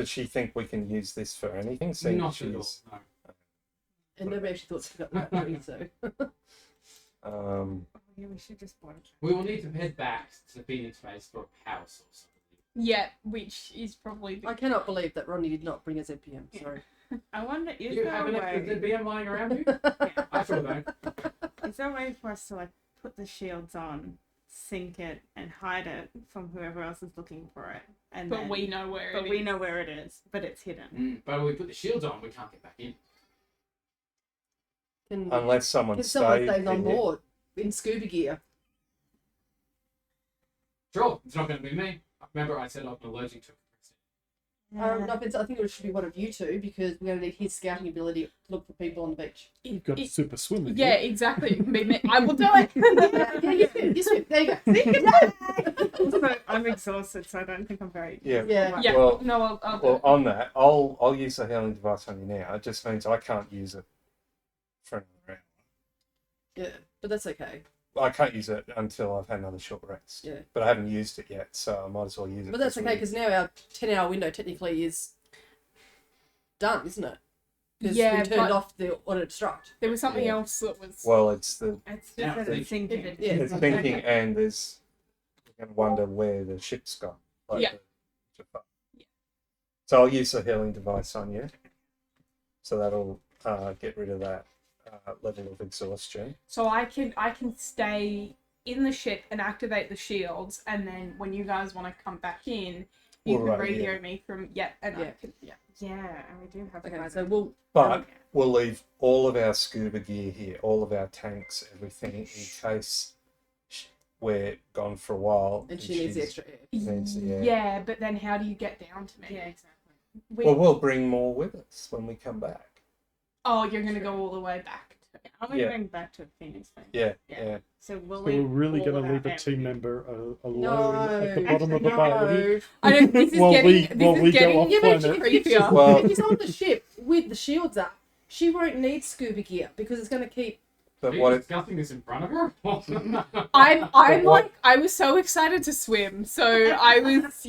she think we can use this for anything? Seeing Not at all, she's no. And nobody actually thought to pick up that tree, so. Oh, yeah, we should just board it. We will need to head back to the Phoenix base for a power source. Yeah, which is probably I cannot believe that Rodney did not bring us ZPM. Sorry. I wonder, Do is you there have a an extra way? ZBM lying around you? Yeah. I sure don't. Is there a way for us to like put the shields on, sink it, and hide it from whoever else is looking for it? And but then, we know where but it we is. know where it is, but it's hidden. But when we put the shields on, we can't get back in. Can, unless someone can someone stays stays on here. board in scuba gear? Sure, it's not going to be me. Remember I said I'm allergic to compressed No, I think it should be one of you two because we're going to need his scouting ability to look for people on the beach. You've got a super swimmer. Yeah, exactly. It can be me. I will do it. Yeah, you swim. There you go. Also, I'm exhausted, so I don't think I'm very. Yeah. Yeah. Yeah. Well- No, I'll do Well, it. on that, I'll use the healing device on you now. It just means I can't use it for another round. Yeah, but that's okay. I can't use it until I've had another short rest. Yeah. But I haven't used it yet, so I might as well use it. But that's this okay week. because now our 10-hour window technically is done, isn't it? Because Yeah, we turned but- off the auto destruct. There was something Yeah. else that was. Well, it's the It's just Yeah, that it's thinking. Yeah. it's thinking, and there's you're gonna wonder where the ship's gone. Like Yeah. the- So I'll use the healing device on you. So that'll get rid of that level of exhaustion. So I can stay in the ship and activate the shields, and then when you guys want to come back in, you can Alright, radio yeah. me from I Yeah. can Yeah, and we do have. Okay, quite so a- we'll. But we'll leave all of our scuba gear here, all of our tanks, everything, in case we're gone for a while. And she needs the she's- extra air. Needs the air. Yeah, but then how do you get down to me? Yeah, exactly. Well, we'll bring more with us when we come back. Oh, you're gonna go all the way back. Are we Yeah. going back to Phoenix then? Yeah, Yeah. yeah. So we'll So we're leave really all going of to our leave a team air- member alone No. at the bottom of the Actually, boat. I don't. This is While getting. we- This while is we go getting off Yeah, but planet. if she's, creepier. Well- if she's on the ship with the shields up, she won't need scuba gear because it's going to keep. But Are you what if discussing this in front of her? I'm what- like I was so excited to swim, so I was,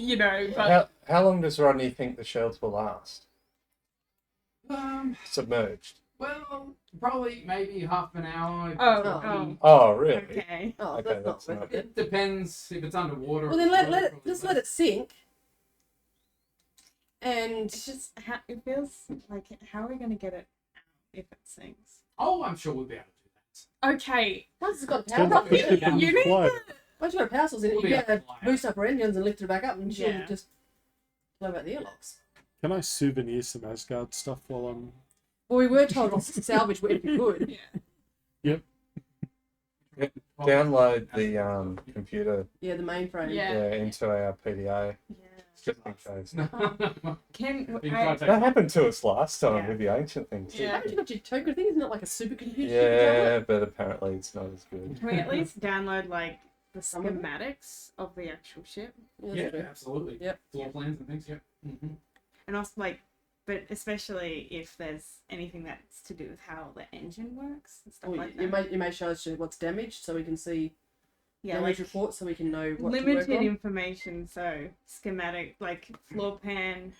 but how long does Rodney think the shields will last? um, Submerged. well, probably maybe half an hour. Oh. Oh, really? Okay. Oh, Okay, that's that's not not- worth it. It depends if it's underwater. Well, then let's let it sink. And It's just how it feels like. How are we going to get it out if it sinks? Oh, I'm sure we'll be able to do that. okay. once it's got It's gonna power push it in it, You need fly. once you've got power source in it, you We'll be get able to to fly. boost up her engines and lift her back up, and she'll Yeah. just blow out the airlocks. Can I souvenir some Asgard stuff while I'm... Well, we were told to salvage where we could. Download the computer Yeah, the mainframe. Yeah. into our PDA. Yeah. Just in case. Can Been I, quite That happened to us last time Yeah. with the ancient thing too. Yeah. Haven't you got your token thing? Isn't it like a supercomputer? you can Yeah, download? but apparently it's not as good. can we at least download like the Some of it? schematics of the actual ship? Yeah, Yeah, that's true. absolutely. Yep. Floor plans and things. Yep. Mm-hmm. And also like, but especially if there's anything that's to do with how the engine works and stuff Well, like you that. may show us what's damaged so we can see Yeah, damage like reports so we can know what to limited work on. information. So schematic, like floor pan,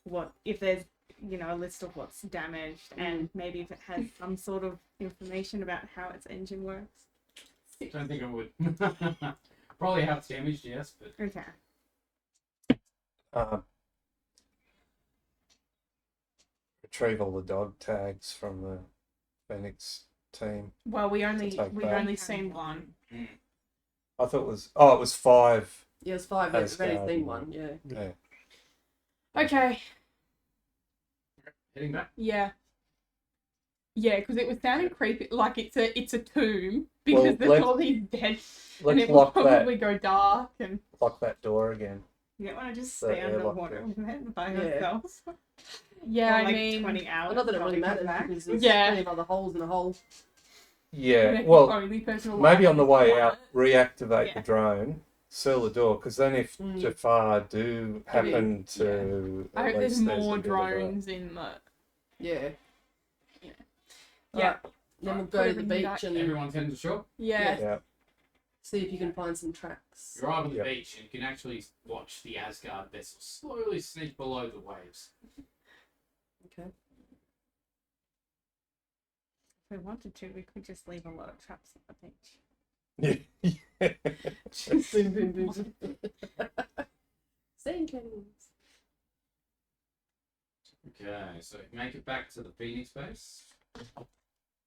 what if there's a list of what's damaged, and maybe if it has some sort of information about how its engine works. Don't think I would. Probably how it's damaged, yes, but Okay. Retrieve all the dog tags from the Phoenix team. Well, we've take only back. seen one. I thought it was. Oh, it was 5. Yeah, it's 5. Has We've only Asgard. seen one. Yeah. Yeah. Okay. heading back. Yeah. Yeah, because it was sounding creepy. Like it's a tomb because Well, there's let's- all these dead, and Let's it will lock probably that. go dark and. Lock that door again. You don't want to just So, stay yeah, underwater lock with it by Yeah. yourself. Yeah, For, I like mean, 20 hours. Well, not that it really probably come matters back. because there's Yeah. plenty of other holes in a hole. Yeah. the Well, only person alive maybe on the is way Wyatt. out, reactivate Yeah. the drone, seal the door, because then if Mm. Jafar do happen to, I at hope there's least more a bit of a- drones in the. Yeah. Yeah. Alright, then we'll go to the Put everything beach back. and Everyone's heading to shore. Yeah. Yeah. see if you can find some tracks. You arrive on the Yep. beach and you can actually watch the Asgard vessel slowly sneak below the waves. Okay. If we wanted to, we could just leave a lot of traps at the beach. Yeah. boom, boom, boom. Sinkings. Okay, so you make it back to the Phoenix base. Oh.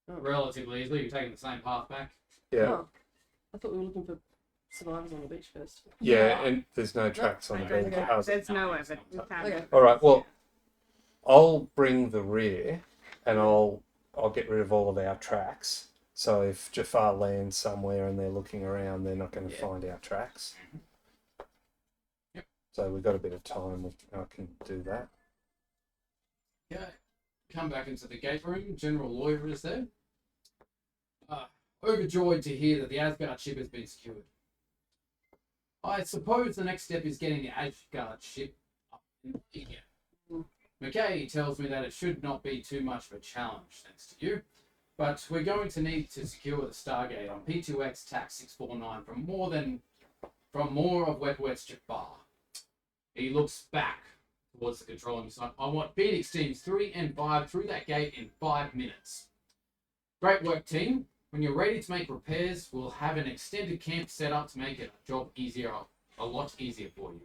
Relatively easily, you're taking the same path back. Yeah. Oh, I thought we were looking for survivors on the beach first. Yeah, and there's no tracks on the okay, beach. okay. Oh, There's no evidence. We found Okay. no All right. evidence. Well, I'll bring the rear, and I'll get rid of all of our tracks. So if Jafar lands somewhere and they're looking around, they're not going to Yeah. find our tracks. Yep. Does So we've got a bit of time. I can do that. Okay. Come back into the gate room. General Lawyer is there. Overjoyed to hear that the Asgard ship has been secured. I suppose the next step is getting the Asgard ship up in the air. McKay tells me that it should not be too much of a challenge, thanks to you. But we're going to need to secure the Stargate on P2X TAC 649 from more of Wet's Jabbar. He looks back towards the controlling side. I want Phoenix teams 3 and 5 through that gate in 5 minutes. Great work, team. When you're ready to make repairs, we'll have an extended camp set up to make it a job easier, a lot easier for you.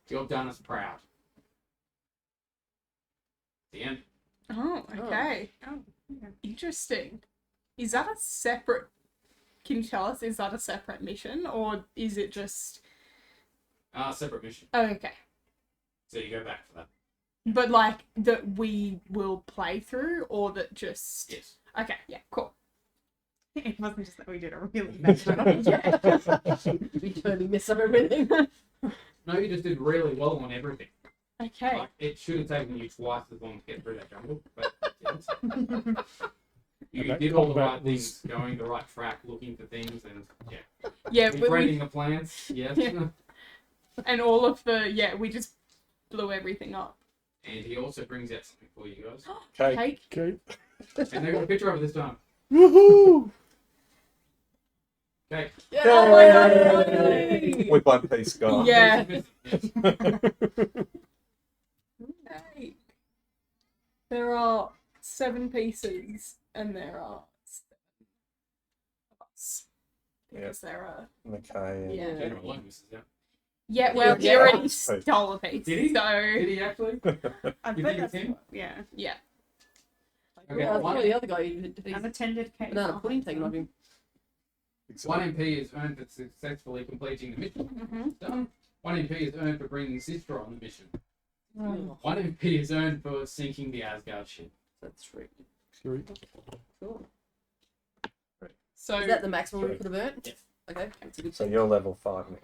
You've done us proud. The end. Oh, okay. Oh, yeah. Interesting. Is that a separate... Can you tell us, is that a separate mission, or is it just... Separate mission. Oh, okay. So you go back for that. But, like, that we will play through, or that just... Yes. Okay, yeah, cool. It wasn't just that we did a really bad job. Yeah. We totally mess up everything. No, you just did really well on everything. Okay. Like, it should have taken you twice as long to get through that jungle, but yes. You And that did all the combat right things, going the right track, looking for things, and yeah. Yeah, but Befriending we... the plants, yes. Yeah. And all of the... Yeah, we just blew everything up. And he also brings out something for you guys. Okay. Cake? Okay. And they got a picture of it this time. Woohoo! Okay. Yay! With one piece gone. Yeah. Yes. Cake. There are 7 pieces, and there are 7 of us. Because there are... Okay. And Yeah. General Loomis, yeah. Yeah, well, he Yeah. already stole a piece. Did he? So, Did he actually? I You bet think that's it's him? what, yeah. yeah. Okay, Well, one- probably the other guy who had his Unattended cake. banana pudding taken off him. One MP is earned for successfully completing the mission. Mm-hmm. Done. 1 MP is earned for bringing Sister on the mission. Oh, 1 MP is earned for sinking the Asgard ship. that's right. 3. Cool. So, Is that the maximum we Three. could have earned? Yes. Okay, that's a good So thing. you're level 5 now.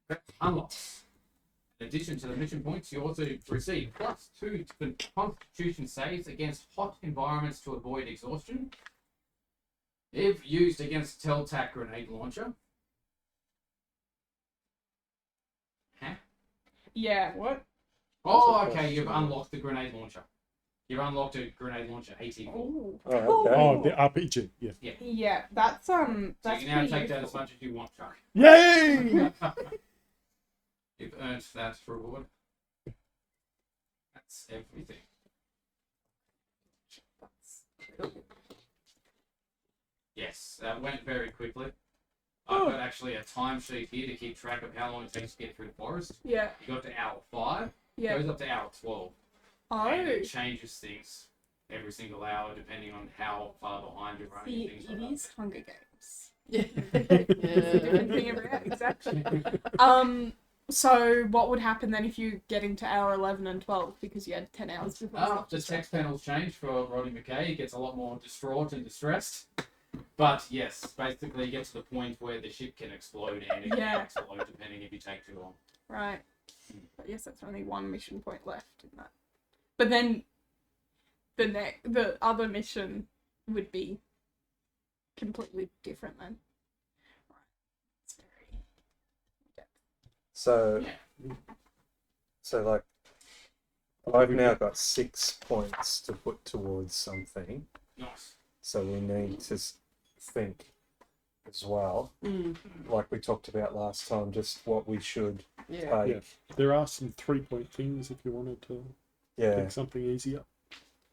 Okay. Unlocks. In addition to the mission points, you also receive +2 to Constitution saves against hot environments to avoid exhaustion. If used against a Teltac grenade launcher. Huh? yeah, what? Oh, That's a okay, you've question. unlocked the grenade launcher. You've unlocked a grenade launcher AT4. Oh, Oh, okay. Oh, the RPG. Yeah. yeah, that's So that's you can now pretty take that as useful. much as you want, Chuck. Yay! You've earned that reward. That's everything. Yes, that went very quickly. I've got actually a timesheet here to keep track of how long it takes to get through the forest. Yeah, You got to hour 5, yeah. goes up to hour 12. Oh, And it changes things every single hour depending on how far behind you're running. see, and things it like is Hunger Games. Yeah. Different thing every hour, exactly. So what would happen then if you get into hour 11 and 12 because you had 10 hours before? that. The text panels change for Roddy McKay. He gets a lot more distraught and distressed. But yes, basically you get to the point where the ship can explode and it Yeah. can explode depending if you take too long. Right. But yes, that's only 1 mission point left in that. But then the other mission would be completely different then. Right. It's very So, Yeah. so like, I've now got 6 points to put towards something. Nice. So we need to think as well, Mm, like we talked about last time, just what we should yeah. take. Yeah. There are some 3-point things if you wanted to Yeah. pick something easier.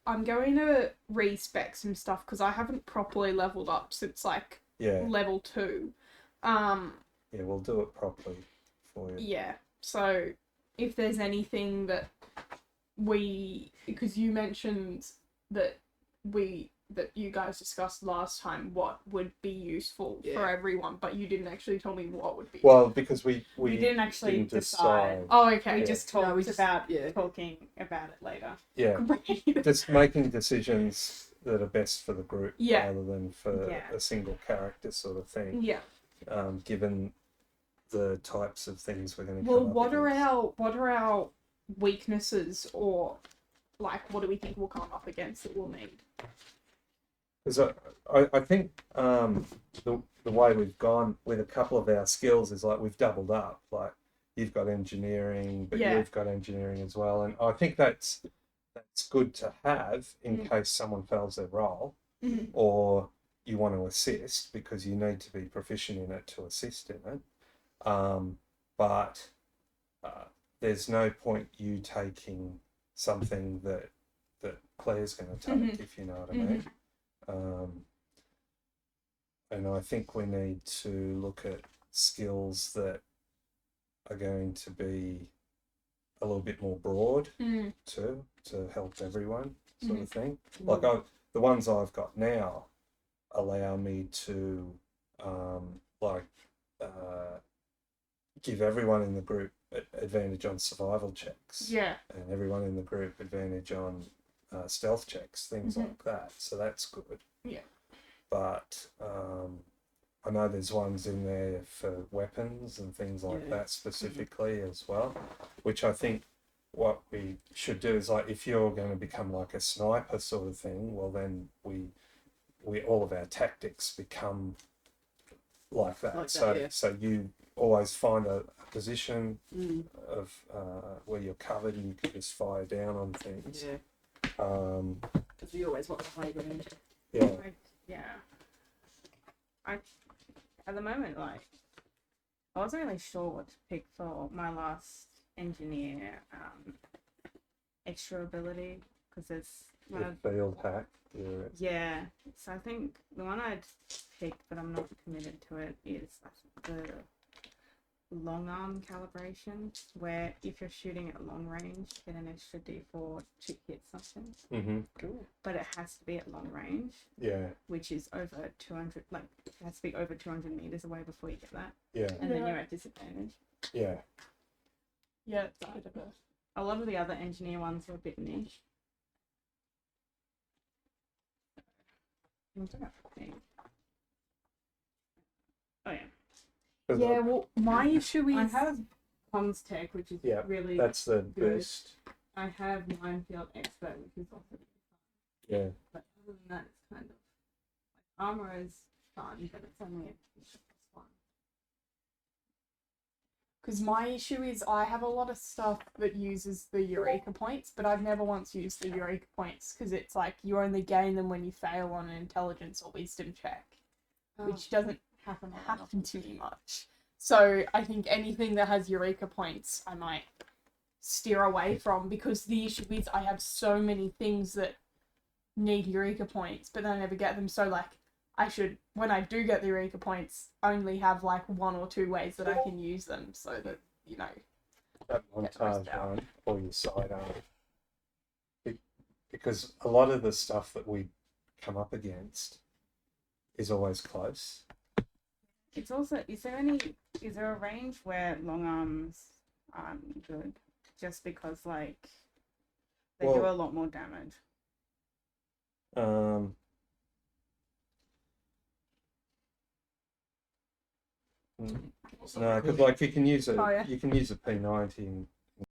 I'm going to respec some stuff because I haven't properly leveled up since like Yeah. level 2. Yeah, we'll do it properly for you. Yeah. So if there's anything that because you mentioned that you guys discussed last time what would be useful for Yeah. everyone, but you didn't actually tell me what would be. Well, because we didn't actually didn't decide. Oh, okay. We Yeah. just talked No, we just- about yeah. talking about it later. yeah, Great. just making decisions that are best for the group Yeah. rather than for Yeah. a single character sort of thing. Yeah. Given the types of things we're going to Well, come up what are against. our weaknesses, or like what do we think we'll come up against that we'll need? Because I think the way we've gone with a couple of our skills is like we've doubled up. Like you've got engineering, but Yeah. you've got engineering as well, and I think that's good to have in case someone fails their role, or you want to assist because you need to be proficient in it to assist in it. But there's no point you taking something that Claire's going to take, if you know what I mean. And I think we need to look at skills that are going to be a little bit more broad too, to help everyone, sort of thing. Like the ones I've got now allow me to give everyone in the group advantage on survival checks. Yeah. And everyone in the group advantage on stealth checks, things like that. So that's good. Yeah. But I know there's ones in there for weapons and things like that specifically as well, which I think what we should do is, like, if you're going to become like a sniper sort of thing, well then we all of our tactics become like that. So you always find a position of where you're covered and you can just fire down on things. Because we always want the high ground. At the moment, like, I wasn't really sure what to pick for my last engineer extra ability, because there's one of field hack. Yeah, so I think the one I'd pick, but I'm not committed to it, is the long arm calibration, where if you're shooting at long range, you get an extra D4 to hit something. Cool. But it has to be at long range. Yeah. Which is over 200, like, it has to be over 200 meters away before you get that. Yeah. And then you're at disadvantage. Yeah. Yeah, it's a bit of a lot of the other engineer ones are a bit niche. I'm trying to think. Oh yeah. Yeah, well, my issue is... I have comms tech, which is really that's the good. boost. I have minefield expert, which is also fun. Yeah. But other than that, it's kind of like armor is fun, but it's only a +1. Because my issue is I have a lot of stuff that uses the Eureka points, but I've never once used the Eureka points because it's like you only gain them when you fail on an intelligence or wisdom check, which doesn't happen too much. So I think anything that has Eureka points I might steer away from, because the issue is I have so many things that need Eureka points, but then I never get them. So like I should, when I do get the Eureka points, only have like 1 or 2 ways that I can use them, so that, you know, that montage one or your sidearm. Because a lot of the stuff that we come up against is always close. It's also, is there a range where long arms aren't good, just because like they do a lot more damage? No, because like you can use a you can use a P90 and